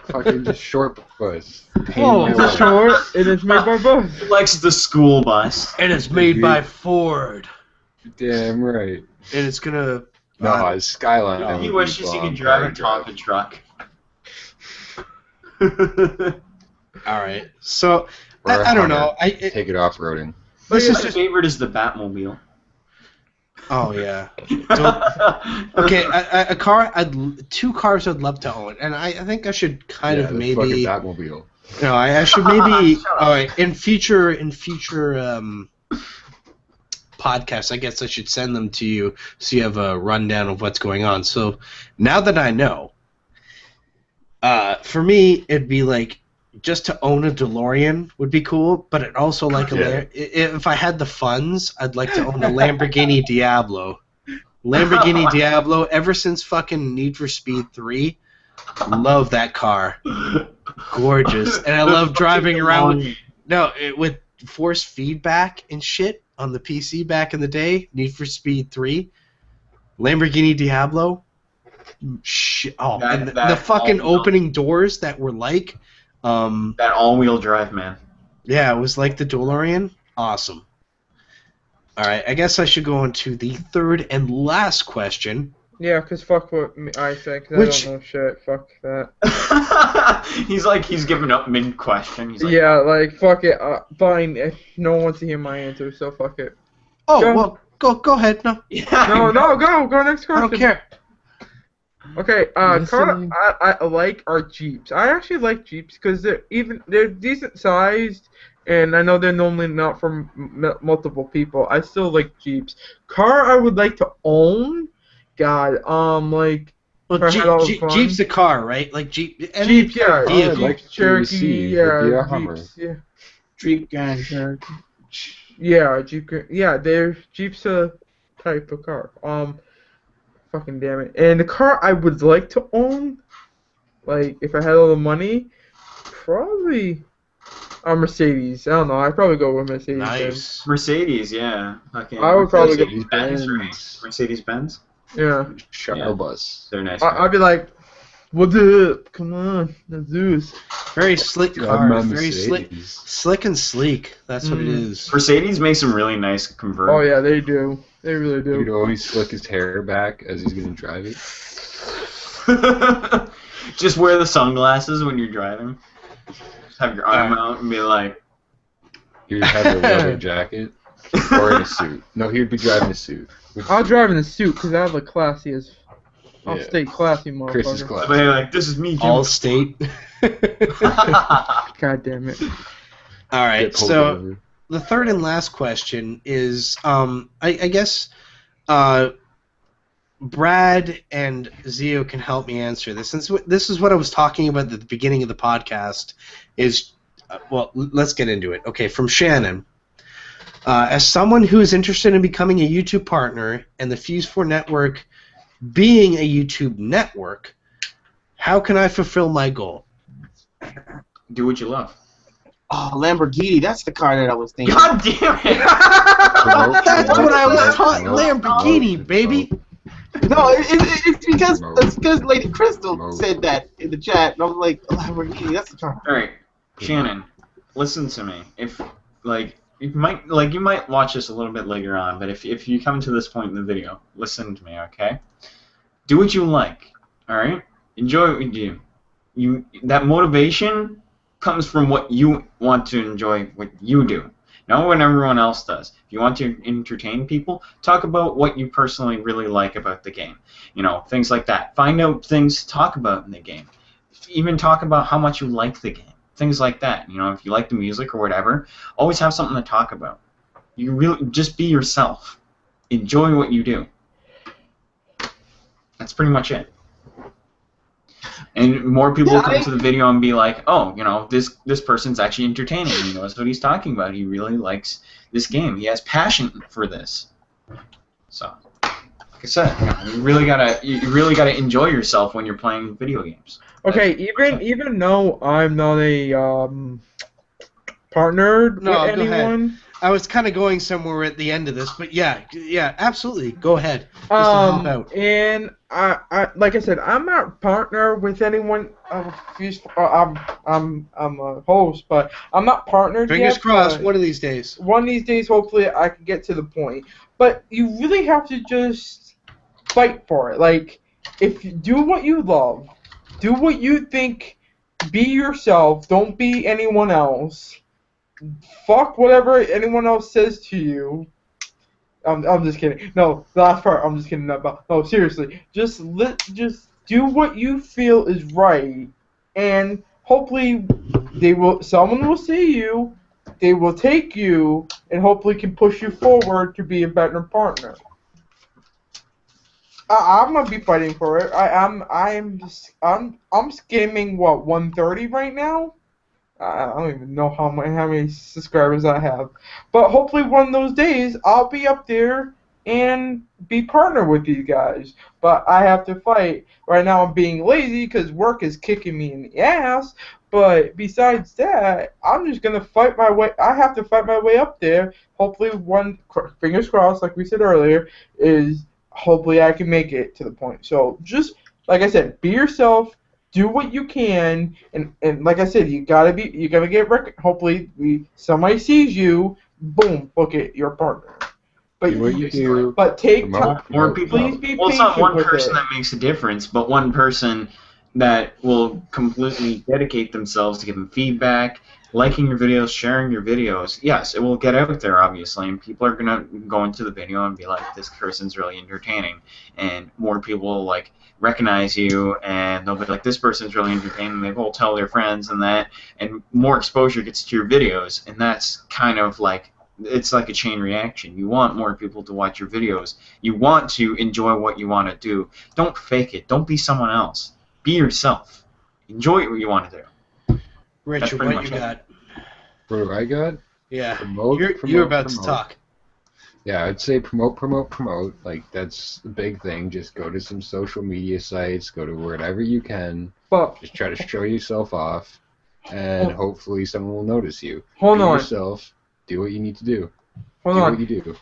Fucking just short bus. Oh, It's a short, and it's made by both. He likes the school bus. And it's made by Ford. Damn right. And it's gonna. No, it's Skyline. No. He would be wishes he bomb could drive a car Tonka truck. All right. So Or a I don't Hummer. know. Take it off-roading. This My is just. favorite is the Batmobile. Oh yeah. Okay, a car. Two cars I'd love to own, and I think I should kind of the maybe. fucking Batmobile. No, I should maybe. All right, in future podcasts, I guess I should send them to you so you have a rundown of what's going on. So now that I know, for me it'd be like just to own a DeLorean would be cool, but it also like if I had the funds, I'd like to own a Lamborghini Diablo. Lamborghini Diablo, ever since fucking Need for Speed 3, love that car. Gorgeous. And I love driving around with force feedback and shit on the PC back in the day. Need for Speed 3. Lamborghini Diablo. Shit. Oh, and the fucking opening doors that were like that all-wheel drive, man. Yeah, it was like the DeLorean. Awesome. All right, I guess I should go on to the third and last question. Yeah, because fuck what I think. I don't know shit. Fuck that. he's giving up mid-question. He's like, yeah, like, fuck it. Fine. If no one wants to hear my answer, so fuck it. Oh, well, go ahead. No. No, go next question. I don't care. Okay, car I like are Jeeps. I actually like Jeeps because they're decent sized, and I know they're normally not for multiple people. I still like Jeeps. Car I would like to own, God, like. Well, Jeep's a car, right? Like Jeep. Jeep, yeah. Like Cherokee, yeah. Hummer. Jeeps, yeah. Jeep Grand Cherokee. Yeah, Jeep. Yeah, Jeep's a type of car. Fucking damn it. And the car I would like to own, like, if I had all the money, probably a Mercedes. I don't know. I'd probably go with Mercedes. Nice. Mercedes, yeah. Okay. I would probably go Mercedes-Benz. Mercedes-Benz? Yeah. Shuttle bus. They're nice. I'd be like, what's up? Come on, let's do this. Very slick Yeah, car. my Very Mercedes. slick and sleek. That's what it is. Mercedes makes some really nice convertibles. Oh yeah, they do. They really do. He'd always slick his hair back as he's gonna drive it. Just wear the sunglasses when you're driving. Just have your arm out and be like. He'd have a leather jacket or in a suit. No, he'd be driving a suit. I'll drive in a suit because I look classy as. I'll Yeah. stay classy, motherfucker. Chris is classy. Somebody like, this is me, Jim. All state. God damn it. All right, Get pulled so over. the third and last question is, I guess, Brad and Zeo can help me answer this. Since this is what I was talking about at the beginning of the podcast, is, well, let's get into it. Okay, from Shannon. As someone who is interested in becoming a YouTube partner and the Fuse-4 network being a YouTube network, how can I fulfill my goal? Do what you love. Oh, Lamborghini. That's the car that I was thinking. God damn it! That's what I was taught. Lamborghini, baby. No, it's because Lady Crystal said that in the chat, and I was like, Lamborghini. That's the car. All right, Shannon, listen to me. If you might watch this a little bit later on, but if you come to this point in the video, listen to me, okay? Do what you like, all right? Enjoy what you do. That motivation comes from what you want to enjoy, what you do. not what everyone else does. If you want to entertain people, talk about what you personally really like about the game. You know, things like that. Find out things to talk about in the game. Even talk about how much you like the game. Things like that. You know, if you like the music or whatever, always have something to talk about. You really just be yourself. Enjoy what you do. That's pretty much it. And more people will come to the video and be like, oh, you know, this person's actually entertaining. He knows what he's talking about. He really likes this game. He has passion for this. So, like I said, you really gotta enjoy yourself when you're playing video games. Okay, even though I'm not a partnered with anyone. I was kind of going somewhere at the end of this, but yeah, absolutely. Go ahead. And I like I said, I'm not partner with anyone. I'm a host, but I'm not partnered yet. Fingers crossed. One of these days. One of these days, hopefully, I can get to the point. But you really have to just fight for it. Like, if you do what you love, do what you think. Be yourself. Don't be anyone else. Fuck whatever anyone else says to you. I'm just kidding. No, the last part I'm just kidding about. No, seriously. Just do what you feel is right, and hopefully someone will see you, they will take you, and hopefully can push you forward to be a better partner. I'm gonna be fighting for it. I'm skimming what 130 right now. I don't even know how many subscribers I have. But hopefully one of those days I'll be up there and be partnered with these guys. But I have to fight. Right now I'm being lazy because work is kicking me in the ass. But besides that, I'm just going to fight my way. I have to fight my way up there. Hopefully fingers crossed, like we said earlier, is hopefully I can make it to the point. So just, like I said, be yourself. Do what you can, and like I said, you gotta get hopefully somebody sees you, boom, look at your partner. But do what you do. But take time. More people. Please be well, it's not one patient with person it. that makes a difference, but one person that will completely dedicate themselves to giving feedback, liking your videos, sharing your videos. Yes, it will get out there, obviously, and people are gonna go into the video and be like, "This person's really entertaining," and more people will like recognize you, and they'll be like, this person's really entertaining, they will tell their friends and that, and more exposure gets to your videos, and that's kind of like, it's like a chain reaction. You want more people to watch your videos. You want to enjoy what you want to do. Don't fake it. Don't be someone else. Be yourself. Enjoy what you want to do. Richard, what you got? What do I got? Yeah, Promote, you're about to talk. Yeah, I'd say promote. Like, that's the big thing. Just go to some social media sites, go to wherever you can. But just try to show yourself off, and hopefully someone will notice you. Hold Be on. yourself. Do what you need to do. Hold do on. what you do.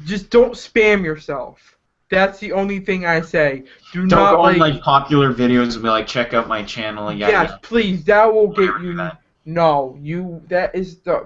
Just don't spam yourself. That's the only thing I say. Don't go on like popular videos and be like, check out my channel. Yes, please. That will get you. That. No,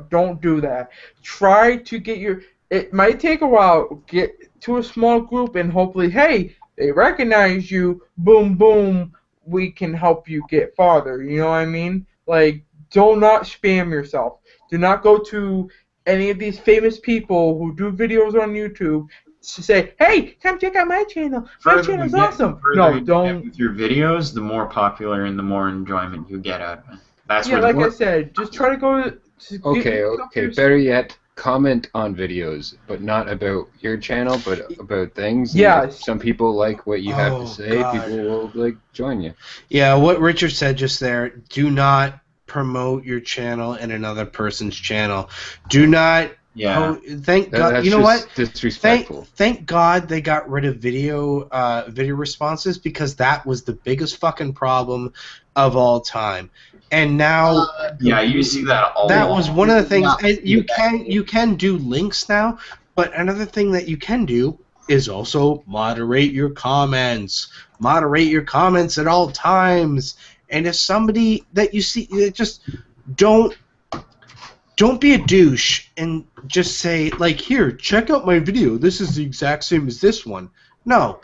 don't do that. Try to get your. It might take a while. Get to a small group and hopefully, hey, they recognize you. Boom, boom. We can help you get farther. You know what I mean? Like, do not spam yourself. Do not go to any of these famous people who do videos on YouTube to say, hey, come check out my channel. My channel's awesome. No, don't. With your videos, the more popular and the more enjoyment you get out of it. That's yeah, like I said, just try to go to Okay. Better yet, comment on videos, but not about your channel, but about things. Yeah. Some people like what you have to say. God. People will like join you. Yeah, what Richard said just there. Do not promote your channel in another person's channel. Do not. Yeah. Thank God. That's you know what? Disrespectful. Thank God they got rid of video responses, because that was the biggest fucking problem of all time. And now, yeah, you see that all. That was one of the things. And you can do links now, but another thing that you can do is also moderate your comments. Moderate your comments at all times. And if somebody that you see, just don't be a douche and just say, like, here, check out my video. This is the exact same as this one. No,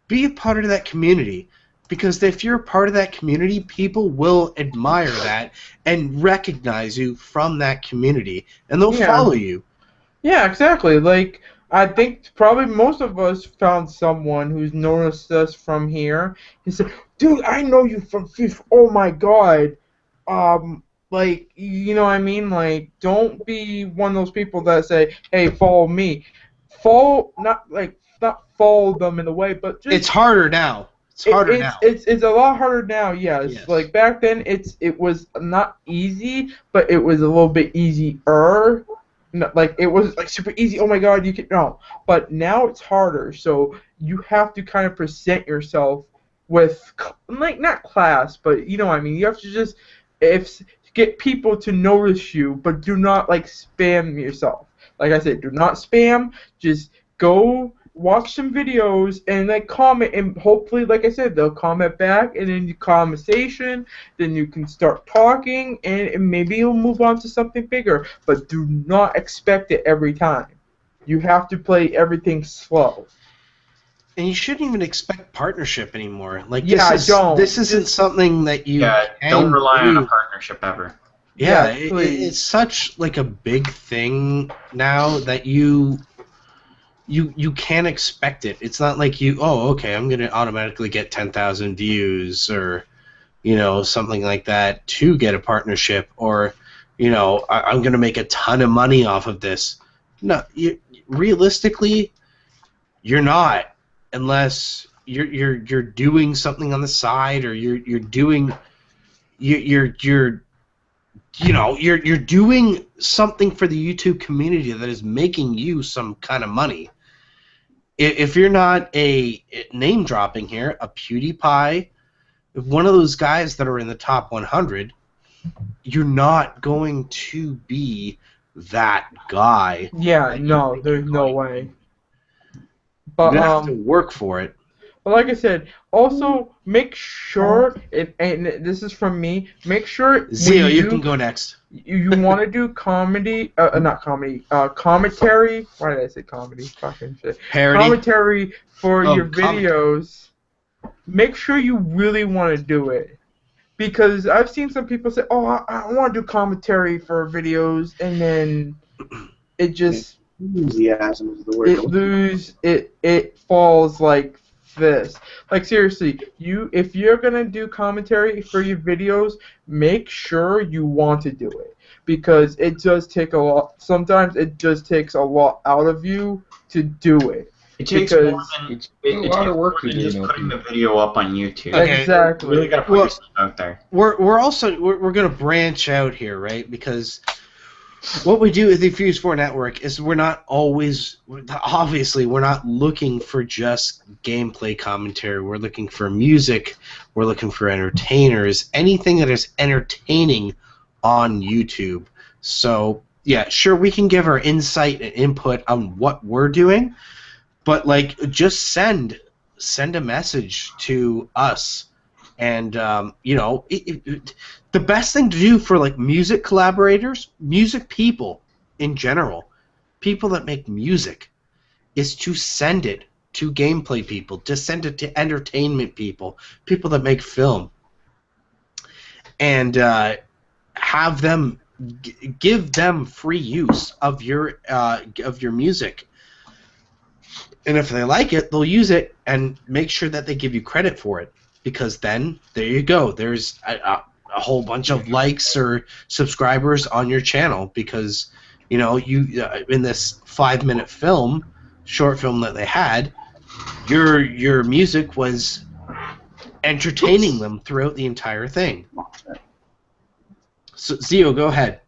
be a part of that community. Because if you're a part of that community, people will admire that and recognize you from that community, and they'll follow you. Yeah, exactly. Like, I think probably most of us found someone who's noticed us from here. He said, "Dude, I know you from FIFA. Oh my God." Like, you know what I mean? Like, don't be one of those people that say, "Hey, follow me." Follow, not follow them in a way, but just It's harder now. It's harder now. it's a lot harder now. Yes. Yes. Like back then, it was not easy, but it was a little bit easier. Like it was like super easy. Oh my God, you can no. But now it's harder. So you have to kind of present yourself with like not class, but you know what I mean. You have to just if get people to notice you, but do not like spam yourself. Like I said, do not spam. Just go watch some videos and like comment, and hopefully, like I said, they'll comment back, and then you conversation, then you can start talking, and maybe you'll move on to something bigger. But do not expect it every time. You have to play everything slow. And you shouldn't even expect partnership anymore. Like Yeah, don't. This isn't something that you don't rely on a do. partnership ever. Yeah, please. it's such like a big thing now that you can't expect it. It's not like okay, I'm gonna automatically get 10,000 views or something like that to get a partnership, or I'm gonna make a ton of money off of this. No, realistically, you're not, unless you're doing something on the side, or you're doing something for the YouTube community that is making you some kind of money. If you're not a name dropping here, a PewDiePie, one of those guys that are in the top 100, you're not going to be that guy. Yeah, no, there's no way. You're But gonna have to work for it. But like I said, also make sure, and this is from me, make sure Zeo, you can go next. You want to do comedy, not comedy, commentary. Why did I say comedy? Fucking shit. Parody. Commentary for your videos. Make sure you really want to do it. Because I've seen some people say, oh, I want to do commentary for videos, and then it just... Enthusiasm is the word. It falls like this. Like seriously, if you're gonna do commentary for your videos, make sure you want to do it, because it does take a lot. Sometimes it just takes a lot out of you to do it. It takes more than it's a lot of work to do. Just putting the video up on YouTube. Okay. Exactly. You really gotta put yourself out there. We're gonna branch out here, right? Because what we do with the Fuse-4 network is we're not looking for just gameplay commentary. We're looking for music. We're looking for entertainers. Anything that is entertaining on YouTube. So, yeah, sure, we can give our insight and input on what we're doing, but, like, just send a message to us. And, the best thing to do for, like, music collaborators, music people in general, people that make music, is to send it to gameplay people, to send it to entertainment people, people that make film, and have them give them free use of your music. And if they like it, they'll use it, and make sure that they give you credit for it. Because then, there you go. There's a whole bunch of likes or subscribers on your channel, because you in this 5-minute short film that they had, your music was entertaining them throughout the entire thing. So Zeo, go ahead.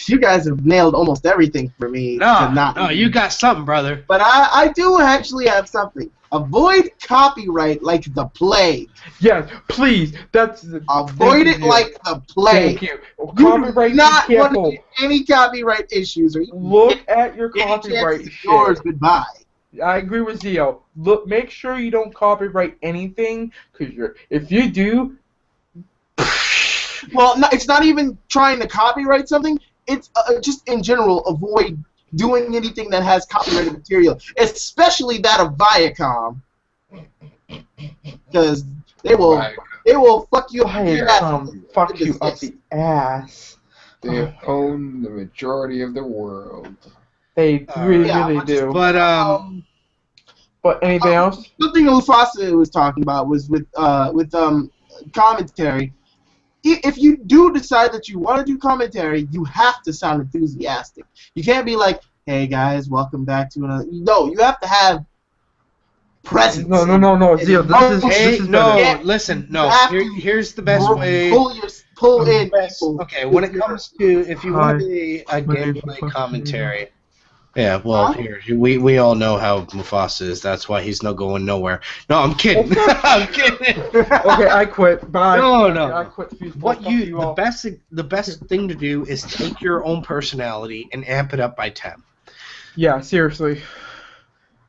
You guys have nailed almost everything for me. No, you got something, brother. But I do actually have something. Avoid copyright like the plague. Yes, please. Avoid it like the plague. Thank you. You Copyright, do not be want careful. to get any copyright issues, or you Look at your copyright shit. Yours, goodbye. I agree with Zeo. Look, make sure you don't copyright anything, because if you do... Well, no, it's not even trying to copyright something. It's just in general, avoid doing anything that has copyrighted material, especially that of Viacom, because they will fuck you up. Viacom fuck you up the ass. They own the majority of the world. They really, yeah, really do. But But anything else? Something Mufasa was talking about was with commentary. If you do decide that you want to do commentary, you have to sound enthusiastic. You can't be like, "Hey guys, welcome back to another." No, you have to have presence. No, Zio, this is no, better. listen, You no. have to Here's the best way. Pull in people. Okay, when it comes to if you want to be a gameplay commentary. Yeah, well, here we all know how Mufasa is. That's why he's not going nowhere. No, I'm kidding. I'm kidding. Okay, I quit. Bye. No. I quit Fuse-4. What Fuck you all. the best thing to do is take your own personality and amp it up by 10. Yeah, seriously.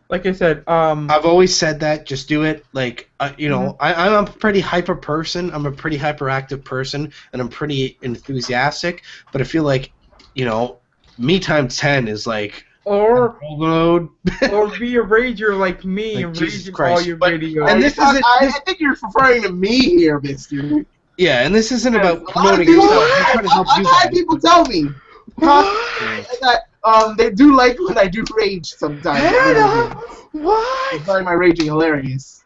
Like I said, I've always said that. Just do it. Like, I'm a pretty hyper person. I'm a pretty hyperactive person, and I'm pretty enthusiastic. But I feel like, me times 10 is like or overload. or be a rager like me Like and Jesus rage in Christ. all your But- videos. and this isn't. I think you're referring to me here, mister. Yeah, and this isn't about A lot of promoting people- yourself. I'm trying to help you I've had guys. people tell me that they do like when I do rage sometimes. Why? I find my raging hilarious.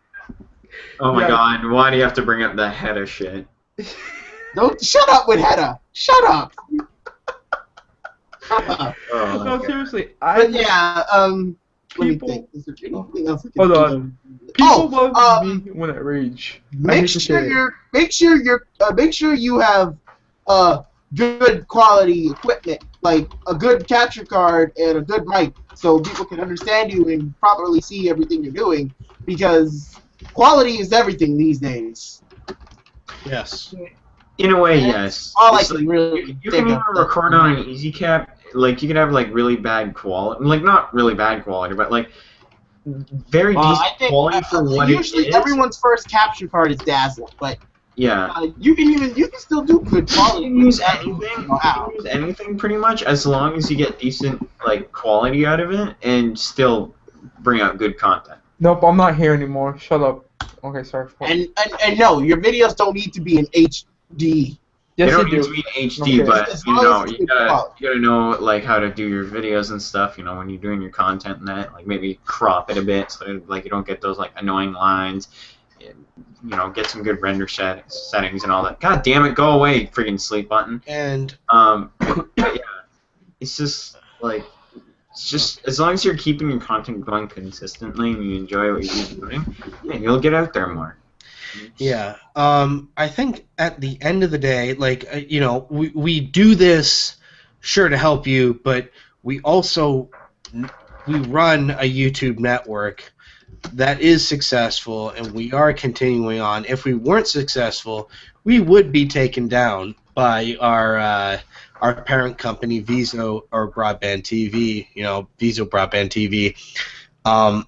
Oh my Yeah. god, why do you have to bring up the Hedda shit? Don't shut up with Hedda. Shut up. Shut up. Oh, No, okay. seriously. But yeah, let me People- think. Is there anything else I can Hold think on. of? People love Oh, me when I rage. I Make hate to say it. make sure you have good quality equipment, like a good capture card and a good mic, so people can understand you and properly see everything you're doing. Because quality is everything these days. Yes. In a way, yes. All I It's can like, really you think can of. even record on an easy cap. Like, you can have, like, really bad quality. Like, not really bad quality, but, like, very decent I think quality for what usually it is. everyone's first capture card is Dazzle, but Yeah. you can still do good You quality. can use anything. You Wow. can use anything pretty much, as long as you get decent, like, quality out of it and still bring out good content. Nope, I'm not here anymore. Shut up. Okay, sorry. And no, your videos don't need to be in HD. They Yes, don't they need do. to be in HD, Okay. but As you long know, as it's you good quality. gotta know like how to do your videos and stuff. You know, when you're doing your content and that, like maybe crop it a bit so like you don't get those like annoying lines. And, get some good render settings and all that. God damn it, go away, freaking sleep button. And But yeah, it's just like as long as you're keeping your content going consistently and you enjoy what you're doing, yeah, you'll get out there more. yeah, I think at the end of the day, like we do this sure to help you, but we also we run a YouTube network that is successful, and we are continuing on. If we weren't successful, we would be taken down by our parent company, Viso or Broadband TV. Viso Broadband TV. And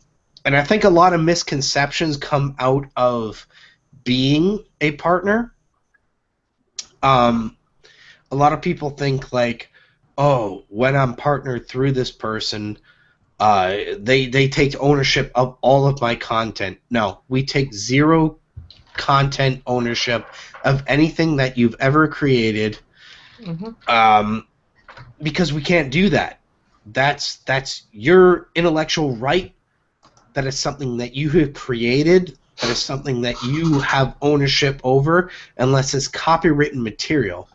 I think a lot of misconceptions come out of being a partner. A lot of people think like, oh, when I'm partnered through this person, they take ownership of all of my content. No, we take zero content ownership of anything that you've ever created, because we can't do that. That's your intellectual right. That is something that you have created. That is something that you have ownership over, unless it's copywritten material.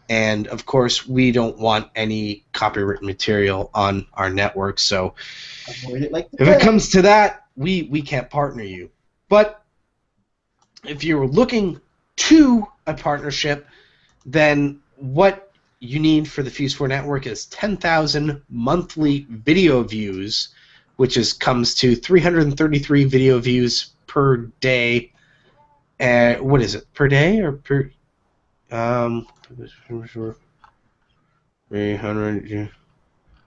And, of course, we don't want any copywritten material on our network. So Avoid it like the if it plague. comes to that, we can't partner you. But if you're looking to a partnership, then what you need for the Fuse-4 network is 10,000 monthly video views, which comes to 333 video views per day. What is it, per day or per... 300. Yeah.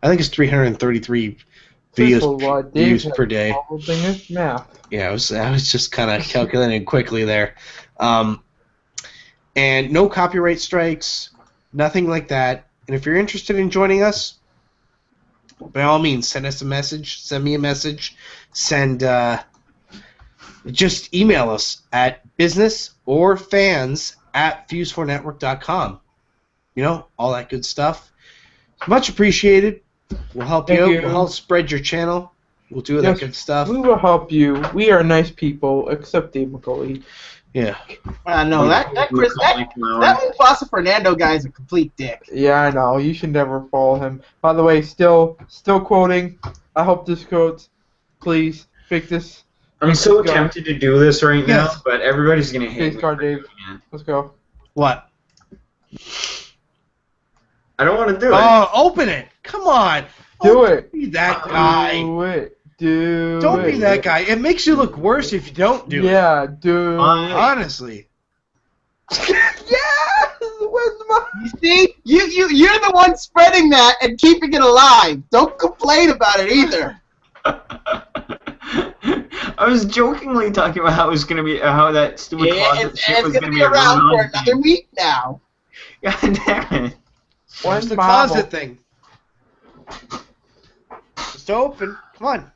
I think it's 333 views per day. Whole thing is math. Yeah, I was just kind of calculating quickly there. And no copyright strikes, nothing like that. And if you're interested in joining us, by all means, send us a message. Send me a message. Just email us at businessorfans@fuse4network.com. all that good stuff. Much appreciated. We'll help you Thank out. you. We'll help spread your channel. We'll do that Yes, good stuff. We will help you. We are nice people, except Dave McCauley. Yeah. No, that MufasaFernando guy is a complete dick. Yeah, I know. You should never follow him. By the way, still quoting. I hope this quotes. Please fix this. I'm so tempted to do this right now, Yes. but everybody's gonna hate Face me. card, for Dave. doing it. Let's go. What? I don't want to do it. Oh, open it. Come on. Do it. Be that guy. Do it. Do Don't it. be that guy. It makes you look worse if you don't do it. Yeah, do Fine. Honestly. Yeah! Where's my... You see, you're the one spreading that and keeping it alive. Don't complain about it either. I was jokingly talking about how it was gonna be how that stupid closet shit was it's gonna gonna be be around for around. another week now. God damn it! Where's the Marvel? closet thing? Just open. Come on.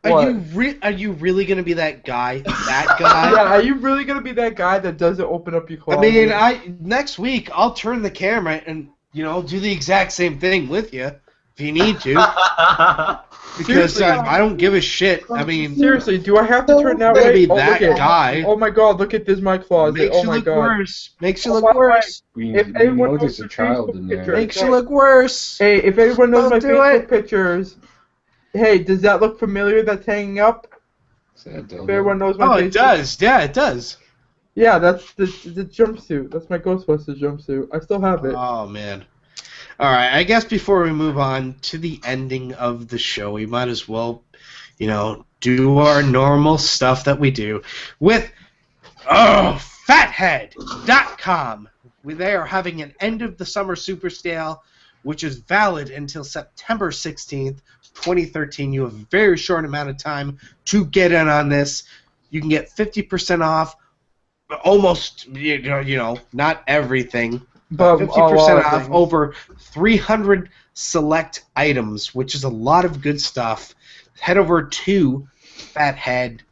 What? Are you really gonna be that guy? That guy? Yeah, are you really gonna be that guy that doesn't open up your closet? I mean, next week I'll turn the camera and do the exact same thing with you if you need to, because Seriously. I don't give a shit. I mean, Seriously, do I have to turn that gonna way? be Oh, that look at- guy. Oh my God! Look at this, my closet. Makes Oh you my look God! worse. Makes you Oh, look by the way, worse. We If anyone know knows there's a the child Facebook in there. picture- Makes you look worse. Hey, if anyone knows Don't my do Facebook it. pictures, hey, does that look familiar? That's hanging up. Is that a dildo? If everyone knows my Oh, Facebook. it does. Yeah, it does. Yeah, that's the jumpsuit. That's my Ghostbusters jumpsuit. I still have it. Oh man. All right. I guess before we move on to the ending of the show, we might as well, do our normal stuff that we do with fathead.com. They are having an end of the summer super sale, which is valid until September 16th, 2013. You have a very short amount of time to get in on this. You can get 50% off almost, not everything. But 50% off over 300 select items, which is a lot of good stuff. Head over to fathead.com.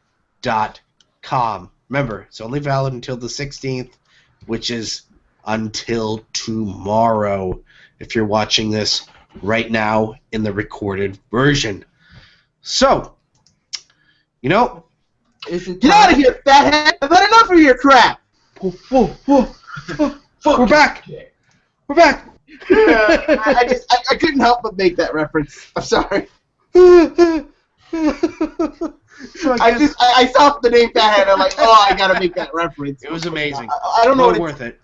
Remember, it's only valid until the 16th, which is until tomorrow, if you're watching this right now in the recorded version. So, Is it Get out of here, fathead! I've had enough of your crap. we're back. We're back. I couldn't help but make that reference. I'm sorry. So I saw the name fathead. I'm like, oh, I gotta make that reference. it was amazing. I don't know Well what worth it.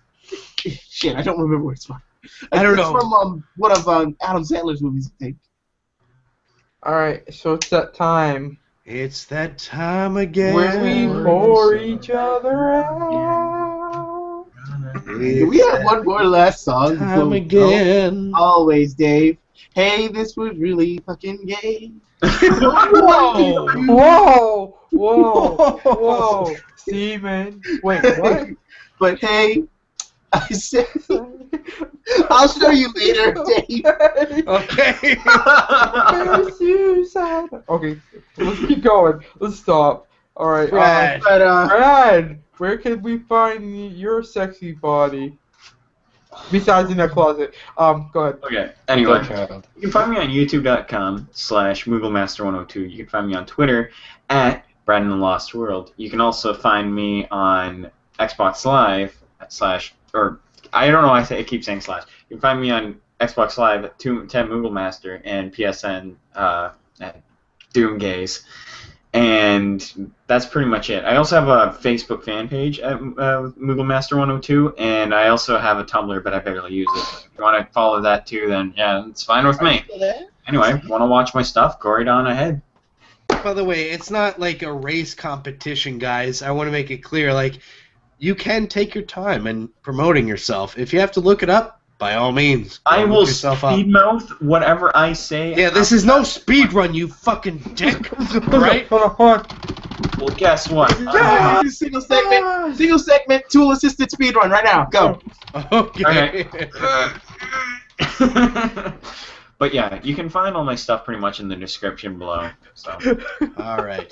Shit, I don't remember what it's from. I don't It's know. from one of Adam Sandler's movies, I think. All right, so it's that time It's that time again. where we pour each other out. Do we have one more last song? before Time we again. go? Always, Dave. Hey, this was really fucking gay. Whoa! Whoa! Whoa! Whoa! Seaman. Wait, what? But hey, I said, I'll show you later, Dave. Okay. Suicide. Okay, let's keep going. Let's stop. All right. Brad. But Brad, where can we find your sexy body? Besides in that closet. Go ahead. Okay. Anyway, Child. you can find me on YouTube.com/MuggleMaster102. You can find me on Twitter at Brad in the Lost World. You can also find me on Xbox Live I don't know why I keep saying slash. You can find me on Xbox Live at 10 MuggleMaster and PSN at Doomgaze. And that's pretty much it. I also have a Facebook fan page at MuggleMaster102, and I also have a Tumblr, but I barely use it. If you want to follow that too, then yeah, it's fine with me. Anyway, want to watch my stuff? Go right on ahead. By the way, it's not like a race competition, guys. I want to make it clear. Like, you can take your time in promoting yourself. If you have to look it up, by all means, go I look will yourself up. speed mouth whatever I say. Yeah, this is no speed run, you fucking dick. Right? Hold on. Well, guess what? Single segment, tool assisted speedrun right now. Go. Okay. But yeah, you can find all my stuff pretty much in the description below. So All right.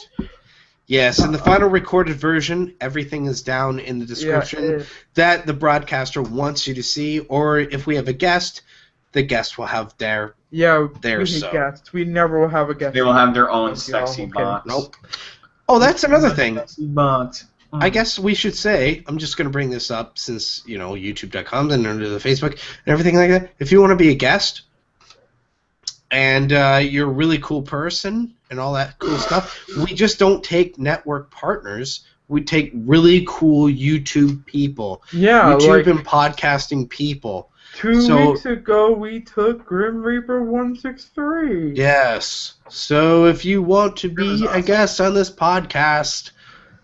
Yes, in the final recorded version, everything is down in the description that the broadcaster wants you to see, or if we have a guest, the guest will have their we hate guests. We never will have a guest. They will have their own sexy box. Nope. Oh, that's another thing. Sexy box. I guess we should say, I'm just going to bring this up since, YouTube.com and under the Facebook and everything like that. If you want to be a guest and you're a really cool person and all that cool stuff, we just don't take network partners. We take really cool YouTube people. Yeah, YouTube and podcasting people. 2 weeks ago, we took Grim Reaper 163. Yes. So if you want to be a guest on this podcast,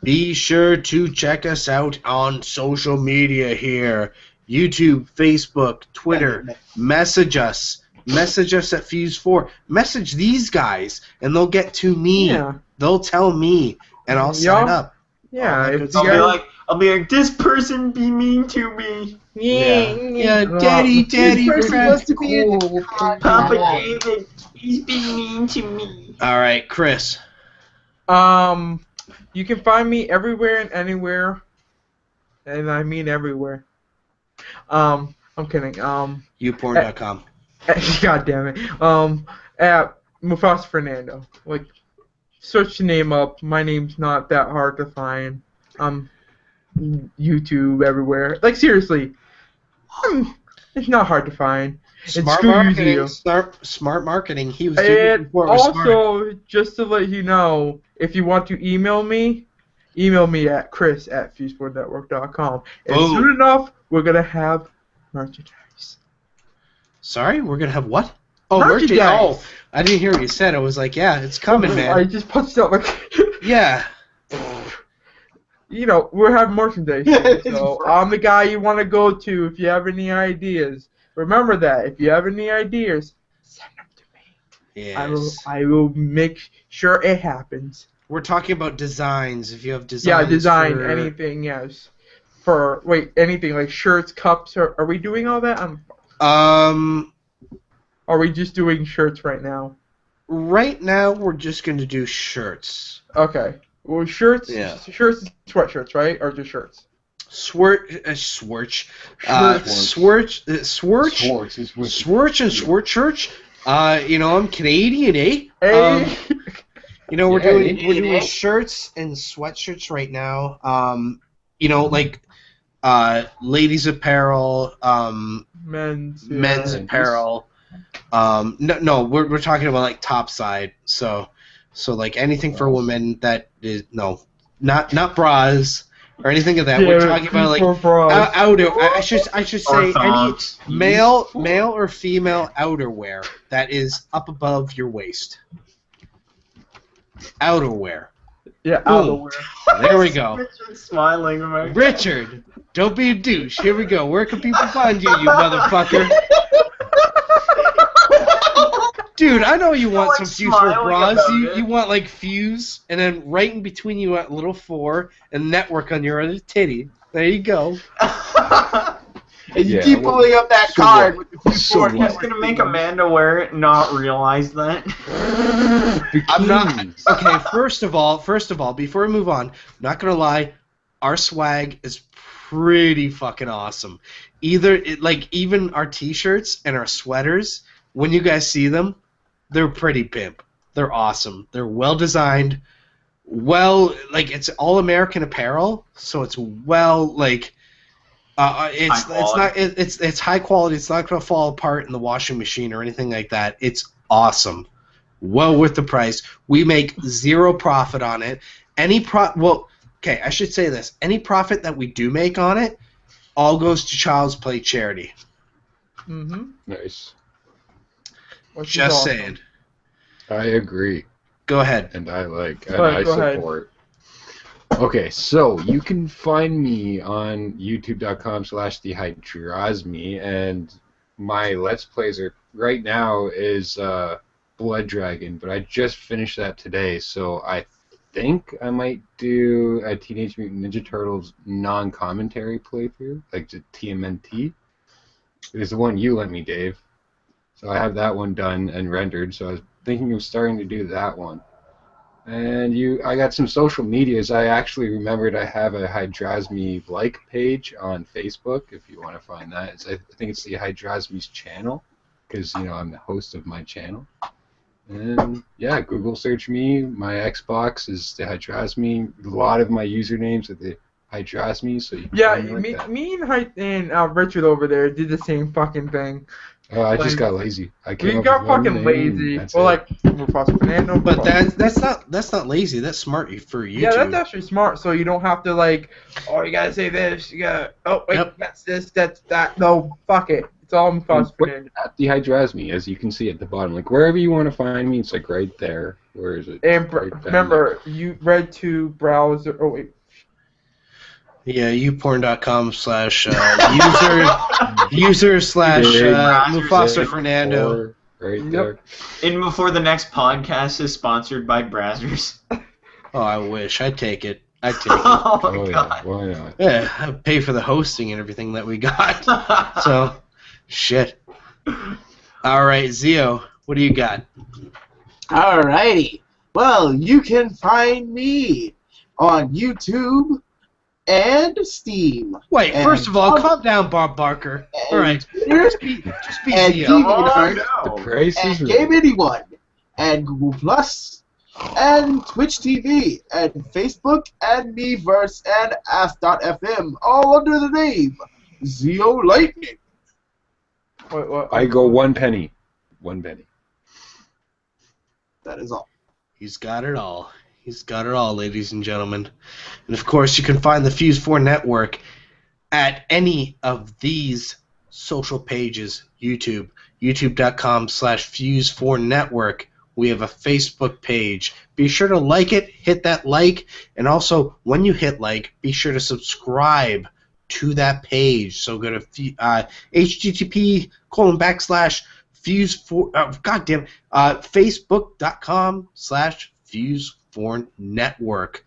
be sure to check us out on social media here. YouTube, Facebook, Twitter. Message us. Message us at Fuse-4. Message these guys, and they'll get to me. Yeah. They'll tell me, and I'll sign up. Yeah. I'll be like, this person be mean to me. Yeah, Daddy, This person wants to be in Papa David, he's being mean to me. All right, Chris. You can find me everywhere and anywhere, and I mean everywhere. I'm kidding. Youporn.com. God damn it. At MufasaFernando. Like, search the name up. My name's not that hard to find. YouTube everywhere. Like, seriously. It's not hard to find. Smart marketing. Smart marketing. He was doing it before it was smart. Also, just to let you know, if you want to email me at chris@fuse4network.com. And soon enough, we're going to have merchandise. Sorry? We're going to have what? Oh, merchandise. Oh, I didn't hear what you said. I was like, yeah, it's coming, man. I just punched out like... Yeah. We're having merchandise. So I'm the guy you want to go to if you have any ideas. Remember that. If you have any ideas, send them to me. Yes. I will make sure it happens. We're talking about designs. If you have designs. Yeah, design, anything, yes. Anything like shirts, cups. Are we doing all that? Are we just doing shirts right now? Right now, we're just going to do shirts. Okay. Well, shirts, yeah. Shirts and sweatshirts, right? Or just shirts? Swirch and swirch church. I'm Canadian, eh? Hey. We're doing shirts and sweatshirts right now. Ladies apparel, men's apparel. We're talking about like top side. So like anything for women that is not bras or anything of that. Yeah, we're talking about like outer. I should say any male or female outerwear that is up above your waist. Outerwear. Yeah, outerwear. There we go. Richard's smiling. Richard, don't be a douche. Here we go. Where can people find you, you motherfucker? Dude, I know you want some Fuse-4 bras. You want like Fuse, and then right in between you want little 4 and network on your other titty. There you go. And you keep pulling up that card with the Fuse-4. He's gonna make Amanda wear it and not realize that. I'm not. Okay, first of all, before we move on, I'm not gonna lie, our swag is pretty fucking awesome. Even our t-shirts and our sweaters, when you guys see them, they're pretty pimp. They're awesome. They're well designed. It's all American apparel, so it's it's high quality. It's not gonna fall apart in the washing machine or anything like that. It's awesome. Well worth the price. We make zero profit on it. I should say this. Any profit that we do make on it all goes to Child's Play charity. Mm-hmm. Nice. Just saying. I agree. Go ahead. And I support. Okay, so you can find me on youtube.com/TheHydrosme, and my Let's Plays right now is Blood Dragon, but I just finished that today, so I think I might do a Teenage Mutant Ninja Turtles non-commentary playthrough, like the TMNT. It was the one you lent me, Dave. So I have that one done and rendered, so I was thinking of starting to do that one. And I got some social medias. I actually remembered I have a TheHydrosme like page on Facebook. If you want to find that, I think it's TheHydrosme's channel, because I'm the host of my channel. And yeah, Google search me. My Xbox is TheHydrosme. A lot of my usernames are TheHydrosme, so you can find me like that. Me and Richard over there did the same fucking thing. I just got lazy. We got fucking lazy. Well, like MufasaFernando. But that's not lazy. That's smart for YouTube. Yeah, that's actually smart. So you don't have to you gotta say this. You gotta that's this, that's that. No, fuck it. It's all MufasaFernando. At TheHydrosme, as you can see at the bottom, like wherever you want to find me, it's like right there. Where is it? And remember, you read to browser. Oh wait. Yeah, user slash MufasaFernando. Right there. And before the next podcast is sponsored by Brazzers. Oh, I wish. I'd take it. Oh my god. Yeah, why not? Yeah, I'd pay for the hosting and everything that we got. So, shit. All right, Zeo, what do you got? Alrighty. Well, you can find me on YouTube and Steam. Wait, and first of all, calm down, Bob Barker. All right, just be and Zeo. The price is and right. Game Anyone, and Google Plus, and Twitch TV, and Facebook, and Miiverse, and Ask.fm, all under the name Zeolightning. What? I go 1 penny. 1 penny. That is all. He's got it all. He's got it all, ladies and gentlemen. And of course, you can find the Fuse-4 network at any of these social pages. youtube.com/Fuse4network. We have a Facebook page. Be sure to like it, hit that like, and also when you hit like, be sure to subscribe to that page. So go to http://Fuse4 Facebook.com/Fuse4network.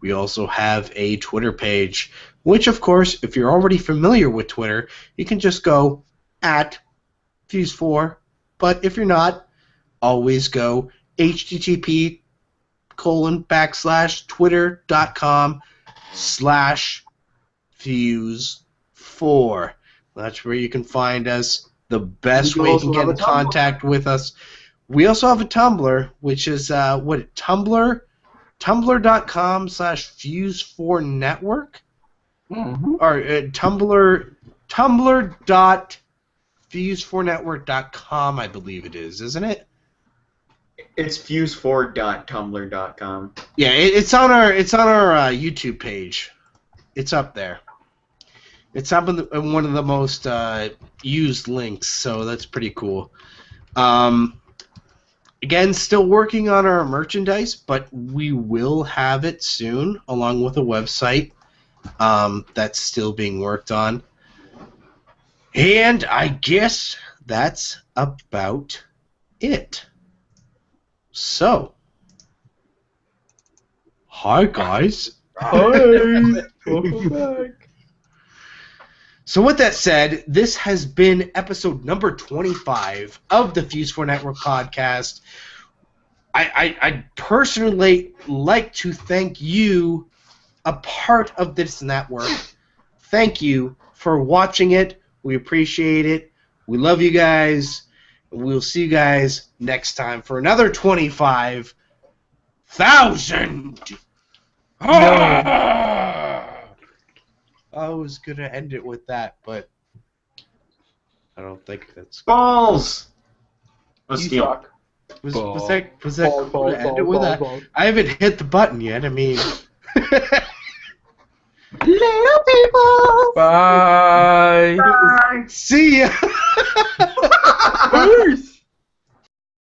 We also have a Twitter page, which of course, if you're already familiar with Twitter, you can just go at Fuse4. But if you're not, always go http://Twitter.com/Fuse4. That's where you can find us. The best way you can get in contact with us. We also have a Tumblr, which is tumblr.com/Fuse4network, or tumblr.fuse4network.com, I believe it is, isn't it? It's fuse4.tumblr.com. Yeah, it's on our YouTube page. It's up there. It's up in one of the most used links, so that's pretty cool. Again, still working on our merchandise, but we will have it soon, along with a website that's still being worked on. And I guess that's about it. So, hi guys. Hi. Welcome back. So with that said, this has been episode number 25 of the Fuse4 Network podcast. I personally like to thank you, a part of this network. Thank you for watching it. We appreciate it. We love you guys. We'll see you guys next time for another 25,000. I was going to end it with that, but I don't think that's... Balls! Let's steal. Was that cool to end it with that? I haven't hit the button yet. I mean... Little people! Bye. Bye. See ya! Peace.